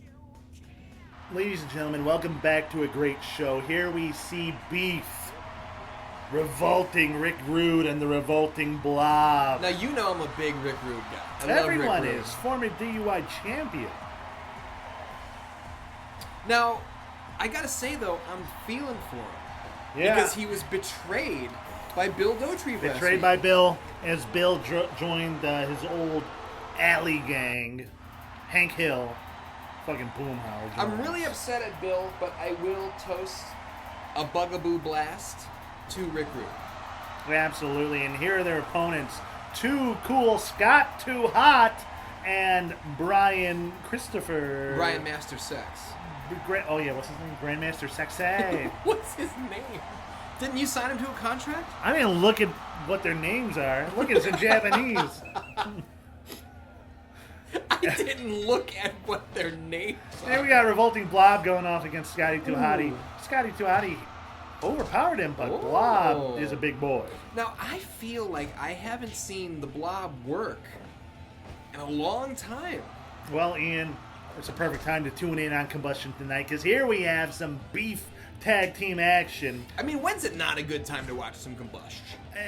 Ladies and gentlemen, welcome back to a great show. Here we see beef Revolting Rick Rude and the Revolting Blob. Now, you know I'm a big Rick Rude guy. I Everyone love Rick Rude. is. Former DUI champion. Now, I gotta say, though, I'm feeling for him. Yeah. Because he was betrayed by Bill Dauterive. Betrayed by Bill as Bill joined his old alley gang. Hank Hill. Fucking Boomhauer. I'm really upset at Bill, but I will toast a Bugaboo Blast to Rick Rude. Absolutely. And here are their opponents. Too Cool Scott, Too Hot, and Brian Christopher. Brian Master Sex. Oh, yeah, what's his name? Grandmaster Sexay. What's his name? Didn't you sign him to a contract? I didn't look at what their names are. Look, it's in Japanese. I didn't look at what their names are. Here we got Revolting Blob going off against Scotty Too Hottie. Ooh. Scotty Too Hottie overpowered him, but Blob is a big boy. Now, I feel like I haven't seen the Blob work in a long time. Well, Ian, it's a perfect time to tune in on Kombustion tonight, because here we have some beef tag team action. I mean, when's it not a good time to watch some Kombustion?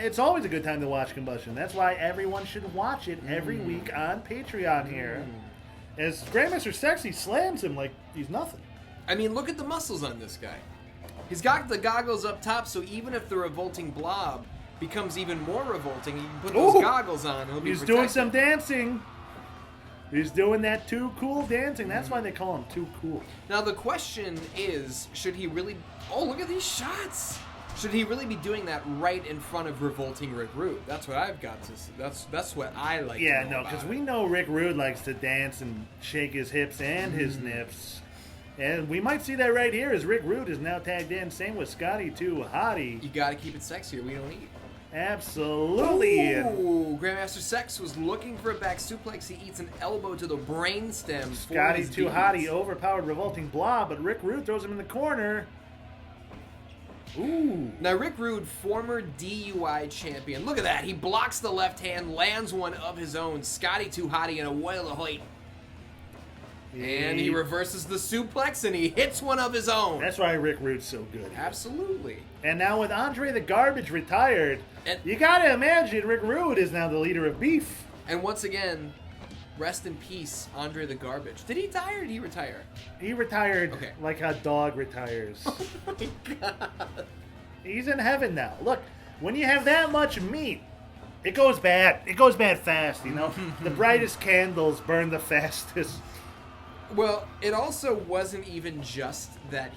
It's always a good time to watch Kombustion. That's why everyone should watch it every week on Patreon here. As Grandmaster Sexy slams him like he's nothing. I mean, look at the muscles on this guy. He's got the goggles up top, so even if the Revolting Blob becomes even more revolting, he can put those goggles on and he'll be He's protected. doing some dancing. He's doing that Too Cool dancing. That's why they call him Too Cool. Now, the question is, should he really... Oh, look at these shots! Should he really be doing that right in front of Revolting Rick Rude? That's what I've got to say. That's what I like Yeah, to know no, because about we it. know Rick Rude likes to dance and shake his hips and his Mm. nips. And we might see that right here as Rick Rude is now tagged in. Same with Scotty Too Hottie. You gotta keep it sexier. We don't eat. Absolutely. Ooh, Grandmaster Sex was looking for a back suplex. He eats an elbow to the brainstem. Scotty Too Hottie overpowered Revolting Blob, but Rick Rude throws him in the corner. Ooh. Now, Rick Rude, former DUI champion. Look at that. He blocks the left hand, lands one of his own. Scotty Too Hottie in a whale of hoit. And he reverses the suplex and he hits one of his own. That's why Rick Rude's so good. Absolutely. And now with Andre the Garbage retired, And- you gotta imagine Rick Rude is now the leader of Beef. And once again, rest in peace, Andre the Garbage. Did he die or did he retire? He retired Okay. like a dog retires. Oh my god. He's in heaven now. Look, when you have that much meat, it goes bad. It goes bad fast, you know? The brightest candles burn the fastest. Well, it also wasn't even just that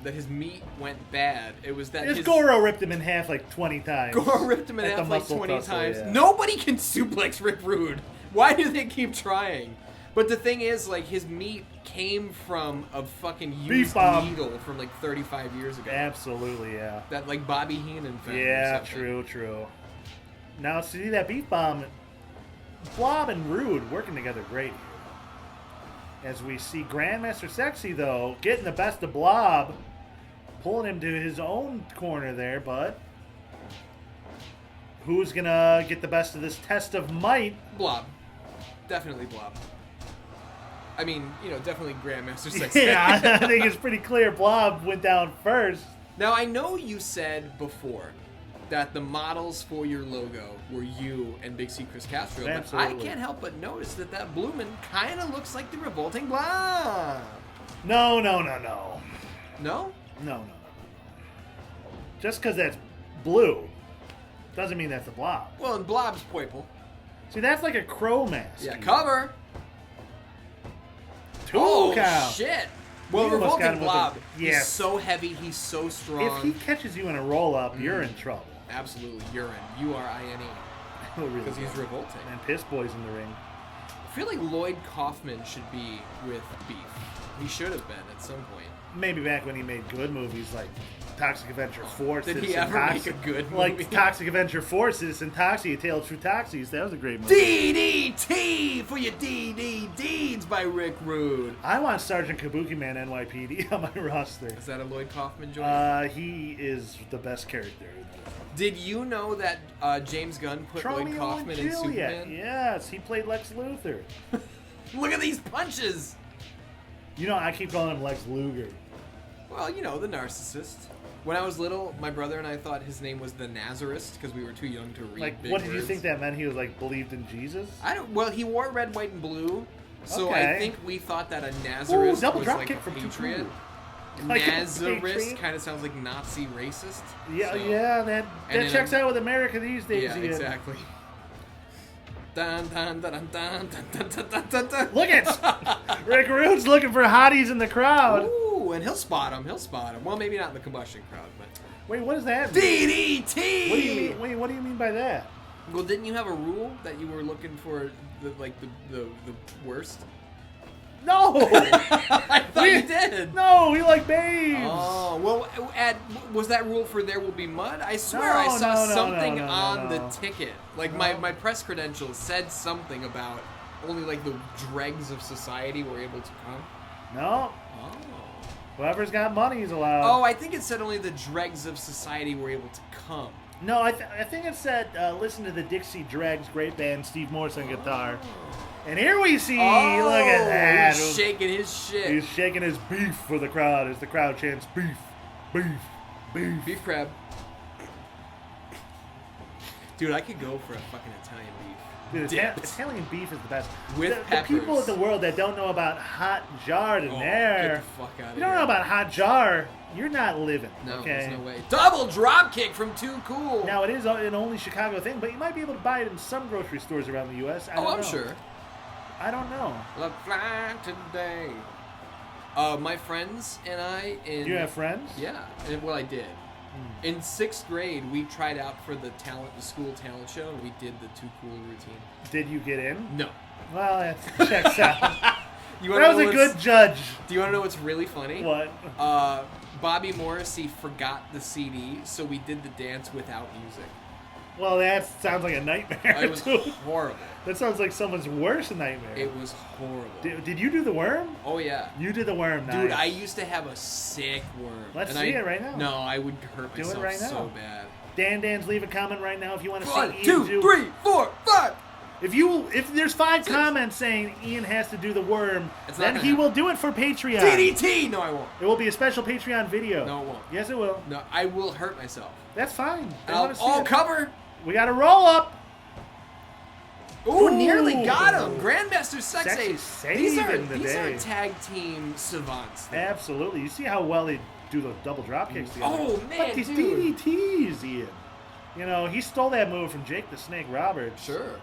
that his meat went bad. It was that His his Goro ripped him in half like 20 times. Goro ripped him in At the half like muscle 20 tussle, times. yeah. Nobody can suplex Rick Rude. Why do they keep trying? But the thing is, like, his meat came from a fucking used bomb. needle from like 35 years ago. Absolutely, yeah. That like Bobby Heenan found. or Yeah, something. true. Now, see that beef bomb, Blob and Rude working together great here. As we see Grandmaster Sexy, though, getting the best of Blob, pulling him to his own corner there, but who's going to get the best of this test of might? Blob. Definitely Blob. I mean, definitely Grandmaster Sexy. Yeah, I think it's pretty clear Blob went down first. Now, I know you said before that the models for your logo were you and Big C Chris Castro, but I Absolutely. can't help but notice that Bloomin' kind of looks like the Revolting Blob. No. No? No. Just because that's blue doesn't mean that's the Blob. Well, and Blob's purple. See, that's like a crow mask. Yeah, cover. 2 Oh, count. shit. Well, You almost got Revolting him with Blob, a- he's yes. so heavy, he's so strong. If he catches you in a roll-up, you're in trouble. Absolutely, urine. U-R-I-N-E. Really Because he's good. revolting. And Piss Boy's in the ring. I feel like Lloyd Kaufman should be with Beef. He should have been at some point. Maybe back when he made good movies like Toxic Avenger 4. Did he Citizen ever make Toxic- a good movie? Like Toxic Avenger 4, Citizen Toxie, A Tale of True Toxies. That was a great movie. DDT for your DD deeds by Rick Rude. I want Sergeant Kabuki Man NYPD on my roster. Is that a Lloyd Kaufman joint? He is the best character. Did you know that James Gunn put Lloyd Romeo Kaufman and in Juliet. Superman? Yes, he played Lex Luthor. Look at these punches. You know, I keep calling him Lex Luger. Well, the narcissist. When I was little, my brother and I thought his name was the Nazarist because we were too young to read. Like, big what did you words. think that meant? He was like believed in Jesus? I don't. Well, he wore red, white, and blue, so Okay. I think we thought that a Nazarist double was drop like kick a from Too patriot. Cool. Like a Nazarist patriot? kind of sounds like Nazi racist. Yeah, so- yeah, that And then checks out with America these days. Yeah, Ian. exactly. Dun, dun, dun, dun, dun, dun, dun, dun, dun, dun. Look at Rick Rude's looking for hotties in the crowd. Ooh, and he'll spot him. Well, maybe not in the Kombustion crowd, but Wait, what does that mean? DDT. What do you mean? Wait, what do you mean by that? Well, didn't you have a rule that you were looking for the worst? No, I thought you did. No, we like babes. Oh, well, was that rule for There Will Be Mud? I swear I saw something on the ticket. Like, my press credentials said something about only, like, the dregs of society were able to come. No, Oh. whoever's got money is allowed. Oh, I think it said only the dregs of society were able to come. No, I think it said listen to the Dixie Dregs, great band, Steve Morse on guitar. And here we see, look at that. He's shaking his shit. He's shaking his beef for the crowd as the crowd chants beef, beef, beef. Beef crab. Dude, I could go for a fucking Italian beef. Dude, Dipped. Italian beef is the best. With the peppers. people in the world that don't know about hot jarred in Oh, there. get the fuck out of You don't here. know about hot jar, you're not living. No, okay? there's no way. Double drop kick from Too Cool. Now, it is an only Chicago thing, but you might be able to buy it in some grocery stores around the U.S. I don't I'm know. sure. I don't know. Let's fly today. My friends and I in... You have friends? Yeah. Well, I did. In 6th grade, we tried out for the school talent show, and we did the Too Cool routine. Did you get in? No. Well, that checks out. You wanna That was know a what's- good judge. Do you want to know what's really funny? What? Bobby Morrissey forgot the CD, so we did the dance without music. Well, that sounds like a nightmare. It was dude. horrible. That sounds like someone's worst nightmare. It was horrible. Did you do the worm? Oh, yeah. You did the worm, Dude, nice. I used to have a sick worm. Let's and see it right now. No, I would hurt Do it myself right now. so bad. Dan's, leave a comment right now if you want to see 1, Ian 2, do. 3, 4, 5. If there's 5 comments saying Ian has to do the worm, It's not then gonna he happen. will do it for Patreon. DDT! No, I won't. It will be a special Patreon video. No, it won't. Yes, it will. No, I will hurt myself. That's fine. They And wanna see I'll it. cover. We got to roll up. Ooh, Ooh. nearly got him. Grandmaster Sex Sexy Ace. These are saving the day. tag team savants. Absolutely. You see how well they do the double drop kicks together. Oh, man, But these dude. DDTs, Ian. You know, he stole that move from Jake the Snake Roberts. Sure.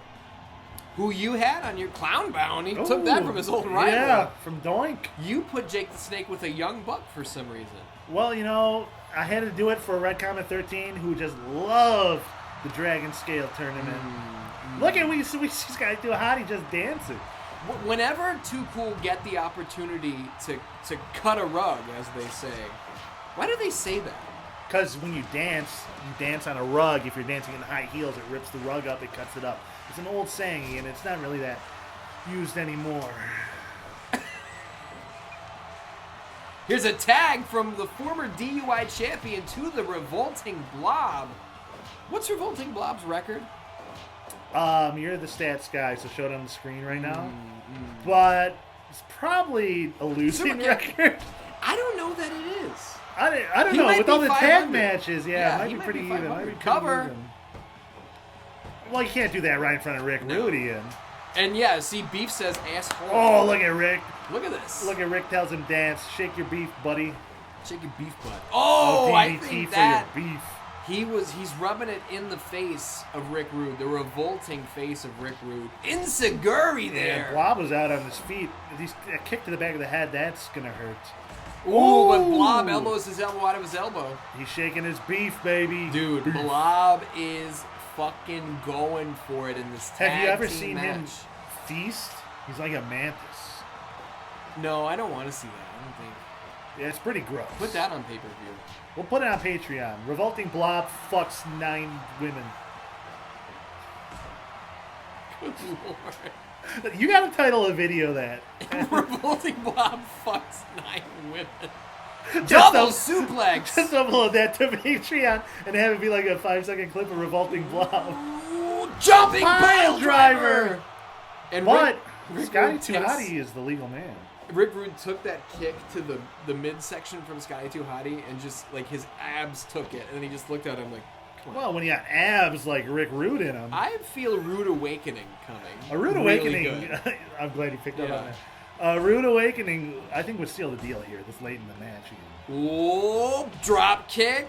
Who you had on your clown bound. He took that from his old rival. Yeah, from Doink. You put Jake the Snake with a young buck for some reason. Well, you know, I had to do it for Red Comet 13, who just loved the Dragon Scale tournament. Look at we see this guy do a hottie just dancing. Whenever Too Cool get the opportunity to cut a rug, as they say, why do they say that? Because when you dance on a rug. If you're dancing in high heels, it rips the rug up, it cuts it up. It's an old saying, and it's not really that used anymore. Here's a tag from the former DUI champion to the Revolting Blob. What's Revolting Blob's record? You're the stats guy, so show it on the screen right now. But it's probably a losing record. I don't know that it is. I don't He know. might With be all the tag 500. matches, Yeah, it might he be might pretty be even. 500. Might be pretty Cover. even. Well, you can't do that right in front of Rick Rude, Ian. And yeah, see, Beef says asshole. Oh, look at Rick. Look at this. Look at Rick tells him dance. Shake your beef, buddy. Shake your beef butt. Oh, I DDT think for that your beef. he's rubbing it in the face of Rick Rude, the revolting face of Rick Rude. Insiguri there. Yeah, Blob was out on his feet. A kick to the back of the head, that's gonna hurt. Ooh, but Ooh. Blob elbows his elbow out of his elbow. He's shaking his beef, baby. Dude, Beef. Blob is fucking going for it in this tag Have you ever team seen match. him feast? He's like a mantis. No, I don't want to see that. I don't think. Yeah, it's pretty gross. Put that on pay-per-view. We'll put it on Patreon. Revolting Blob fucks 9 women. Good lord. You gotta title a video that. Revolting Blob fucks 9 women. Just Double up- suplex. Just upload that to Patreon and have it be like a 5-second clip of Revolting Blob. Ooh, jumping pile driver. And But Rick Scotty Rude Too takes- Hottie is the legal man. Rick Rude took that kick to the midsection from Scotty Too Hottie and just, like, his abs took it. And then he just looked at him like, come on. Well, when you got abs like Rick Rude in them. I feel a Rude Awakening coming. A Rude Really Awakening. good. I'm glad you picked up Yeah. on that. A Rude Awakening, I think, would seal the deal here this late in the match. Oh, drop kick.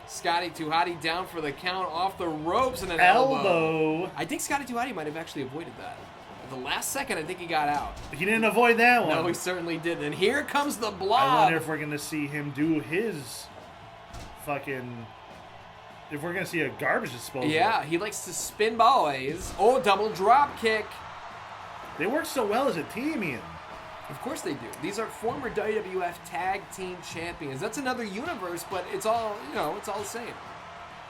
Scotty Too Hottie down for the count off the ropes and an elbow. I think Scotty Too Hottie might have actually avoided that. At the last second, I think he got out. He didn't avoid that one. No, he certainly didn't. And here comes the blob. I wonder if we're going to see him do his fucking... If we're going to see a garbage disposal. Yeah, he likes to spin boys. Oh, double drop kick. They work so well as a team, Ian. Of course they do. These are former WWF Tag Team Champions. That's another universe, but it's all, you know, it's all the same.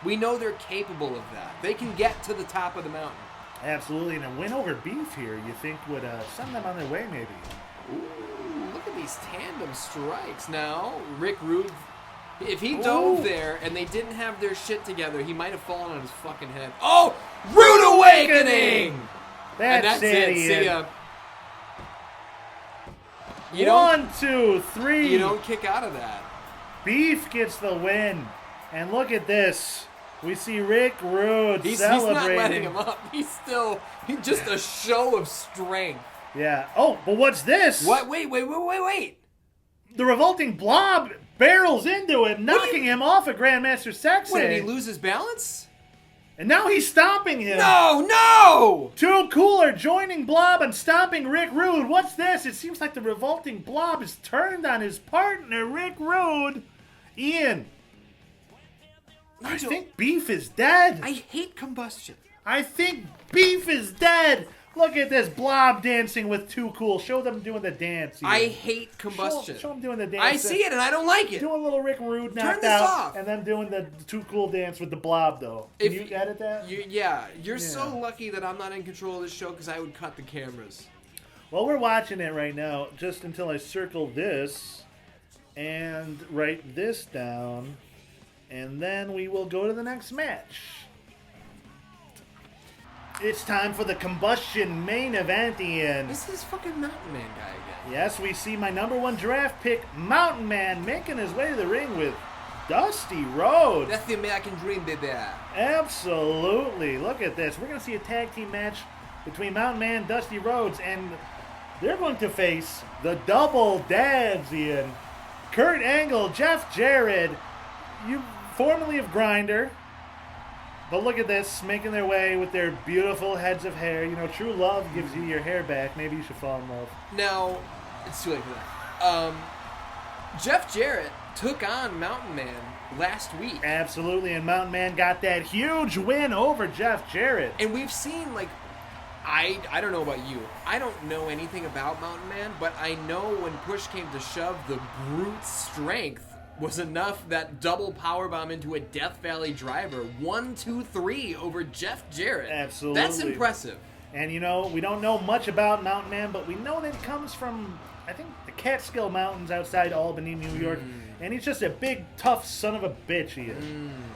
We know they're capable of that. They can get to the top of the mountain. Absolutely, and a win over Beef here, you think would send them on their way, maybe. Ooh, look at these tandem strikes. Now, Rick Rude, if he dove there and they didn't have their shit together, he might have fallen on his fucking head. Oh, Rude Awakening! That's it, Ian. See ya. One, two, three. You don't kick out of that. Beef gets the win. And look at this. We see Rick Rude He's celebrating. not letting him up. He's just a show of strength. Yeah. Oh, but what's this? What? Wait. The revolting blob barrels into him, knocking him off of Grandmaster Sexay. What, did he lose his balance? And now he's stomping him. No! Too Cooler joining Blob and stomping Rick Rude. What's this? It seems like the revolting Blob is turned on his partner, Rick Rude. Ian, I think Beef is dead. I hate Kombustion. I think Beef is dead. Look at this Blob dancing with Too Cool. Show them doing the dance. Ian. I hate Kombustion. Show them doing the dance. I see it and I don't like it. Do a little Rick Rude knocked this out, off. and then doing the Too Cool dance with the Blob, though. Can you edit that? You're so lucky that I'm not in control of this show because I would cut the cameras. Well, we're watching it right now, just until I circle this and write this down, and then we will go to the next match. It's time for the Kombustion main event, Ian. This is fucking Mountain Man guy again. Yes, we see my number one draft pick, Mountain Man, making his way to the ring with Dusty Rhodes. That's the American dream, baby. Absolutely. Look at this. We're going to see a tag team match between Mountain Man and Dusty Rhodes, and they're going to face the Double Dads, Ian. Kurt Angle, Jeff Jarrett, you formerly of Grindr. But look at this, making their way with their beautiful heads of hair. You know, true love gives you your hair back. Maybe you should fall in love. Now, it's too late for that. Jeff Jarrett took on Mountain Man last week. Absolutely, and Mountain Man got that huge win over Jeff Jarrett. And we've seen, like, I don't know about you. I don't know anything about Mountain Man, but I know when push came to shove, the brute strength was enough that double powerbomb into a Death Valley driver. 1, 2, 3 over Jeff Jarrett. Absolutely. That's impressive. And, you know, we don't know much about Mountain Man, but we know that he comes from, I think, the Catskill Mountains outside Albany, New York. And he's just a big, tough son of a bitch, he is.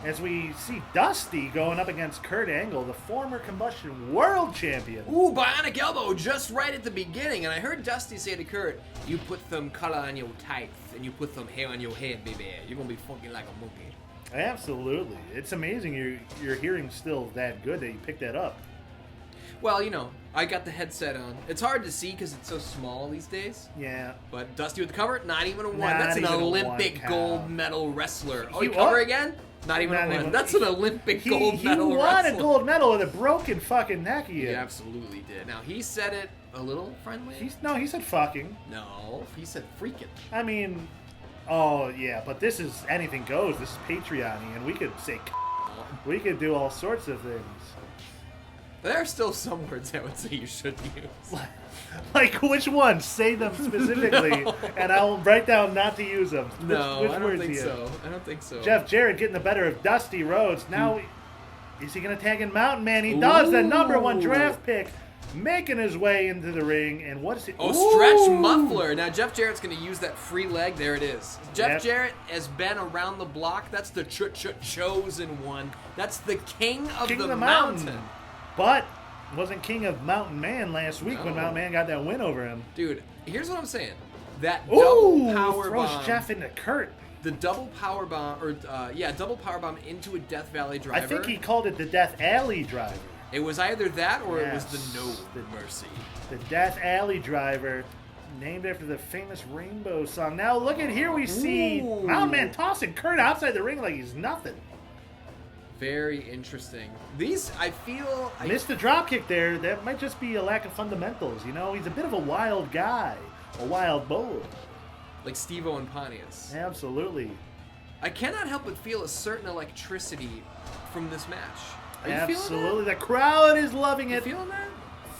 As we see Dusty going up against Kurt Angle, the former Kombustion World Champion. Ooh, bionic elbow just right at the beginning. And I heard Dusty say to Kurt, you put some color on your tights and you put some hair on your head, baby. You're going to be funky like a monkey. Absolutely. It's amazing your hearing's still that good that you picked that up. Well, you know, I got the headset on. It's hard to see because it's so small these days. Yeah. But Dusty with the cover, not even a 1. Not That's an even a Olympic 1 gold count. medal wrestler. Oh, He you cover what? again? Not even Not a 1. even- That's an Olympic gold medal He won wrestler. a gold medal with a broken fucking neck, He Ian. absolutely did. Now, he said it a little friendly. He said fucking. No, he said freaking. I mean, oh, yeah, but this is anything goes. This is Patreon, and we could say we could do all sorts of things. There are still some words I would say you shouldn't use. Like, which ones? Say them specifically, and I'll write down not to use them. No, which I don't words, think Ian? so. I don't think so. Jeff Jarrett getting the better of Dusty Rhodes. Now, is he going to tag in Mountain Man? He does. The number one draft pick, making his way into the ring. And what is it? Oh, Ooh! stretch muffler. Now, Jeff Jarrett's going to use that free leg. There it is. Jeff Yep. Jarrett has been around the block. That's the chosen one. That's the king of the mountain. But wasn't king of Mountain Man last week when No. Mountain Man got that win over him. Dude, here's what I'm saying. That Ooh, double power throws bomb. Jeff into Kurt. The double power bomb, double power bomb into a Death Valley driver. I think he called it the Death Alley driver. It was either that or it was Yes. the No Mercy. The Death Alley driver, named after the famous Rainbow song. Now look at here, we see Ooh. Mountain Man tossing Kurt outside the ring like he's nothing. Very interesting. These, I feel... Missed the drop kick there. That might just be a lack of fundamentals. You know, he's a bit of a wild guy, a wild boy. Like Steve-O and Pontius. Absolutely. I cannot help but feel a certain electricity from this match. Are you Absolutely. feeling The crowd is loving that? it. You feeling that?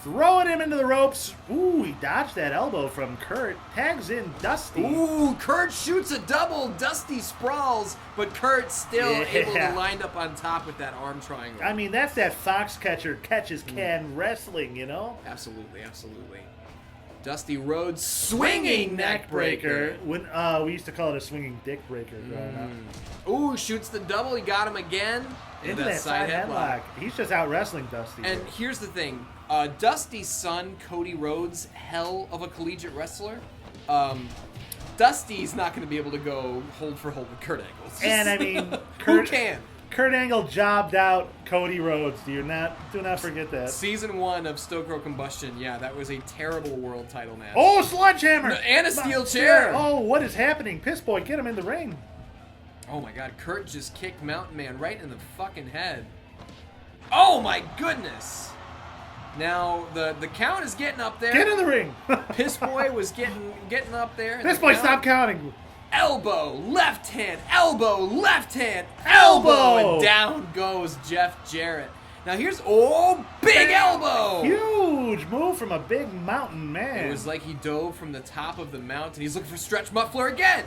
Throwing him into the ropes. Ooh, he dodged that elbow from Kurt. Tags in Dusty. Ooh, Kurt shoots a double. Dusty sprawls, but Kurt's still able to line up on top with that arm triangle. I mean, that's that Foxcatcher catches can wrestling, you know? Absolutely, absolutely. Dusty Rhodes swinging neck breaker. When we used to call it a swinging dick breaker growing up. Ooh, shoots the double. He got him again. Into that side headlock. He's just out wrestling Dusty. And here's the thing. Dusty's son, Cody Rhodes, hell of a collegiate wrestler. Dusty's not going to be able to go hold for hold with Kurt Angle. And I mean, Who can? Kurt Angle jobbed out Cody Rhodes. Do not forget that. Season 1 of Kombustion, yeah, that was a terrible world title match. Oh, sledgehammer! And a steel chair. Oh, what is happening? Piss Boy, get him in the ring. Oh my god, Kurt just kicked Mountain Man right in the fucking head. Oh my goodness! Now, the count is getting up there. Get in the ring. Piss Boy was getting up there. Piss Boy, stop counting. Elbow, left hand, elbow, left hand, elbow! And down goes Jeff Jarrett. Now here's, big elbow! Huge move from a big mountain man. It was like he dove from the top of the mountain. He's looking for stretch muffler again.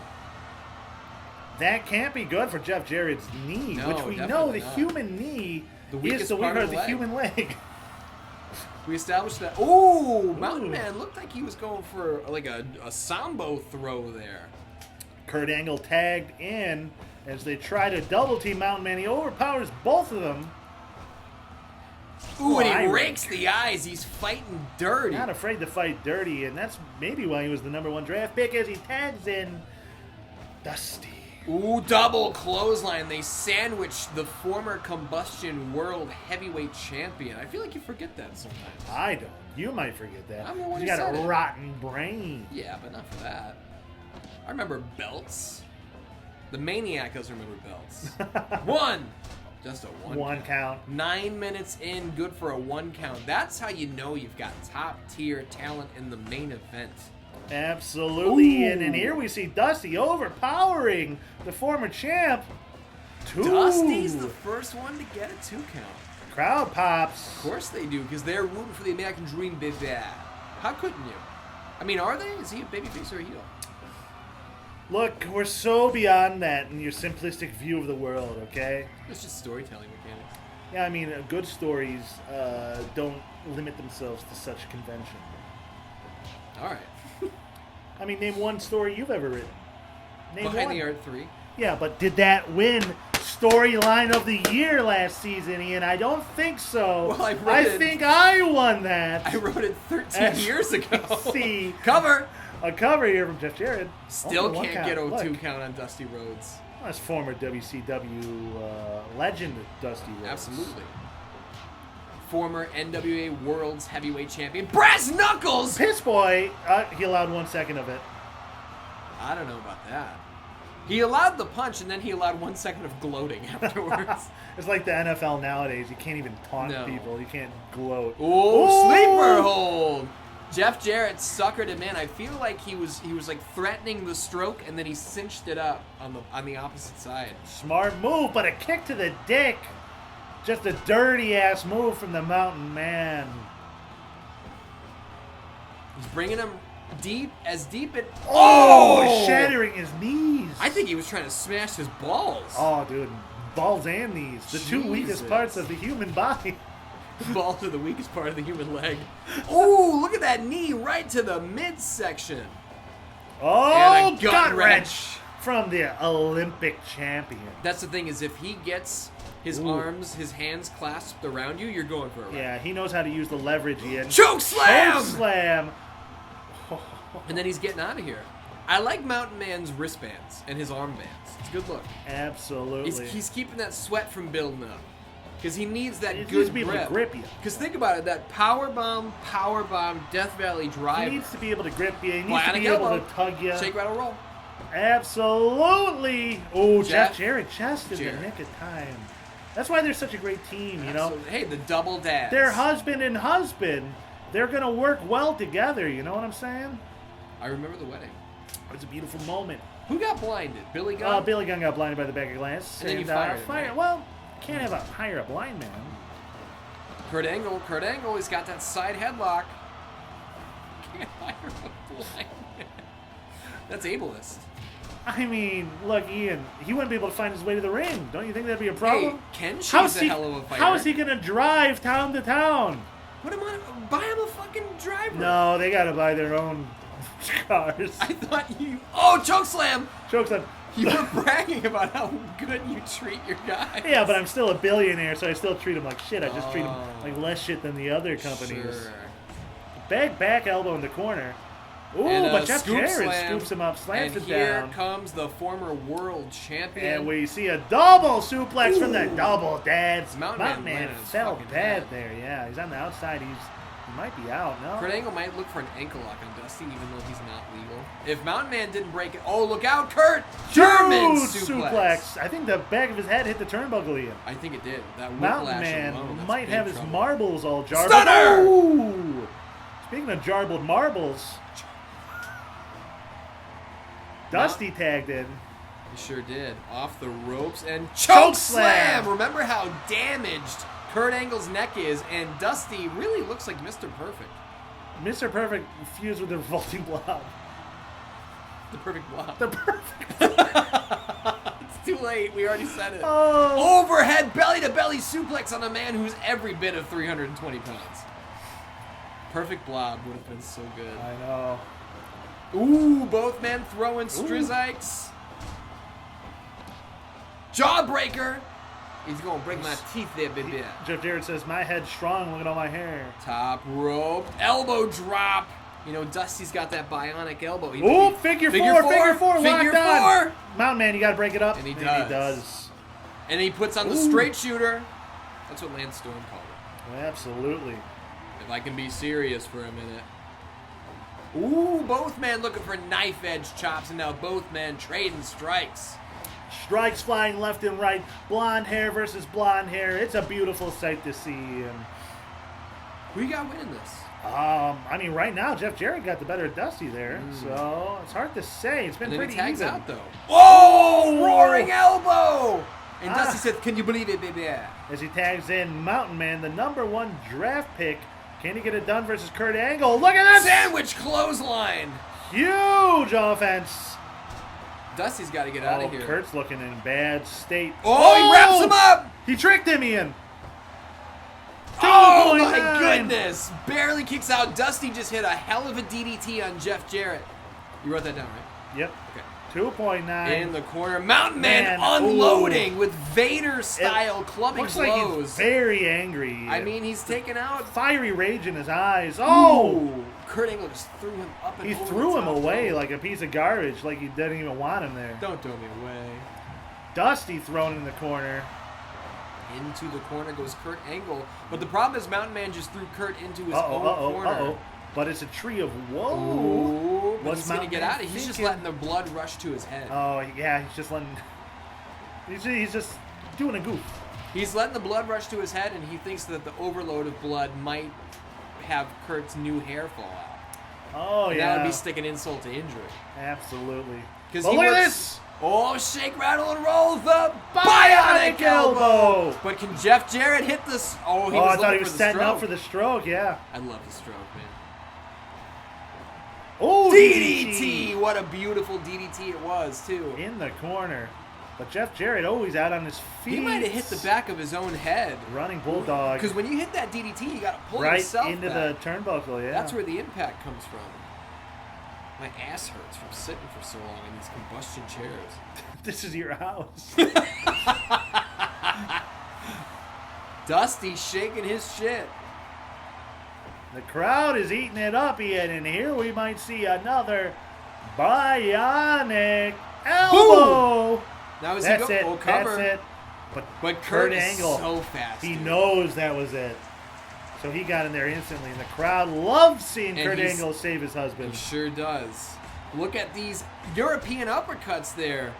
That can't be good for Jeff Jarrett's knee, No, which we know definitely the not. human knee The is weakest the part weaker of of the the leg. human leg. We established that. Ooh, Mountain Man looked like he was going for like a sambo throw there. Kurt Angle tagged in as they try to double team Mountain Man. He overpowers both of them. Ooh, and he Ironic. rakes the eyes. He's fighting dirty. Not afraid to fight dirty, and that's maybe why he was the #1 draft pick as he tags in Dusty. Ooh, double clothesline. They sandwich the former Kombustion World Heavyweight Champion. I feel like you forget that sometimes. I don't. You might forget that. I'm the one You who got said a it. rotten brain. Yeah, but not for that. I remember belts. The Maniac doesn't remember belts. One. Just a one. One count. 9 minutes in, good for a 1 count. That's how you know you've got top tier talent in the main event. Absolutely. Ooh. And here we see Dusty overpowering the former champ. Dusty's the first one to get a 2 count. Crowd pops. Of course they do, because they're rooting for the American Dream, baby. How couldn't you? I mean, are they? Is he a babyface or a heel? Look, we're so beyond that in your simplistic view of the world, okay? It's just storytelling mechanics. Yeah, I mean, good stories don't limit themselves to such convention. All right. I mean, name one story you've ever written. Name Behind one. the Art 3. Yeah, but did that win storyline of the year last season, Ian? I don't think so. Well, I wrote I it- think I won that. I wrote it 13 years ago. See. Cover. A cover here from Jeff Jarrett. Still Only one can't count. get a Look, 2 count on Dusty Rhodes. That's former WCW legend Dusty Rhodes. Absolutely. Former NWA World's Heavyweight Champion, Brass Knuckles! Piss Boy, he allowed 1 second of it. I don't know about that. He allowed the punch, and then he allowed 1 second of gloating afterwards. It's like the NFL nowadays. You can't even taunt No. people. You can't gloat. Oh, sleeper hold! Jeff Jarrett suckered him in. I feel like he was like threatening the stroke, and then he cinched it up on the opposite side. Smart move, but a kick to the dick. Just a dirty-ass move from the Mountain Man. He's bringing him deep in. Oh! Shattering his knees. I think he was trying to smash his balls. Oh, dude. Balls and knees. The two weakest Jesus. parts of the human body. Balls are the weakest part of the human leg. Oh, look at that knee right to the midsection. Oh, And a gut gut wrench. wrench from the Olympic champion. That's the thing, is if he gets his arms, his hands clasped around you, you're going for a ride. Yeah, he knows how to use the leverage, Ian. Choke slam! Choke slam. And then he's getting out of here. I like Mountain Man's wristbands and his armbands. It's a good look. Absolutely. He's keeping that sweat from building up. Because he needs that He needs good to be able to grip you. Because think about it, that power bomb, Death Valley driver. He needs to be able to grip you. He needs Bionic to be able elbow. to tug you. Shake, rattle, roll. Absolutely. Oh, Jeff Jarrett just in Jarrett. the nick of time. That's why they're such a great team, you know? Absolutely. Hey, the double dash. They're husband and husband. They're going to work well together, you know what I'm saying? I remember the wedding. It was a beautiful moment. Who got blinded? Billy Gunn? Billy Gunn got blinded by the back of glass. And then you fired him, right? Well, can't have hire a blind man. Kurt Angle, he's got that side headlock. Can't hire a blind man. That's ableist. I mean, look, Ian, he wouldn't be able to find his way to the ring. Don't you think that'd be a problem? Hey, Kenshi's a hell of a fighter. How is he going to drive town to town? Put him on, buy him a fucking driver. No, they got to buy their own cars. I thought you... Oh, chokeslam! Chokeslam. You were bragging about how good you treat your guys. Yeah, but I'm still a billionaire, so I still treat him like shit. I just treat him like less shit than the other companies. Sure. Back elbow in the corner. Ooh, And but Jeff scoop Jarrett slam, scoops him up, slams and it here down. comes the former world champion. And we see a double suplex from the double dads. Mountain Man Man landed his fell fucking bad head. there, yeah. He's on the outside. He might be out, no? Kurt Angle might look for an ankle lock on Dusty, even though he's not legal. If Mountain Man didn't break it... Oh, look out, Kurt! German Huge suplex! I think the back of his head hit the turnbuckle, Ian. I think it did. That Mountain whiplash Man alone, that's might big have his trouble. marbles all jarbled. Stunner! Ooh. Speaking of jarbled marbles, Dusty tagged in. He sure did. Off the ropes and Choke choke slam! slam! Remember how damaged Kurt Angle's neck is, and Dusty really looks like Mr. Perfect. Mr. Perfect fused with the revolting blob. The perfect blob. The perfect. It's too late. We already said it. Oh. Overhead belly-to-belly suplex on a man who's every bit of 320 pounds. Perfect blob would have been so good. I know. Ooh, both men throwing Strizikes. Jawbreaker. He's going to break my teeth there, baby. Jeff Jarrett says, my head's strong, look at all my hair. Top rope. Elbow drop. You know, Dusty's got that bionic elbow. Ooh, figure four, locked on. Mountain Man, you got to break it up. And he does. does. And he puts on the straight shooter. That's what Lance Storm called it. Absolutely. If I can be serious for a minute. Ooh, both men looking for knife edge chops, and now both men trading strikes. Strikes flying left and right. Blonde hair versus blonde hair. It's a beautiful sight to see. Who you got winning this? I mean, right now, Jeff Jarrett got the better of Dusty there. So, it's hard to say. It's been And then pretty he tags even. out, though. Oh, roaring elbow! And Dusty said, can you believe it, baby? As he tags in Mountain Man, the #1 draft pick. Can he get it done versus Kurt Angle? Look at that! Sandwich clothesline! Huge offense! Dusty's got to get out of here. Kurt's looking in bad state. Oh, he wraps him up! He tricked him, Ian! Oh, my 2.9. goodness! Barely kicks out. Dusty just hit a hell of a DDT on Jeff Jarrett. You wrote that down, right? Yep. Okay. 2.9. In the corner, Mountain Man unloading with Vader-style clubbing looks blows. like he's very angry. I mean, he's taken out. Fiery rage in his eyes. Oh! Ooh. Kurt Angle just threw him up and He over threw the him top away rope. like a piece of garbage, like he didn't even want him there. Don't throw me away. Dusty thrown in the corner. Into the corner goes Kurt Angle. But the problem is Mountain Man just threw Kurt into his own corner. But it's a tree of woe. Ooh, but What's he's going to Mountain get Man out of it. He's just thinking? letting the blood rush to his head. Oh, yeah, he's just letting... He's just doing a goof. He's letting the blood rush to his head, and he thinks that the overload of blood might have Kurt's new hair fall out. Oh, And yeah. that would be sticking insult to injury. Absolutely. Because But he look at works- this! Oh, shake, rattle, and roll the bionic elbow! But can Jeff Jarrett hit this? Oh, he was I thought he looking was for the setting stroke. up for the stroke, yeah. I love the stroke, man. Oh, DDT! What a beautiful DDT it was, too. In the corner. But Jeff Jarrett always out on his feet. He might have hit the back of his own head. Running bulldog. Because when you hit that DDT, you got to pull right yourself into back. the turnbuckle, yeah. That's where the impact comes from. My ass hurts from sitting for so long in these combustion chairs. This is your house. Dusty shaking his shit. The crowd is eating it up, Ian, and here we might see another Bionic elbow. Now is That's he it. go? Oh, cover. That's it. But Kurt is Angle, so fast. he dude. knows that was it. So he got in there instantly, and the crowd loves seeing And Kurt he's- Angle save his He husband. sure does. Look at these European uppercuts there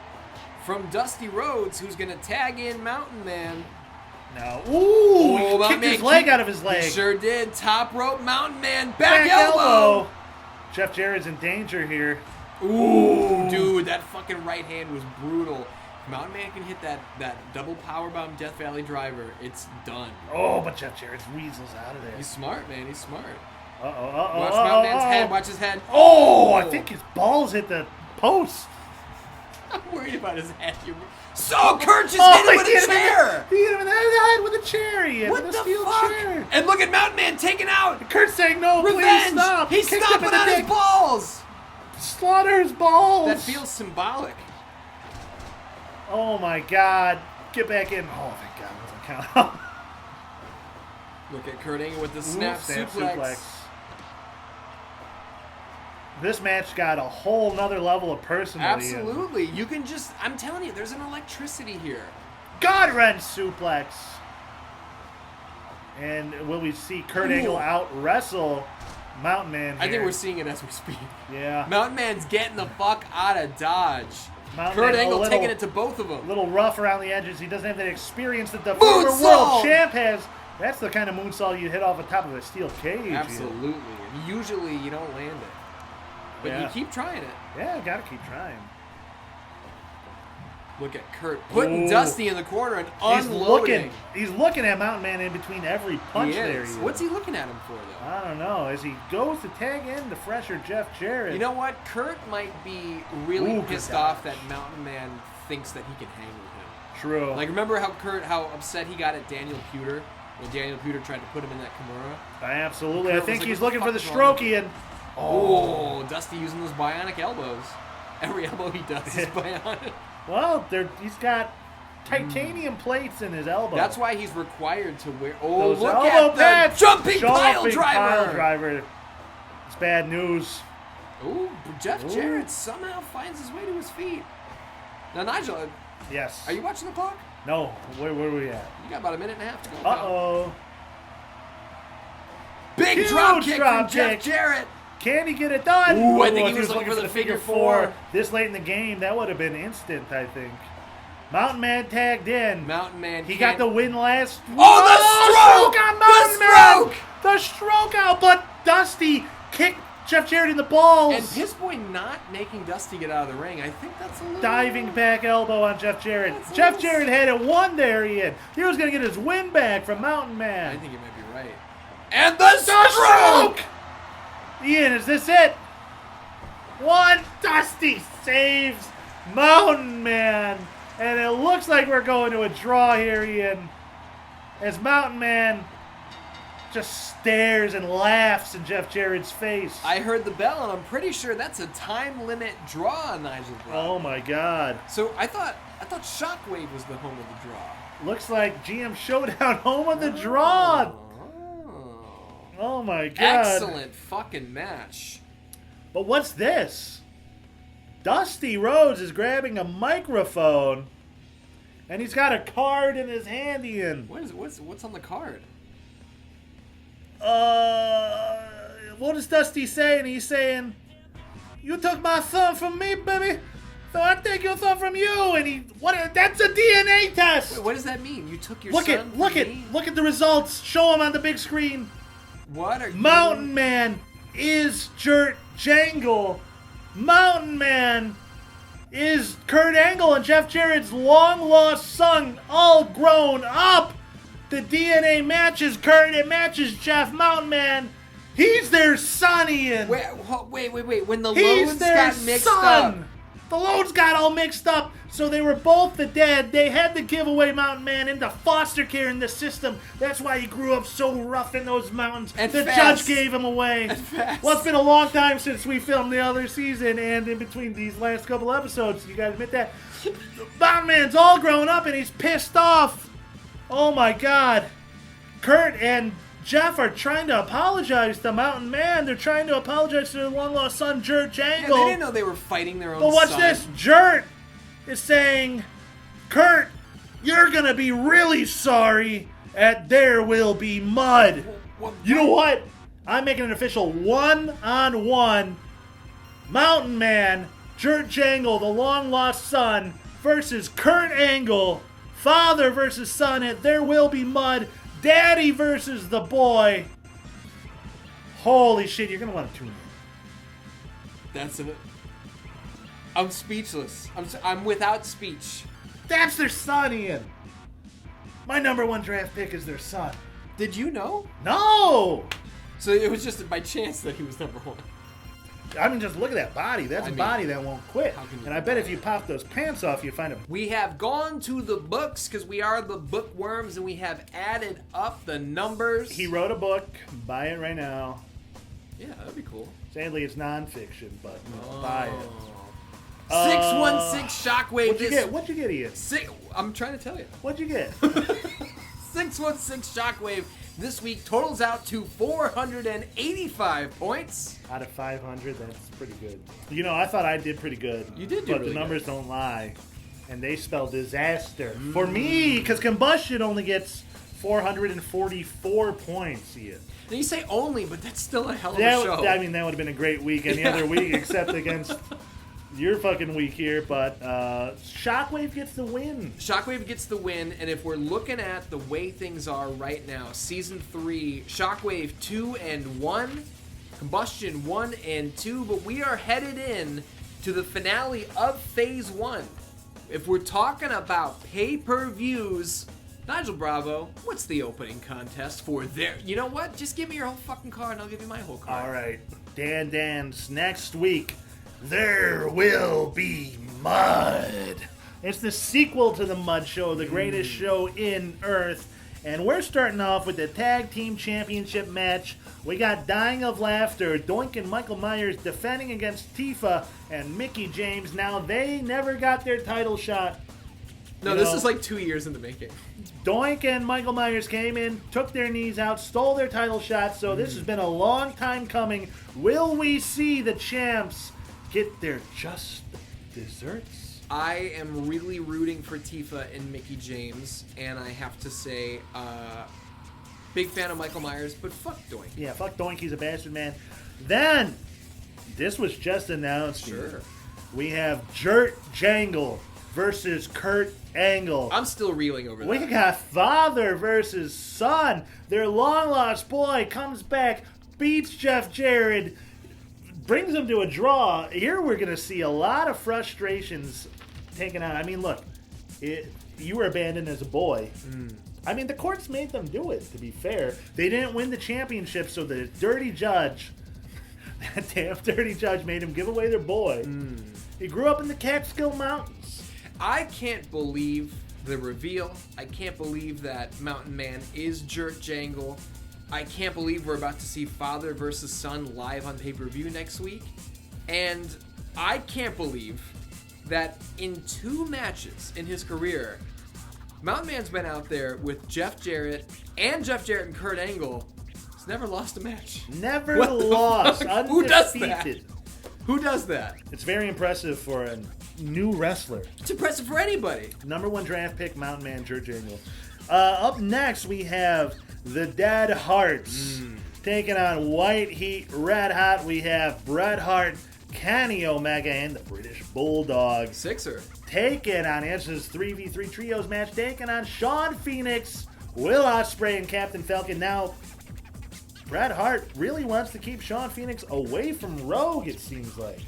from Dusty Rhodes, who's going to tag in Mountain Man. Now, ooh, he Mountain kicked Man his leg out of his leg. He sure did. Top rope, Mountain Man, back elbow. Jeff Jarrett's in danger here. Ooh, dude, that fucking right hand was brutal. Mountain Man can hit that double powerbomb Death Valley driver. It's done. Oh, but Jeff Jarrett weasels out of there. He's smart, man. He's smart. Uh-oh. Watch Mountain Man's head. Watch his head. Oh, I think his balls hit the post. I'm worried about his head. So Kurt just hit him with a chair. He hit him in the head with a chair. What with the a steel fuck? chair. And look at Mountain Man taken out. Kurt's saying, no, Revenge. please stop. He's Kicked him stomping in the on his dick. balls. Slaughter his balls. That feels symbolic. Oh, my God. Get back in. Oh, thank God. It doesn't count. Look at Kurt Angle with the snap suplex. This match got a whole nother level of personality. Absolutely. You can just, I'm telling you, there's an electricity here. God wrench suplex. And will we see Kurt Angle out wrestle Mountain Man here? I think we're seeing it as we speak. Yeah. Mountain Man's getting the fuck out of Dodge. Mountain Kurt Man a Angle little- taking it to both of A them. little rough around the edges. He doesn't have that experience that the former Moonsault! world champ has. That's the kind of moonsault you hit off the top of a steel cage. Absolutely. And usually you don't land it. But Yeah. you keep trying it. Yeah, gotta keep trying. Look at Kurt putting Ooh. Dusty in the corner and He's unloading. looking at Mountain Man in between every punch He there. is. What's he looking at him for, though? I don't know. As he goes to tag in the fresher Jeff Jarrett. You know what? Kurt might be really Ooh, pissed good off dodge. that Mountain Man thinks that he can hang with him. True. Like, remember how upset he got at Daniel Puder when Daniel Puder tried to put him in that Kimura? Absolutely. Kurt I think was like, he's what the looking for the fuck is wrong with strokey and Oh, Dusty using those bionic elbows. Every elbow he does is bionic. well, he's got titanium plates in his elbow. That's why he's required to wear. Oh, Those look elbow at pads. the jumping pile driver. Pile driver. It's bad news. Ooh, Jeff Jarrett somehow finds his way to his feet. Now, Nigel, Yes. are you watching the clock? No. Where are we at? You got about a minute and a half to go. Uh-oh. Big Huge drop kick drop from Jeff kick. Jarrett. Can he get it done? Ooh, I think if he was looking for the figure four. This late in the game, that would have been instant, I think. Mountain Man tagged in. Mountain Man. He got the win last. Oh, the stroke! on Mountain The Man! stroke! The stroke out, but Dusty kicked Jeff Jarrett in the balls. And Piss Boy not making Dusty get out of the ring. I think that's a little. Diving back elbow on Jeff Jarrett. That's a Jeff little- Jarrett had it one there, Ian. He was going to get his win back from Mountain I Man. think you might be right. And the stroke! Ian, is this it? One. Dusty saves Mountain Man. And it looks like we're going to a draw here, Ian. As Mountain Man just stares and laughs in Jeff Jarrett's face. I heard the bell, and I'm pretty sure that's a time limit draw, Nigel. Oh my God. So I thought Shockwave was the home of the draw. Looks like GM Showdown home of the draw. Oh. Oh my God. Excellent fucking match. But what's this? Dusty Rhodes is grabbing a microphone and he's got a card in his hand, Ian. What's on the card? What is Dusty saying? He's saying, "You took my thumb from me, baby. So I take your thumb from you." And that's a DNA test. Wait, what does that mean? You took your Look son at the results. Show them on the big screen. What are you? Mountain Man is Jurt Jangle. Mountain Man is Kurt Angle and Jeff Jarrett's long-lost son, all grown up. The DNA matches Kurt, it matches Jeff. Mountain Man, he's their son, Ian. Wait. When the He's loads their got mixed son. up. The loads got all mixed up, so they were both the dead. They had to give away Mountain Man into foster care in the system. That's why he grew up so rough in those mountains. And the fast. judge gave him away. And fast. Well, it's been a long time since we filmed the other season, and in between these last couple episodes, you gotta admit that. Mountain Man's all grown up, and he's pissed off. Oh my God. Kurt and Jeff are trying to apologize to Mountain Man. They're trying to apologize to their long-lost son, Jarrett Jangle. Yeah, they didn't know they were fighting their own But watch son. this. Jarrett is saying, Kurt, you're going to be really sorry at There Will Be Mud. You know what? I'm making an official one-on-one Mountain Man, Jarrett Jangle, the long-lost son, versus Kurt Angle, father versus son at There Will Be Mud, daddy versus the boy. Holy shit, you're going to want to tune in. That's it. I'm speechless. I'm without speech. That's their son, Ian. My number one draft pick is their son. Did you know? No! So it was just by chance that he was number one. I mean, just look at that body. That's a body that won't quit. how can you And I bet if you pop those pants off, you find a... We have gone to the books because we are the bookworms and we have added up the numbers. He wrote a book. Buy it right now. Yeah, that'd be cool. Sadly, it's nonfiction, but buy it. 616 Shockwave. What'd you get? What'd you get, Ian? I'm trying to tell you. What'd you get? 616 Shockwave this week totals out to 485 points. Out of 500, that's pretty good. You know, I thought I did pretty good. You did do But really the numbers good. don't lie. And they spell disaster. For me, because Kombustion only gets 444 points, Ian. Now you say only, but that's still a hell of a show. I mean, that would have been a great week any other week except against your fucking week here. But Shockwave gets the win. Shockwave gets the win, and if we're looking at the way things are right now, Season 3, Shockwave 2-1, Kombustion 1-2, but we are headed in to the finale of Phase 1. If we're talking about pay-per-views, Nigel Bravo, what's the opening contest for there? You know what? Just give me your whole fucking card, and I'll give you my whole card. All right. Dan's next week. There Will Be Mud. It's the sequel to the Mud Show, the greatest show in Earth. And we're starting off with the Tag Team Championship match. We got Dying of Laughter, Doink and Michael Myers defending against Tifa and Mickie James. Now, they never got their title shot. No, this is like 2 years in the making. Doink and Michael Myers came in, took their knees out, stole their title shot, so this has been a long time coming. Will we see the champs get their just desserts? I am really rooting for Tifa and Mickie James, and I have to say, big fan of Michael Myers, but fuck Doink. Yeah, fuck Doink, he's a bastard, man. Then, this was just announced. Sure. We have Jarrett Jangle versus Kurt Angle. I'm still reeling over that. We got father versus son. Their long-lost boy comes back, beats Jeff Jarrett, brings him to a draw. Here we're going to see a lot of frustrations taken out. I mean, look, you were abandoned as a boy. I mean, the courts made them do it, to be fair. They didn't win the championship, so the dirty judge, that damn dirty judge, made him give away their boy. He grew up in the Catskill Mountains. I can't believe the reveal. I can't believe that Mountain Man is Jarrett Jangle. I can't believe we're about to see father versus son live on pay-per-view next week. And I can't believe that in 2 matches in his career, Mountain Man's been out there with Jeff Jarrett and Kurt Angle. He's never lost a match. Never What the lost. fuck? Who does that? Undefeated. Who does that? It's very impressive for a new wrestler. It's impressive for anybody. Number 1 draft pick, Mountain Man, Jarrett Jangle. Up next, we have the Dead Hearts taking on White Heat Red Hot. We have Bret Hart, Kenny Omega, and the British Bulldog. Sixer. Taking on, this is 3v3 trios match, taking on Shawn Phoenix, Will Ospreay, and Captain Falcon. Now, Bret Hart really wants to keep Shawn Phoenix away from Rogue, it seems like.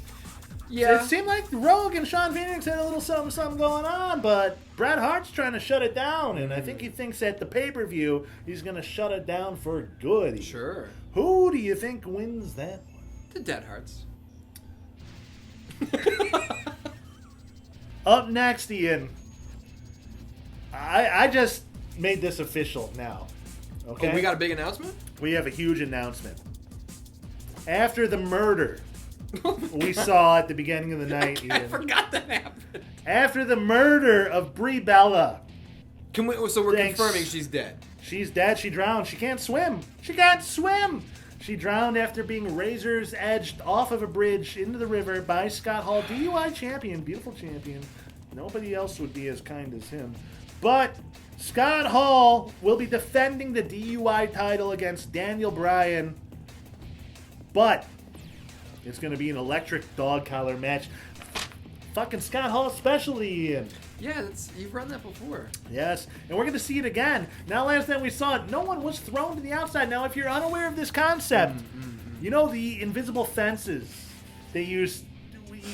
Yeah. It seemed like Rogue and Shawn Phoenix had a little something going on, but Bret Hart's trying to shut it down, and I think he thinks at the pay-per-view he's going to shut it down for good. Sure. Who do you think wins that one? The Dead Hearts. Up next, Ian. I just made this official now. Okay? Oh, we got a big announcement? We have a huge announcement. After the murder we saw at the beginning of the night, I Ian. forgot that happened. After the murder of Brie Bella, So we're Thanks. confirming she's dead. She's dead. She drowned. She can't swim. She can't swim. She drowned after being razor's edged off of a bridge into the river by Scott Hall, DUI champion, beautiful champion. Nobody else would be as kind as him. But Scott Hall will be defending the DUI title against Daniel Bryan. But it's going to be an electric dog collar match. Fucking Scott Hall specialty, Ian. Yeah, you've run that before. Yes, and we're going to see it again. Now, last time we saw it, no one was thrown to the outside. Now, if you're unaware of this concept, you know the invisible fences they use.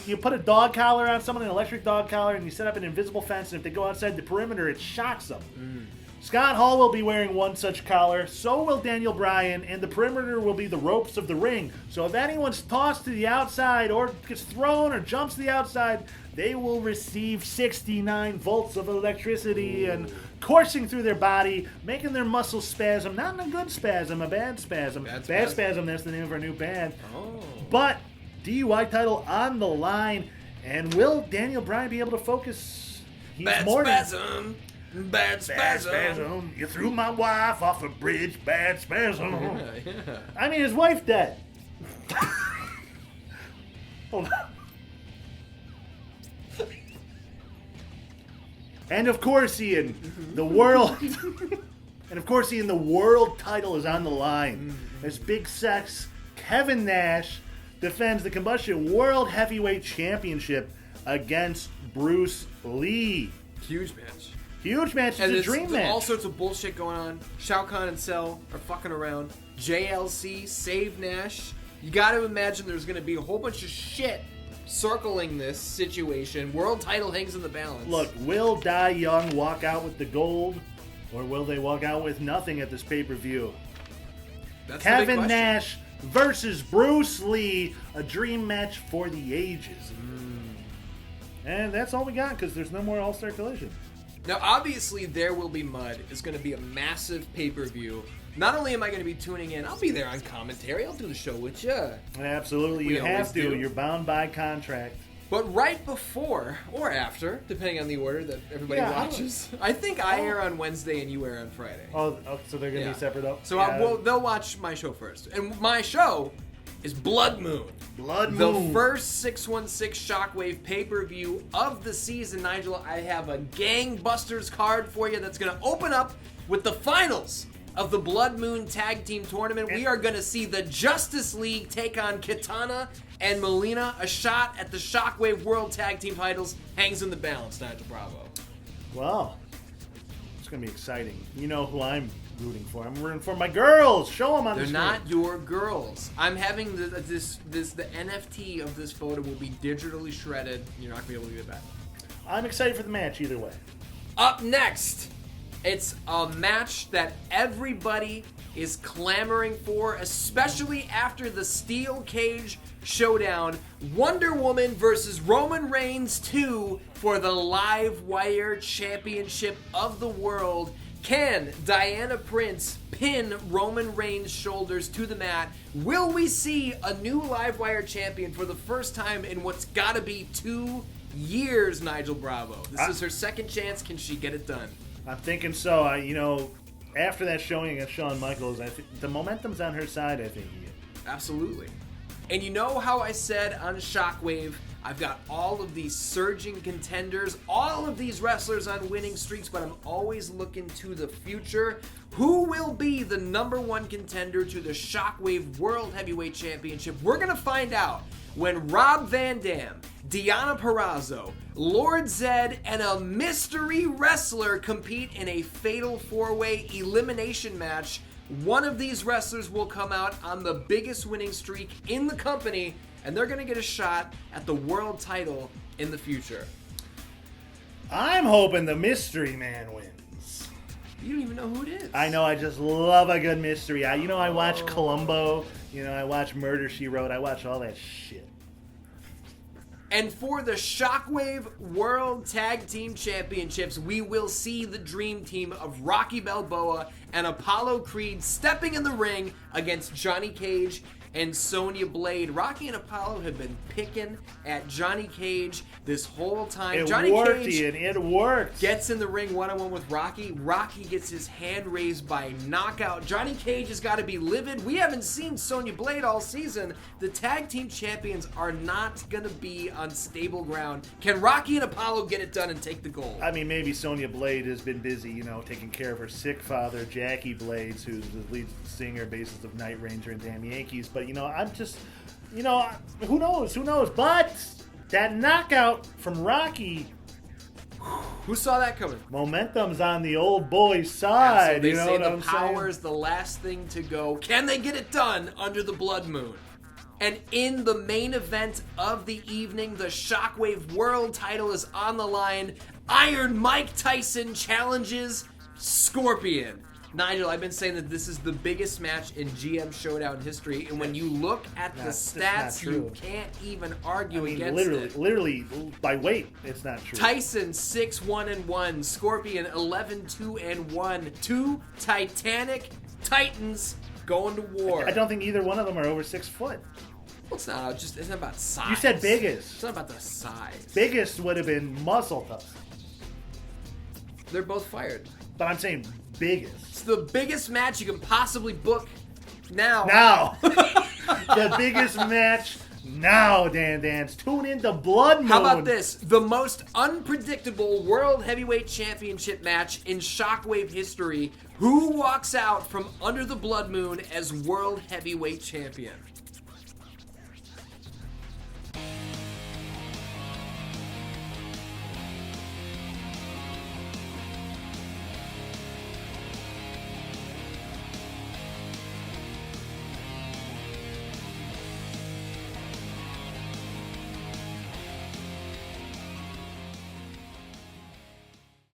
You put a dog collar on someone, an electric dog collar, and you set up an invisible fence, and if they go outside the perimeter, it shocks them. Scott Hall will be wearing one such collar, so will Daniel Bryan, and the perimeter will be the ropes of the ring. So if anyone's tossed to the outside or gets thrown or jumps to the outside, they will receive 69 volts of electricity and coursing through their body, making their muscles spasm. Not in a good spasm, a bad spasm. Bad spasm, that's the name of our new band. But DUI title on the line, and will Daniel Bryan be able to focus? He's Bad spasm. Bad spasm. You threw my wife off a bridge. Bad spasm. Yeah. I mean, his wife dead. Hold on. And of course, Ian, the world. And of course, Ian, the world title is on the line as Big Sex Kevin Nash defends the Kombustion World Heavyweight Championship against Bruce Lee. Huge match. Huge match. It's And a dream match. all sorts of bullshit going on. Shao Kahn and Cell are fucking around. JLC, Save Nash. You gotta imagine there's gonna be a whole bunch of shit circling this situation. World title hangs in the balance. Look, will Die Young walk out with the gold, or will they walk out with nothing at this pay-per-view? That's the big Kevin question. Nash versus Bruce Lee, a dream match for the ages. And that's all we got, because there's no more All-Star Collision. Now, obviously, There Will Be Mud is going to be a massive pay-per-view. Not only am I going to be tuning in, I'll be there on commentary. I'll do the show with you. Absolutely, We you have always to. do. You're bound by contract. But right before or after, depending on the order that everybody Yeah, watches, I think I air on Wednesday and you air on Friday. Oh, so they're going to Yeah. be separate up? So Yeah. they'll watch my show first. And my show is Blood Moon. Blood The Moon. first 616 Shockwave pay-per-view of the season, Nigel. I have a gangbusters card for you that's going to open up with the finals of the Blood Moon Tag Team Tournament. We are going to see the Justice League take on Kitana and Melina. A shot at the Shockwave World Tag Team titles hangs in the balance, Nigel Bravo. Well, it's going to be exciting. You know who I'm rooting for. I'm rooting for my girls. Show them on They're the not screen. your girls. I'm having the NFT of this photo will be digitally shredded. You're not going to be able to get it back. I'm excited for the match either way. Up next, it's a match that everybody is clamoring for, especially after the Steel Cage Showdown. Wonder Woman versus Roman Reigns 2 for the Live Wire Championship of the World. Can Diana Prince pin Roman Reigns' shoulders to the mat? Will we see a new Live Wire champion for the first time in what's gotta be 2 years, Nigel Bravo? This is her second chance. Can she get it done? I'm thinking so. After that showing against Shawn Michaels, I think the momentum's on her side, I think. Absolutely. And you know how I said on Shockwave, I've got all of these surging contenders, all of these wrestlers on winning streaks, but I'm always looking to the future. Who will be the #1 contender to the Shockwave World Heavyweight Championship? We're going to find out when Rob Van Dam, Deonna Purrazzo, Lord Zed, and a mystery wrestler compete in a fatal 4-way elimination match. One of these wrestlers will come out on the biggest winning streak in the company, and they're going to get a shot at the world title in the future. I'm hoping the Mystery Man wins. You don't even know who it is. I know, I just love a good mystery. I watch Columbo. I watch Murder, She Wrote. I watch all that shit. And for the Shockwave World Tag Team Championships, we will see the dream team of Rocky Balboa and Apollo Creed stepping in the ring against Johnny Cage and Sonya Blade. Rocky and Apollo have been picking at Johnny Cage this whole time. Johnny worked, Cage Ian. It worked. gets in the ring one-on-one with Rocky. Rocky gets his hand raised by knockout. Johnny Cage has got to be livid. We haven't seen Sonya Blade all season. The tag team champions are not going to be on stable ground. Can Rocky and Apollo get it done and take the gold? I mean, maybe Sonya Blade has been busy, taking care of her sick father, Jackie Blades, who's the lead singer, bassist of Night Ranger and Damn Yankees. But, I'm just, who knows? But that knockout from Rocky, who saw that coming? Momentum's on the old boy's side. So they say what the I'm power saying? is the last thing to go. Can they get it done under the blood moon? And in the main event of the evening, the Shockwave World title is on the line. Iron Mike Tyson challenges Scorpion. Nigel, I've been saying that this is the biggest match in GM Showdown history, and when you look at the stats, you can't even argue against it. Literally, by weight, it's not true. Tyson 6-1-1, Scorpion 11-2-1, two Titanic Titans going to war. I don't think either one of them are over 6 foot. Well, it's not about size. You said biggest. It's not about the size. Biggest would have been Muscle Tough. They're both fired. But I'm saying biggest. It's the biggest match you can possibly book now. Now. The biggest match now, Dan Dans. Tune into Blood Moon. How about this? The most unpredictable World Heavyweight Championship match in Shockwave history. Who walks out from under the Blood Moon as World Heavyweight Champion?